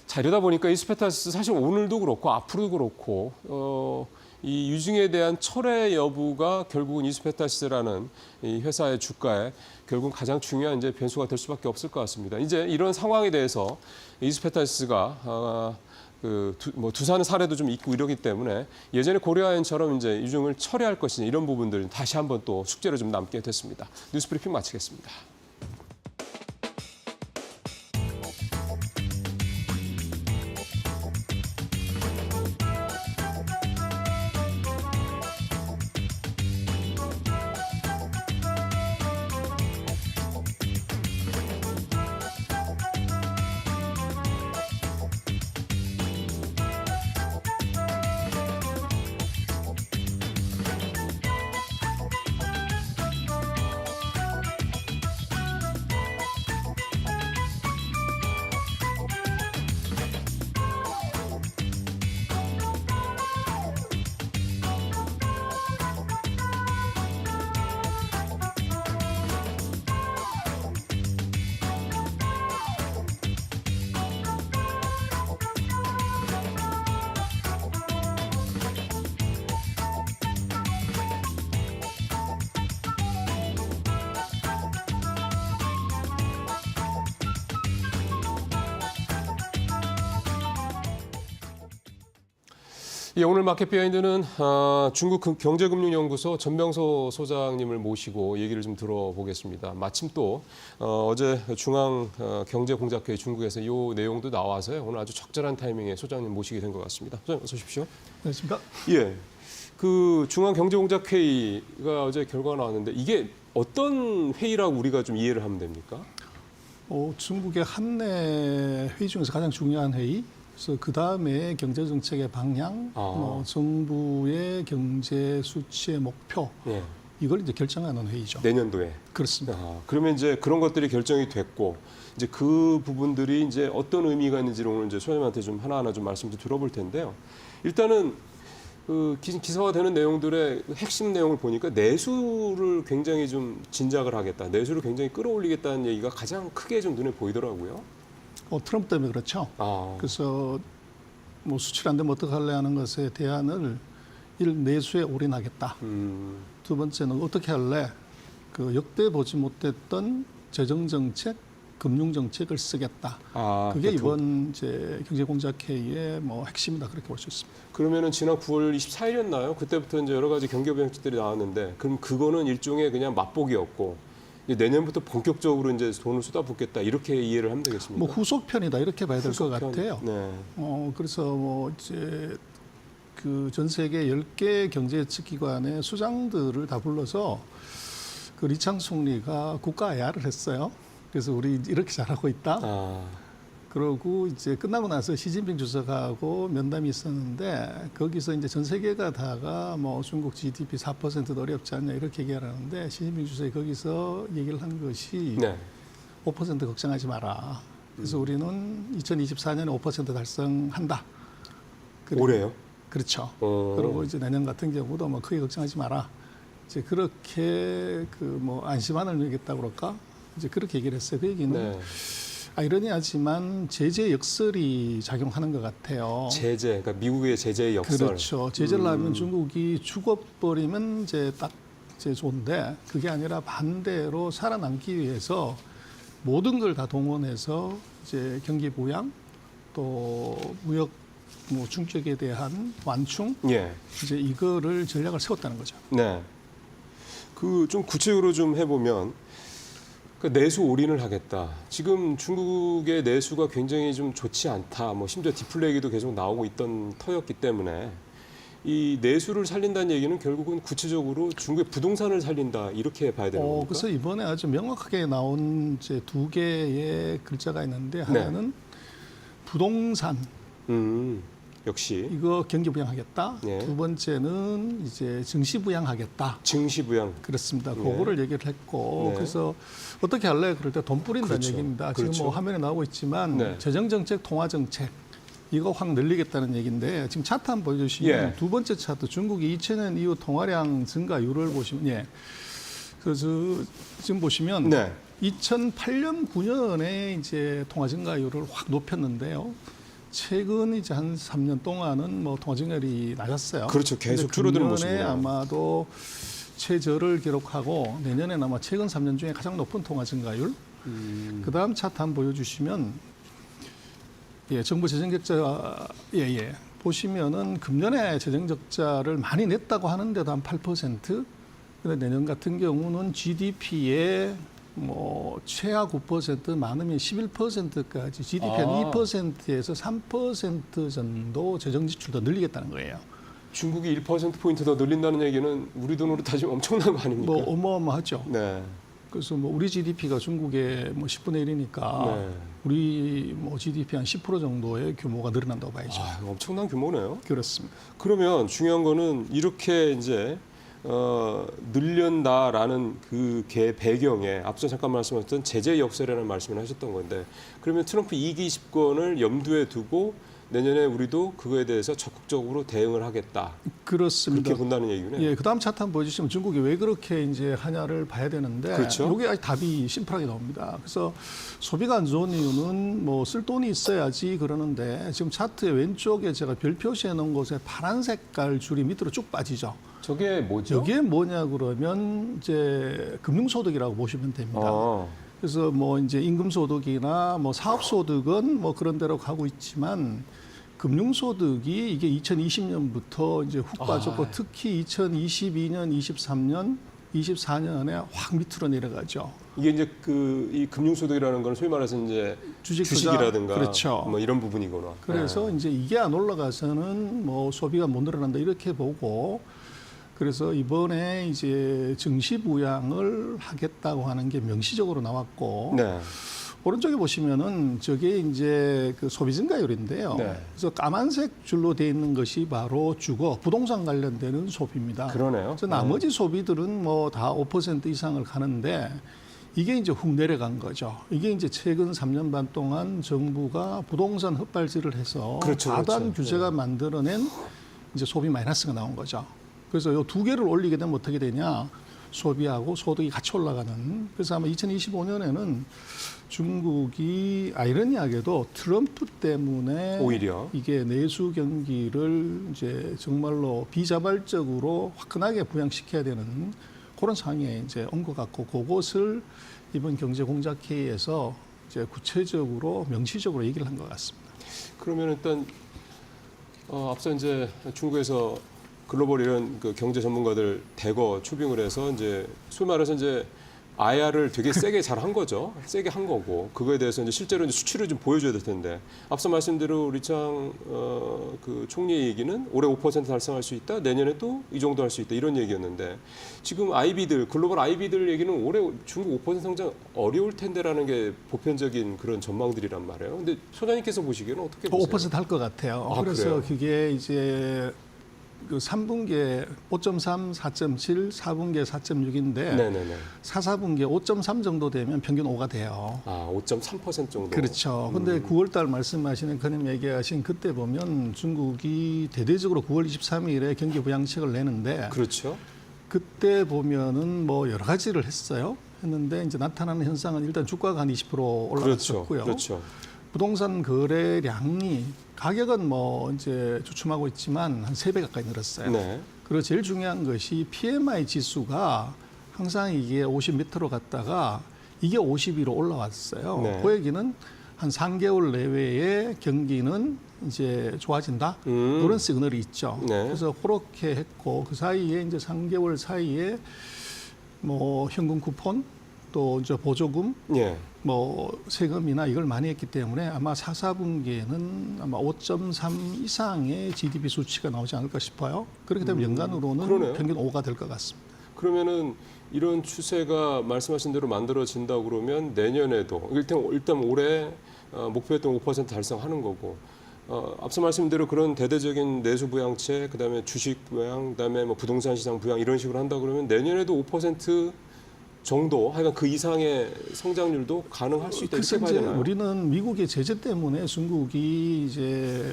자, 이러다 보니까 이수페타시스 사실 오늘도 그렇고 앞으로도 그렇고 이 유증에 대한 철회 여부가 결국은 이수페타시스라는 이 회사의 주가에 결국 가장 중요한 이제 변수가 될 수밖에 없을 것 같습니다. 이제 이런 상황에 대해서 이수페타시스가 두산 사례도 좀 있고 이러기 때문에 예전에 고려아연처럼 이제 유증을 철회할 것이냐 이런 부분들 다시 한번 또 숙제로 좀 남게 됐습니다. 뉴스브리핑 마치겠습니다. 예, 오늘 마켓 비하인드는 중국 경제금융연구소 전병서 소장님을 모시고 얘기를 좀 들어보겠습니다. 마침 또 어제 중앙경제공작회 중국에서 이 내용도 나와서요. 오늘 아주 적절한 타이밍에 소장님 모시게 된 것 같습니다. 소장님 어서 오십시오. 안녕하십니까? 예, 그 중앙경제공작회의가 어제 결과가 나왔는데 이게 어떤 회의라고 우리가 좀 이해를 하면 됩니까? 중국의 한내 회의 중에서 가장 중요한 회의. 그래서 그 다음에 경제 정책의 방향, 정부의 경제 수치의 목표, 예. 이걸 이제 결정하는 회의죠. 내년도에. 그렇습니다. 그러면 이제 그런 것들이 결정이 됐고 이제 그 부분들이 이제 어떤 의미가 있는지를 오늘 이제 소장님한테 좀 하나하나 좀 말씀 좀 들어볼 텐데요. 일단은 그 기사화되는 내용들의 핵심 내용을 보니까 내수를 굉장히 좀 진작을 하겠다, 내수를 굉장히 끌어올리겠다는 얘기가 가장 크게 좀 눈에 보이더라고요. 트럼프 때문에 그렇죠. 그래서 뭐 수출 안 되면 어떡할래 하는 것에 대안을 내수에 올인하겠다. 두 번째는 어떻게 할래? 그 역대 보지 못했던 재정 정책, 금융 정책을 쓰겠다. 그게 이번 이제 경제공작회의의 뭐 핵심이다 그렇게 볼 수 있습니다. 그러면은 지난 9월 24일이었나요? 그때부터 이제 여러 가지 경기 정책들이 나왔는데 그럼 그거는 일종의 그냥 맛보기였고 내년부터 본격적으로 이제 돈을 쏟아붓겠다 이렇게 이해를 하면 되겠습니까? 뭐 후속편이다 이렇게 봐야 될 것 같아요. 네. 그래서 뭐 이제 그 전 세계 10개 경제 예측 기관의 수장들을 다 불러서 그 리창 총리가 국가 IR을 했어요. 그래서 우리 이렇게 잘하고 있다. 그러고 이제 끝나고 나서 시진핑 주석하고 면담이 있었는데 거기서 이제 전 세계가 다가 뭐 중국 GDP 4%도 어렵지 않냐 이렇게 얘기를 하는데 시진핑 주석이 거기서 얘기를 한 것이 5% 걱정하지 마라. 그래서 우리는 2024년에 5% 달성한다. 올해요? 그렇죠. 그리고 이제 내년 같은 경우도 뭐 크게 걱정하지 마라. 이제 그렇게 그 뭐 안심안을 매겠다고 그럴까? 이제 그렇게 얘기를 했어요. 그 얘기는 아이러니하지만 제재 역설이 작용하는 것 같아요. 제재, 그러니까 미국의 제재의 역설. 그렇죠. 제재를 하면 중국이 죽어버리면 이제 딱 이제 좋은데 그게 아니라 반대로 살아남기 위해서 모든 걸 다 동원해서 이제 경기 부양 또 무역 뭐 충격에 대한 완충 이제 이거를 전략을 세웠다는 거죠. 네. 그 좀 구체적으로 좀 해보면. 그러니까 내수 올인을 하겠다. 지금 중국의 내수가 굉장히 좀 좋지 않다. 뭐 심지어 디플레이도 계속 나오고 있던 터였기 때문에 이 내수를 살린다는 얘기는 결국은 구체적으로 중국의 부동산을 살린다 이렇게 봐야 되는 겁니까? 그래서 이번에 아주 명확하게 나온 이제 두 개의 글자가 있는데 네. 하나는 부동산 역시 이거 경기 부양하겠다. 네. 두 번째는 이제 증시 부양하겠다. 증시 부양. 그렇습니다. 네. 그거를 얘기를 했고 네. 그래서 어떻게 할래? 그럴 때 돈 뿌린다는 그렇죠. 얘기입니다. 그렇죠. 지금 뭐 화면에 나오고 있지만 네. 재정정책, 통화정책 이거 확 늘리겠다는 얘기인데 지금 차트 한번 보여주시면 예. 두 번째 차트 중국이 2000년 이후 통화량 증가율을 보시면 그래서 지금 보시면 네. 2008년 9년에 이제 통화 증가율을 확 높였는데요. 최근 이제 한 3년 동안은 뭐 통화 증가율이 낮았어요. 그렇죠. 계속 근데 줄어드는 금년에 모습이네요. 아마도 최저를 기록하고 내년에는 아마 최근 3년 중에 가장 높은 통화 증가율. 그다음 차트 한번 보여주시면 정부 재정적자 보시면은 금년에 재정적자를 많이 냈다고 하는데도 한 8%. 근데 내년 같은 경우는 GDP의 뭐 최하 9% 많으면 11%까지 GDP 한 2%에서 3% 정도 재정 지출 더 늘리겠다는 거예요. 중국이 1%포인트 더 늘린다는 얘기는 우리 돈으로 따지면 엄청난 거 아닙니까? 뭐 어마어마하죠. 네. 그래서 뭐 우리 GDP가 중국의 뭐 10분의 1이니까 네. 우리 뭐 GDP 한 10% 정도의 규모가 늘어난다고 봐야죠. 엄청난 규모네요. 그렇습니다. 그러면 중요한 거는 이렇게 이제 늘린다라는 그 배경에 앞서 잠깐 말씀하셨던 제재 역사라는 말씀을 하셨던 건데 그러면 트럼프 2기 집권을 염두에 두고 내년에 우리도 그거에 대해서 적극적으로 대응을 하겠다. 그렇습니다. 그렇게 본다는 얘기군요. 그다음 차트 한번 보여주시면 중국이 왜 그렇게 이제 하냐를 봐야 되는데 그렇죠. 이게 아주 답이 심플하게 나옵니다. 그래서 소비가 안 좋은 이유는 뭐 쓸 돈이 있어야지 그러는데 지금 차트의 왼쪽에 제가 별 표시해 놓은 곳에 파란 색깔 줄이 밑으로 쭉 빠지죠. 저게 뭐죠? 이게 뭐냐 그러면 이제 금융소득이라고 보시면 됩니다. 그래서 뭐 이제 임금소득이나 뭐 사업소득은 뭐 그런 데로 가고 있지만 금융소득이 이게 2020년부터 이제 훅 빠졌고 특히 2022년, 23년, 24년에 확 밑으로 내려가죠. 이게 이제 이 금융소득이라는 건 소위 말해서 이제 주식이라든가 그렇죠. 뭐 이런 부분이구나. 그래서 이제 이게 안 올라가서는 뭐 소비가 못 늘어난다 이렇게 보고 그래서 이번에 이제 증시 부양을 하겠다고 하는 게 명시적으로 나왔고 네. 오른쪽에 보시면은 저게 이제 그 소비 증가율인데요. 네. 그래서 까만색 줄로 돼 있는 것이 바로 주거, 부동산 관련되는 소비입니다. 그러네요. 그래서 나머지 소비들은 뭐 다 5% 이상을 가는데 이게 이제 훅 내려간 거죠. 이게 이제 최근 3년 반 동안 정부가 부동산 헛발질을 해서 그렇죠, 과단 그렇죠. 규제가 만들어낸 이제 소비 마이너스가 나온 거죠. 그래서 이 두 개를 올리게 되면 어떻게 되냐? 소비하고 소득이 같이 올라가는. 그래서 아마 2025년에는 중국이 아이러니하게도 트럼프 때문에 오히려 이게 내수 경기를 이제 정말로 비자발적으로 화끈하게 부양시켜야 되는 그런 상황에 이제 온 것 같고 그것을 이번 경제 공작회의에서 이제 구체적으로 명시적으로 얘기를 한 것 같습니다. 그러면 일단 앞서 이제 중국에서 글로벌 이런 그 경제 전문가들 대거 초빙을 해서 이제 소위 말해서 이제 IR을 되게 세게 잘 한 거죠. 세게 한 거고 그거에 대해서 이제 실제로 이제 수치를 좀 보여줘야 될 텐데 앞서 말씀대로 리창 그 총리의 얘기는 올해 5% 달성할 수 있다. 내년에 또 이 정도 할 수 있다. 이런 얘기였는데 지금 IB들 글로벌 IB들 얘기는 올해 중국 5% 성장 어려울 텐데라는 게 보편적인 그런 전망들이란 말이에요. 근데 소장님께서 보시기에는 어떻게 보세요? 5% 할 것 같아요. 아, 그래서 그래요? 그게 이제 그 3분기에 5.3, 4.7, 4분기에 4.6인데 네네네. 4, 4분기에 5.3 정도 되면 평균 5가 돼요. 5.3% 정도. 그렇죠. 근데 9월 달 말씀하시는 그님 얘기하신 그때 보면 중국이 대대적으로 9월 23일에 경기 부양책을 내는데 그렇죠. 그때 보면은 뭐 여러 가지를 했어요. 했는데 이제 나타나는 현상은 일단 주가가 한 20% 올라갔었고요. 그렇죠. 부동산 거래량이 가격은 뭐 이제 주춤하고 있지만 한 3배 가까이 늘었어요. 네. 그리고 제일 중요한 것이 PMI 지수가 항상 이게 50 밑으로 갔다가 이게 52로 올라왔어요. 네. 그 얘기는 한 3개월 내외에 경기는 이제 좋아진다. 그런 시그널이 있죠. 네. 그래서 그렇게 했고 그 사이에 이제 3개월 사이에 뭐 현금 쿠폰 또 이제 보조금, 예. 뭐 세금이나 이걸 많이 했기 때문에 아마 4, 4분기에는 아마 5.3 이상의 GDP 수치가 나오지 않을까 싶어요. 그렇기 때문에 연간으로는 그러네요. 평균 5가 될 것 같습니다. 그러면은 이런 추세가 말씀하신 대로 만들어진다 그러면 내년에도 일단 올해 목표했던 5% 달성하는 거고 앞서 말씀드린 대로 그런 대대적인 내수 부양책, 그다음에 주식 부양, 그다음에 뭐 부동산 시장 부양 이런 식으로 한다 그러면 내년에도 5% 정도, 하여간 그 이상의 성장률도 가능할 수 있다 글쎄 이렇게 봐야 이제 되나요? 우리는 미국의 제재 때문에 중국이 이제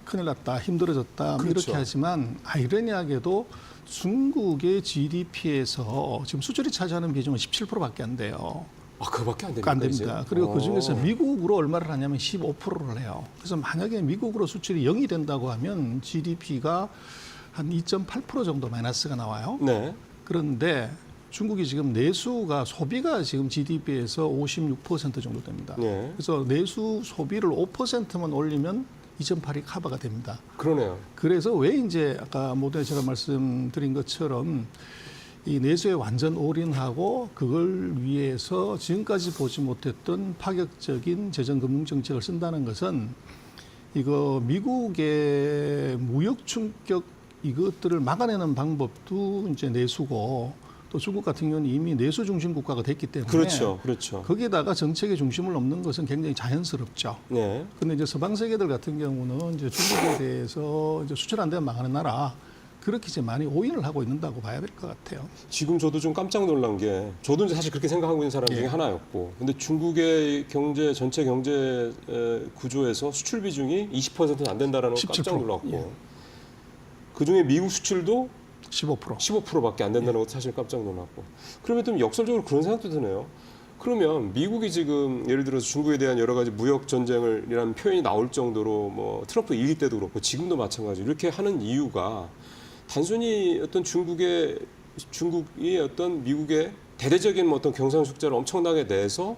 큰일 났다, 힘들어졌다 뭐 그렇죠. 이렇게 하지만 아이러니하게도 중국의 GDP에서 지금 수출이 차지하는 비중은 17%밖에 안 돼요. 아, 그거밖에 안 됩니까? 안 됩니다. 이제? 그리고 그 중에서 미국으로 얼마를 하냐면 15%를 해요. 그래서 만약에 미국으로 수출이 0이 된다고 하면 GDP가 한 2.8% 정도 마이너스가 나와요. 네. 그런데 중국이 지금 내수가 소비가 지금 GDP에서 56% 정도 됩니다. 네. 그래서 내수 소비를 5%만 올리면 2.8이 커버가 됩니다. 그러네요. 그래서 왜 이제 아까 모두에 제가 말씀드린 것처럼 이 내수에 완전 올인하고 그걸 위해서 지금까지 보지 못했던 파격적인 재정금융 정책을 쓴다는 것은 이거 미국의 무역 충격 이것들을 막아내는 방법도 이제 내수고 또 중국 같은 경우는 이미 내수 중심 국가가 됐기 때문에 그렇죠. 그렇죠. 거기에다가 정책의 중심을 놓는 것은 굉장히 자연스럽죠. 네. 근데 이제 서방 세계들 같은 경우는 이제 중국에 대해서 이제 수출 안 되면 망하는 나라 그렇게 이제 많이 오인을 하고 있는다고 봐야 될 것 같아요. 지금 저도 좀 깜짝 놀란 게 저도 이제 사실 그렇게 생각하고 있는 사람 중에 하나였고 근데 중국의 경제 전체 경제 구조에서 수출 비중이 20%는 안 된다라는 거 깜짝 17%. 놀랐고 예. 그중에 미국 수출도 15%. 15%밖에 안 된다는 것도 사실 깜짝 놀랐고 그러면 좀 역설적으로 그런 생각도 드네요. 그러면 미국이 지금 예를 들어서 중국에 대한 여러 가지 무역 전쟁을이라는 표현이 나올 정도로 뭐 트럼프 1기 때도 그렇고 지금도 마찬가지로 이렇게 하는 이유가 단순히 어떤 중국이 어떤 미국의 대대적인 어떤 경상 숙제를 엄청나게 내서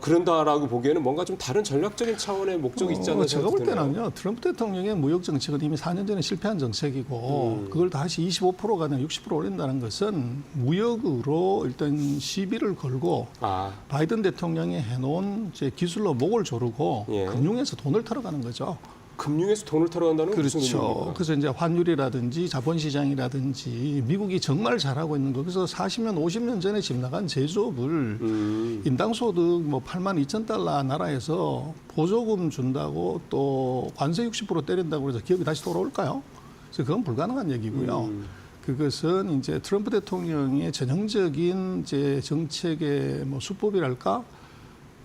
그런다라고 보기에는 뭔가 좀 다른 전략적인 차원의 목적이 있지 않나 제가 볼 생각이 드네요. 때는요. 트럼프 대통령의 무역 정책은 이미 4년 전에 실패한 정책이고 그걸 다시 25%가 아니라 60% 올린다는 것은 무역으로 일단 시비를 걸고 아, 바이든 대통령이 해놓은 이제 기술로 목을 조르고 예. 금융에서 돈을 털어가는 거죠. 금융에서 돈을 털어간다는 건 무슨 그렇죠. 의미입니까? 그래서 이제 환율이라든지 자본시장이라든지 미국이 정말 잘하고 있는 거. 그래서 40년, 50년 전에 집 나간 제조업을 인당소득 뭐 8만 2천 달러 나라에서 보조금 준다고 또 관세 60% 때린다고 해서 기업이 다시 돌아올까요? 그래서 그건 불가능한 얘기고요. 그것은 이제 트럼프 대통령의 전형적인 이제 정책의 뭐 수법이랄까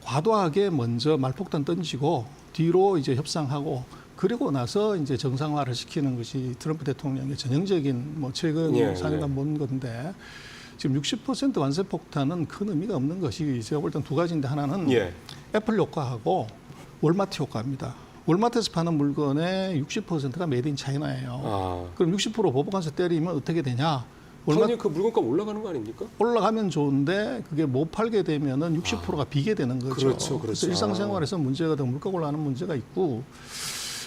과도하게 먼저 말폭탄 던지고 뒤로 이제 협상하고 그리고 나서 이제 정상화를 시키는 것이 트럼프 대통령의 전형적인 뭐 최근 사례가 본 건데 지금 60% 관세 폭탄은 큰 의미가 없는 것이 제가 볼 땐 두 가지인데 하나는 애플 효과하고 월마트 효과입니다. 월마트에서 파는 물건의 60%가 메이드 인 차이나예요. 아. 그럼 60% 보복관세 때리면 어떻게 되냐? 당연히 그 물건값 올라가는 거 아닙니까? 올라가면 좋은데 그게 못 팔게 되면은 60%가 비게 되는 거죠. 그렇죠, 그렇죠. 그래서 일상생활에서 문제가 되고 물가 올라가는 문제가 있고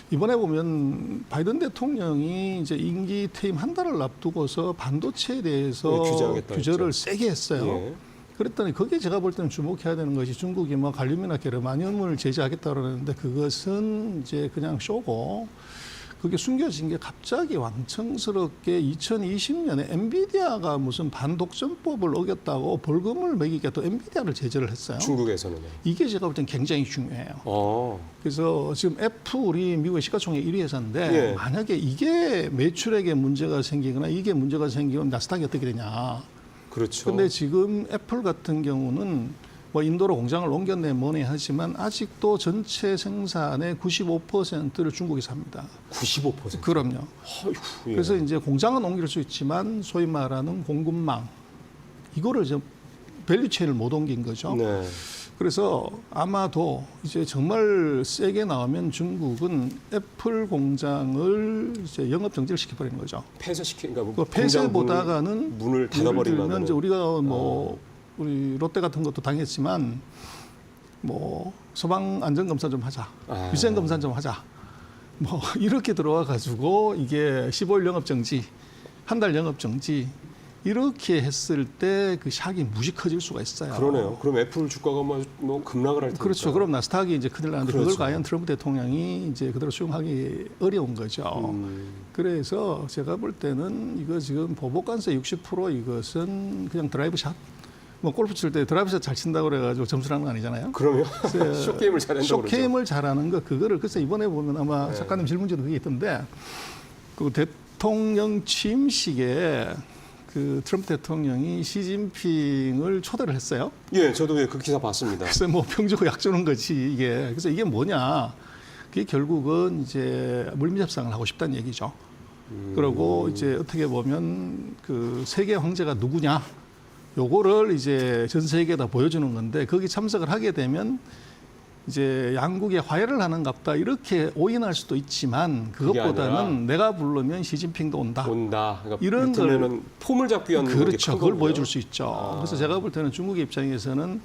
이번에 보면 바이든 대통령이 이제 임기 퇴임 한 달을 앞두고서 반도체에 대해서 규제하겠다 규제를 했죠. 세게 했어요. 예. 그랬더니 거기에 제가 볼 때는 주목해야 되는 것이 중국이 뭐 갈륨이나 게르마늄을 제재하겠다 그러는데 그것은 이제 그냥 쇼고 그게 숨겨진 게 갑자기 왕청스럽게 2020년에 엔비디아가 무슨 반독점법을 어겼다고 벌금을 매기게 또 엔비디아를 제재를 했어요. 중국에서는. 이게 제가 볼 땐 굉장히 중요해요. 어. 그래서 지금 애플이 미국의 시가총액 1위 회사인데 예. 만약에 이게 매출액에 문제가 생기거나 이게 문제가 생기면 나스닥이 어떻게 되냐. 그렇죠. 근데 지금 애플 같은 경우는 뭐 인도로 공장을 옮겼네 뭐네 하지만 아직도 전체 생산의 95%를 중국에서 합니다. 95%. 그럼요. 어이구, 예. 그래서 이제 공장은 옮길 수 있지만 소위 말하는 공급망 이거를 이제 밸류체인을 못 옮긴 거죠. 네. 그래서 아마도 이제 정말 세게 나오면 중국은 애플 공장을 이제 영업 정지를 시켜버리는 거죠. 폐쇄시키니까 그 폐쇄보다가는 문을 예를 닫아버리면 들면 이제 우리가 뭐 우리 롯데 같은 것도 당했지만 뭐 소방 안전 검사 좀 하자, 위생 검사 좀 하자, 뭐 이렇게 들어와 가지고 이게 15일 영업 정지, 한 달 영업 정지 이렇게 했을 때 그 샥이 무지 커질 수가 있어요. 그러네요. 그럼 애플 주가가 뭐 급락을 할 테니까. 그렇죠. 그럼 나스닥이 이제 큰일 나는데 그렇죠. 그걸 과연 트럼프 대통령이 이제 그대로 수용하기 어려운 거죠. 그래서 제가 볼 때는 이거 지금 보복관세 60% 이것은 그냥 드라이브 샷. 뭐 골프 칠 때 드라이브 샷 잘 친다고 그래가지고 점수라는 거 아니잖아요. 그러면 숏게임을 잘한다고 그러죠. 숏게임을 잘하는 거 그거를 그래서 이번에 보면 아마 작가님 질문 중에 그게 있던데 그 대통령 취임식에 그 트럼프 대통령이 시진핑을 초대를 했어요. 예, 저도 그 기사 봤습니다. 그래서 뭐 평주고 약 주는 거지 이게. 그래서 이게 뭐냐? 그게 결국은 이제 물밑 협상을 하고 싶다는 얘기죠. 그리고 이제 어떻게 보면 그 세계 황제가 누구냐? 요거를 이제 전 세계에다 보여주는 건데 거기 참석을 하게 되면 이제 양국의 화해를 하는갑다 이렇게 오인할 수도 있지만 그것보다는 내가 부르면 시진핑도 온다. 그러니까 이런 이를테면은 폼을 잡기 위한 그렇죠. 그걸 거군요. 보여줄 수 있죠. 그래서 제가 볼 때는 중국의 입장에서는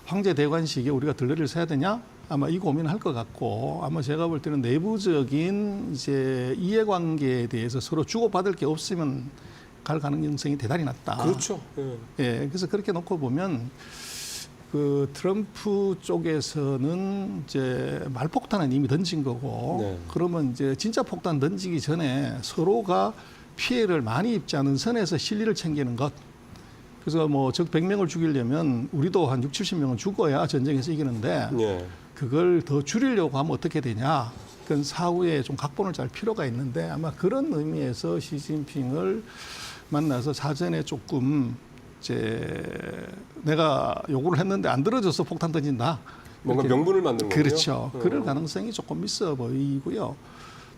황제 대관식에 우리가 들러리를 서야 되냐? 아마 이 고민을 할 것 같고 아마 제가 볼 때는 내부적인 이제 이해관계에 대해서 서로 주고받을 게 없으면 갈 가능성이 대단히 낮다. 그렇죠. 예, 그래서 그렇게 놓고 보면 그 트럼프 쪽에서는 이제 말폭탄은 이미 던진 거고 네. 그러면 이제 진짜 폭탄 던지기 전에 서로가 피해를 많이 입지 않은 선에서 실리를 챙기는 것. 그래서 뭐 적 100명을 죽이려면 우리도 한 6, 70명은 죽어야 전쟁에서 이기는데 예. 그걸 더 줄이려고 하면 어떻게 되냐. 그건 사후에 좀 각본을 짤 필요가 있는데 아마 그런 의미에서 시진핑을 만나서 사전에 조금 이제 내가 요구를 했는데 안 들어줘서 폭탄 던진다. 뭔가 이렇게. 명분을 만드는 거군요. 그렇죠. 그럴 가능성이 조금 있어 보이고요.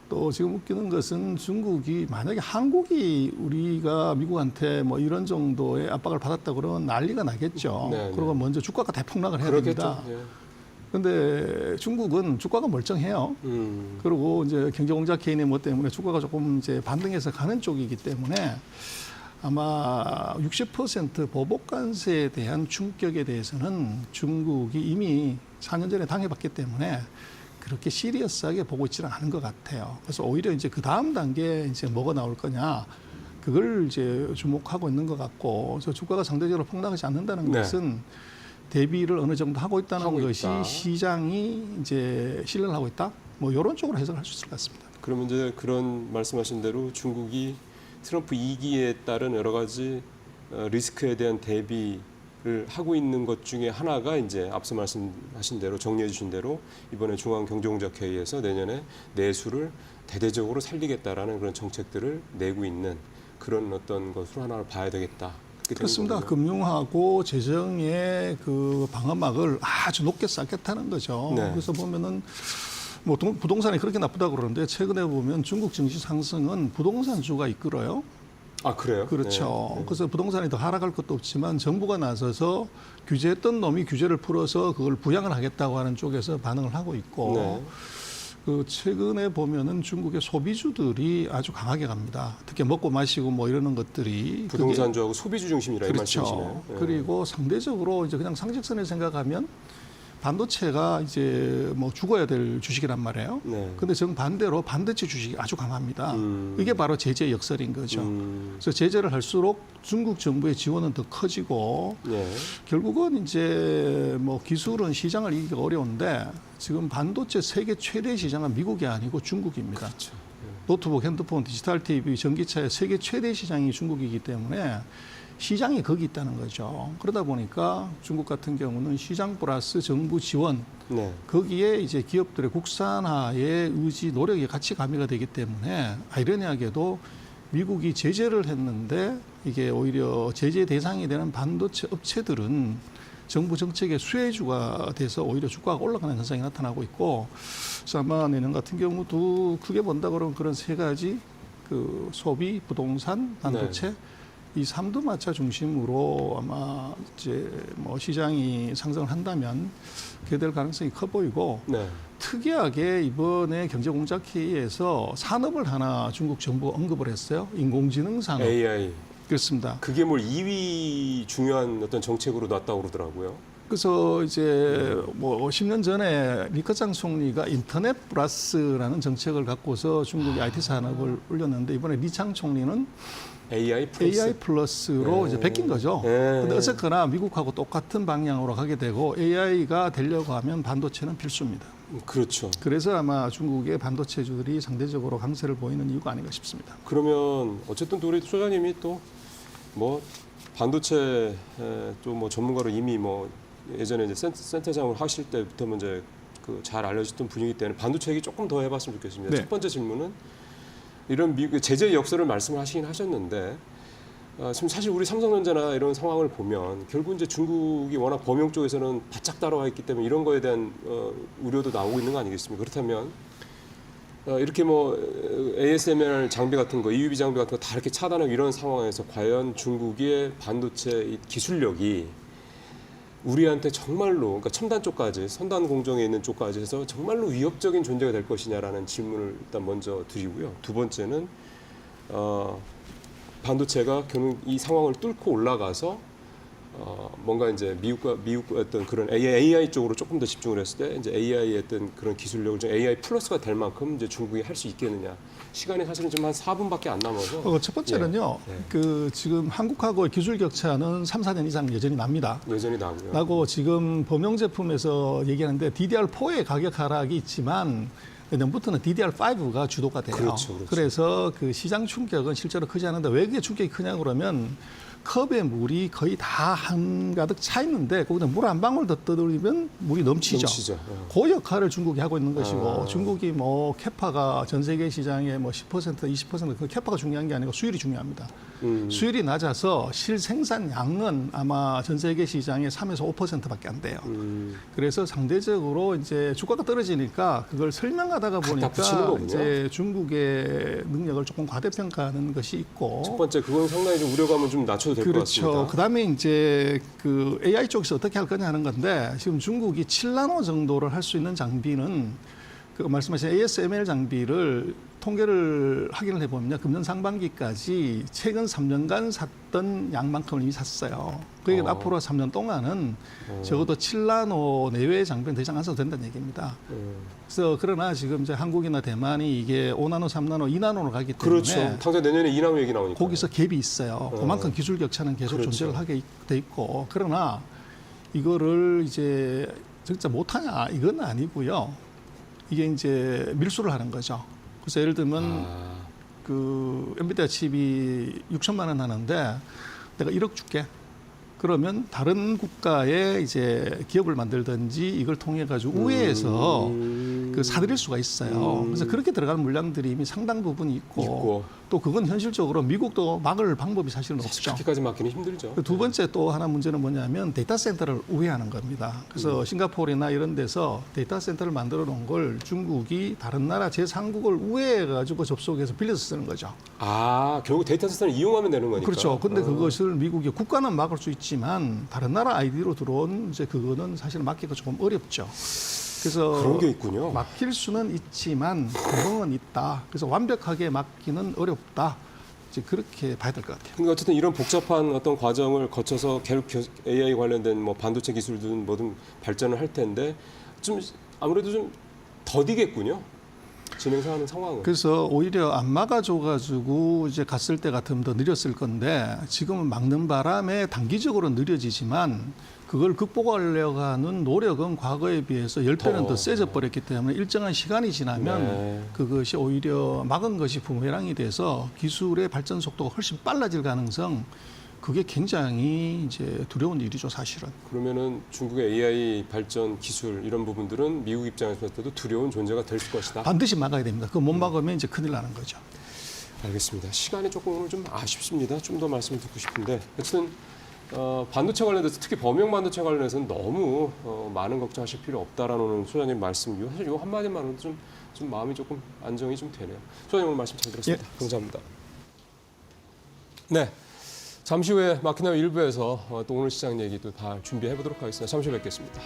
또 지금 웃기는 것은 중국이 만약에 한국이 우리가 미국한테 뭐 이런 정도의 압박을 받았다 그러면 난리가 나겠죠. 네, 그리고 네. 먼저 주가가 대폭락을 해야 그렇겠죠. 됩니다. 예. 근데 중국은 주가가 멀쩡해요. 그리고 이제 경제공작 개인의 뭐 때문에 주가가 조금 이제 반등해서 가는 쪽이기 때문에 아마 60% 보복관세에 대한 충격에 대해서는 중국이 이미 4년 전에 당해봤기 때문에 그렇게 시리어스하게 보고 있지는 않은 것 같아요. 그래서 오히려 이제 그 다음 단계에 이제 뭐가 나올 거냐, 그걸 이제 주목하고 있는 것 같고, 저 주가가 상대적으로 폭락하지 않는다는 네. 것은 대비를 어느 정도 하고 있다는 하고 것이 있다. 시장이 이제 신뢰를 하고 있다. 뭐 이런 쪽으로 해석할 수 있을 것 같습니다. 그러면 이제 그런 말씀하신 대로 중국이 트럼프 2기에 따른 여러 가지 리스크에 대한 대비를 하고 있는 것 중에 하나가 이제 앞서 말씀하신 대로 정리해 주신 대로 이번에 중앙경제공작회의에서 내년에 내수를 대대적으로 살리겠다라는 그런 정책들을 내고 있는 그런 어떤 것으로 하나를 봐야 되겠다. 그렇습니다. 금융하고 재정의 그 방어막을 아주 높게 쌓겠다는 거죠. 네. 그래서 보면은 뭐 부동산이 그렇게 나쁘다고 그러는데 최근에 보면 중국 증시 상승은 부동산주가 이끌어요. 아, 그래요? 그렇죠. 네. 그래서 부동산이 더 하락할 것도 없지만 정부가 나서서 규제했던 놈이 규제를 풀어서 그걸 부양을 하겠다고 하는 쪽에서 반응을 하고 있고 네. 그 최근에 보면은 중국의 소비주들이 아주 강하게 갑니다. 특히 먹고 마시고 뭐 이러는 것들이 부동산주하고 소비주 중심이라 이 그렇죠. 말씀이시네요. 네. 그리고 상대적으로 이제 그냥 상식선을 생각하면 반도체가 이제 뭐 죽어야 될 주식이란 말이에요. 네. 근데 정반대로 반도체 주식이 아주 강합니다. 이게 바로 제재 역설인 거죠. 그래서 제재를 할수록 중국 정부의 지원은 더 커지고 네. 결국은 이제 뭐 기술은 시장을 이기기가 어려운데 지금 반도체 세계 최대 시장은 미국이 아니고 중국입니다. 그렇죠. 노트북, 핸드폰, 디지털 TV, 전기차의 세계 최대 시장이 중국이기 때문에 시장이 거기 있다는 거죠. 그러다 보니까 중국 같은 경우는 시장 플러스 정부 지원, 네. 거기에 이제 기업들의 국산화의 의지, 노력이 같이 가미가 되기 때문에 아이러니하게도 미국이 제재를 했는데 이게 오히려 제재 대상이 되는 반도체 업체들은 정부 정책의 수혜주가 돼서 오히려 주가가 올라가는 현상이 나타나고 있고, 그래서 아마 내년 같은 경우도 크게 본다 그러면 그런 세 가지 그 소비, 부동산, 반도체 이 삼두마차 중심으로 아마 이제 뭐 시장이 상승을 한다면 그게 될 가능성이 커 보이고 네. 특이하게 이번에 경제공작회의에서 산업을 하나 중국 정부가 언급을 했어요. 인공지능 산업. AI. 그렇습니다. 그게 뭘 2위 중요한 어떤 정책으로 놨다고 그러더라고요. 그래서 이제 뭐 10년 전에 리커창 총리가 인터넷 플러스라는 정책을 갖고서 중국의 IT 산업을 올렸는데 이번에 리창 총리는 AI 플러스. AI 플러스로 이제 바뀐 거죠. 네. 근데 어쨌거나 미국하고 똑같은 방향으로 가게 되고 AI가 되려고 하면 반도체는 필수입니다. 그렇죠. 그래서 아마 중국의 반도체주들이 상대적으로 강세를 보이는 이유가 아닌가 싶습니다. 그러면 어쨌든 또 우리 소장님이 또 뭐 반도체 또 뭐 전문가로 이미 뭐 예전에 이제 센터장을 하실 때부터 이제 그 잘 알려졌던 분위기 때문에 반도체 얘기 조금 더 해봤으면 좋겠습니다. 네. 첫 번째 질문은 이런 미국 제재 역사를 말씀하시긴 하셨는데 지금 사실 우리 삼성전자나 이런 상황을 보면 결국 이제 중국이 워낙 범용 쪽에서는 바짝 따라와 있기 때문에 이런 거에 대한 우려도 나오고 있는 거 아니겠습니까? 그렇다면 이렇게 뭐 ASML 장비 같은 거, EUV 장비 같은 거 다 이렇게 차단하고 이런 상황에서 과연 중국의 반도체 기술력이 우리한테 정말로 그러니까 첨단 쪽까지 선단 공정에 있는 쪽까지 해서 정말로 위협적인 존재가 될 것이냐라는 질문을 일단 먼저 드리고요. 두 번째는 반도체가 결국 이 상황을 뚫고 올라가서 뭔가 이제 미국 어떤 그런 AI 쪽으로 조금 더 집중을 했을 때 이제 AI의 어떤 그런 기술력을 좀 AI 플러스가 될 만큼 이제 중국이 할 수 있겠느냐. 시간이 사실은 지금 한 4분밖에 안 남아서. 첫 번째는요. 예. 그 지금 한국하고의 기술 격차는 3, 4년 이상 여전히 납니다. 여전히 나고요. 나고 지금 범용 제품에서 얘기하는데 DDR4의 가격 하락이 있지만 내년부터는 DDR5가 주도가 돼요. 그렇죠. 그래서 그 시장 충격은 실제로 크지 않은데 왜 그게 충격이 크냐 그러면 컵에 물이 거의 다 한가득 차 있는데 거기다 물 한 방울 더 떠들면 물이 넘치죠. 그 역할을 중국이 하고 있는 것이고 중국이 뭐 캐파가 전 세계 시장의 뭐 10%, 20%그 캐파가 중요한 게 아니고 수율이 중요합니다. 수율이 낮아서 실생산량은 아마 전 세계 시장의 3에서 5%밖에 안 돼요. 그래서 상대적으로 이제 주가가 떨어지니까 그걸 설명하다가 보니까 이제 중국의 능력을 조금 과대평가하는 것이 있고. 첫 번째 그건 상당히 좀 우려감을 좀 낮춰도 될 것 같습니다. 그렇죠. 그다음에 이제 그 AI 쪽에서 어떻게 할 거냐 하는 건데 지금 중국이 7나노 정도를 할 수 있는 장비는 그 말씀하신 ASML 장비를 통계를 확인을 해보면요. 금년 상반기까지 최근 3년간 샀던 양만큼을 이미 샀어요. 그러니까 앞으로 3년 동안은 적어도 7나노 내외의 장비는 더 이상 안 써도 된다는 얘기입니다. 그래서 그러나 지금 이제 한국이나 대만이 이게 5나노, 3나노, 2나노로 가기 때문에 그렇죠. 당장 내년에 2나노 얘기 나오니까. 거기서 갭이 있어요. 그만큼 기술 격차는 계속 그렇죠. 존재를 하게 돼 있고 그러나 이거를 이제 진짜 못하냐 이건 아니고요. 이게 이제 밀수를 하는 거죠. 그래서 예를 들면 그 엔비디아 칩이 6천만 원 하는데 내가 1억 줄게. 그러면 다른 국가의 이제 기업을 만들든지 이걸 통해 가지고 우회해서 그 사들일 수가 있어요. 그래서 그렇게 들어가는 물량들이 이미 상당 부분이 있고 또 그건 현실적으로 미국도 막을 방법이 사실은 없죠. 그렇게까지 막기는 힘들죠. 두 번째 또 하나 문제는 뭐냐면 데이터 센터를 우회하는 겁니다. 그래서 싱가포르나 이런 데서 데이터 센터를 만들어 놓은 걸 중국이 다른 나라 제3국을 우회해 가지고 접속해서 빌려서 쓰는 거죠. 아, 결국 데이터 센터를 이용하면 되는 거니까. 그렇죠. 근데 그것을 미국이 국가는 막을 수 있지만 다른 나라 아이디로 들어온 이제 그거는 사실 막기가 조금 어렵죠. 그래서 그런 게 있군요. 막힐 수는 있지만 구멍은 있다. 그래서 완벽하게 막기는 어렵다. 이제 그렇게 봐야 될 것 같아요. 그러니까 어쨌든 이런 복잡한 어떤 과정을 거쳐서 계속 AI 관련된 뭐 반도체 기술든 뭐든 발전을 할 텐데 좀 아무래도 좀 더디겠군요. 진행하는 상황은. 그래서 오히려 안 막아줘가지고 이제 갔을 때 같으면 더 느렸을 건데 지금은 막는 바람에 단기적으로 느려지지만 그걸 극복하려고 하는 노력은 과거에 비해서 10배는 더 세져 버렸기 때문에 일정한 시간이 지나면 그것이 오히려 막은 것이 부메랑이 돼서 기술의 발전 속도가 훨씬 빨라질 가능성 그게 굉장히 이제 두려운 일이죠, 사실은. 그러면은 중국의 AI 발전 기술 이런 부분들은 미국 입장에서도 두려운 존재가 될 것이다. 반드시 막아야 됩니다. 그거 못 막으면 이제 큰일 나는 거죠. 알겠습니다. 시간이 조금 오늘 좀 아쉽습니다. 좀 더 말씀을 듣고 싶은데 어쨌든 반도체 관련돼서 특히 범용 반도체 관련해서는 너무 많은 걱정하실 필요 없다라는 소장님 말씀. 사실 이 한마디만으로도 좀 마음이 조금 안정이 좀 되네요. 소장님 오늘 말씀 잘 들었습니다. 예. 감사합니다. 네. 잠시 후에 마키나우 1부에서 또 오늘 시장 얘기도 다 준비해 보도록 하겠습니다. 잠시 후에 뵙겠습니다.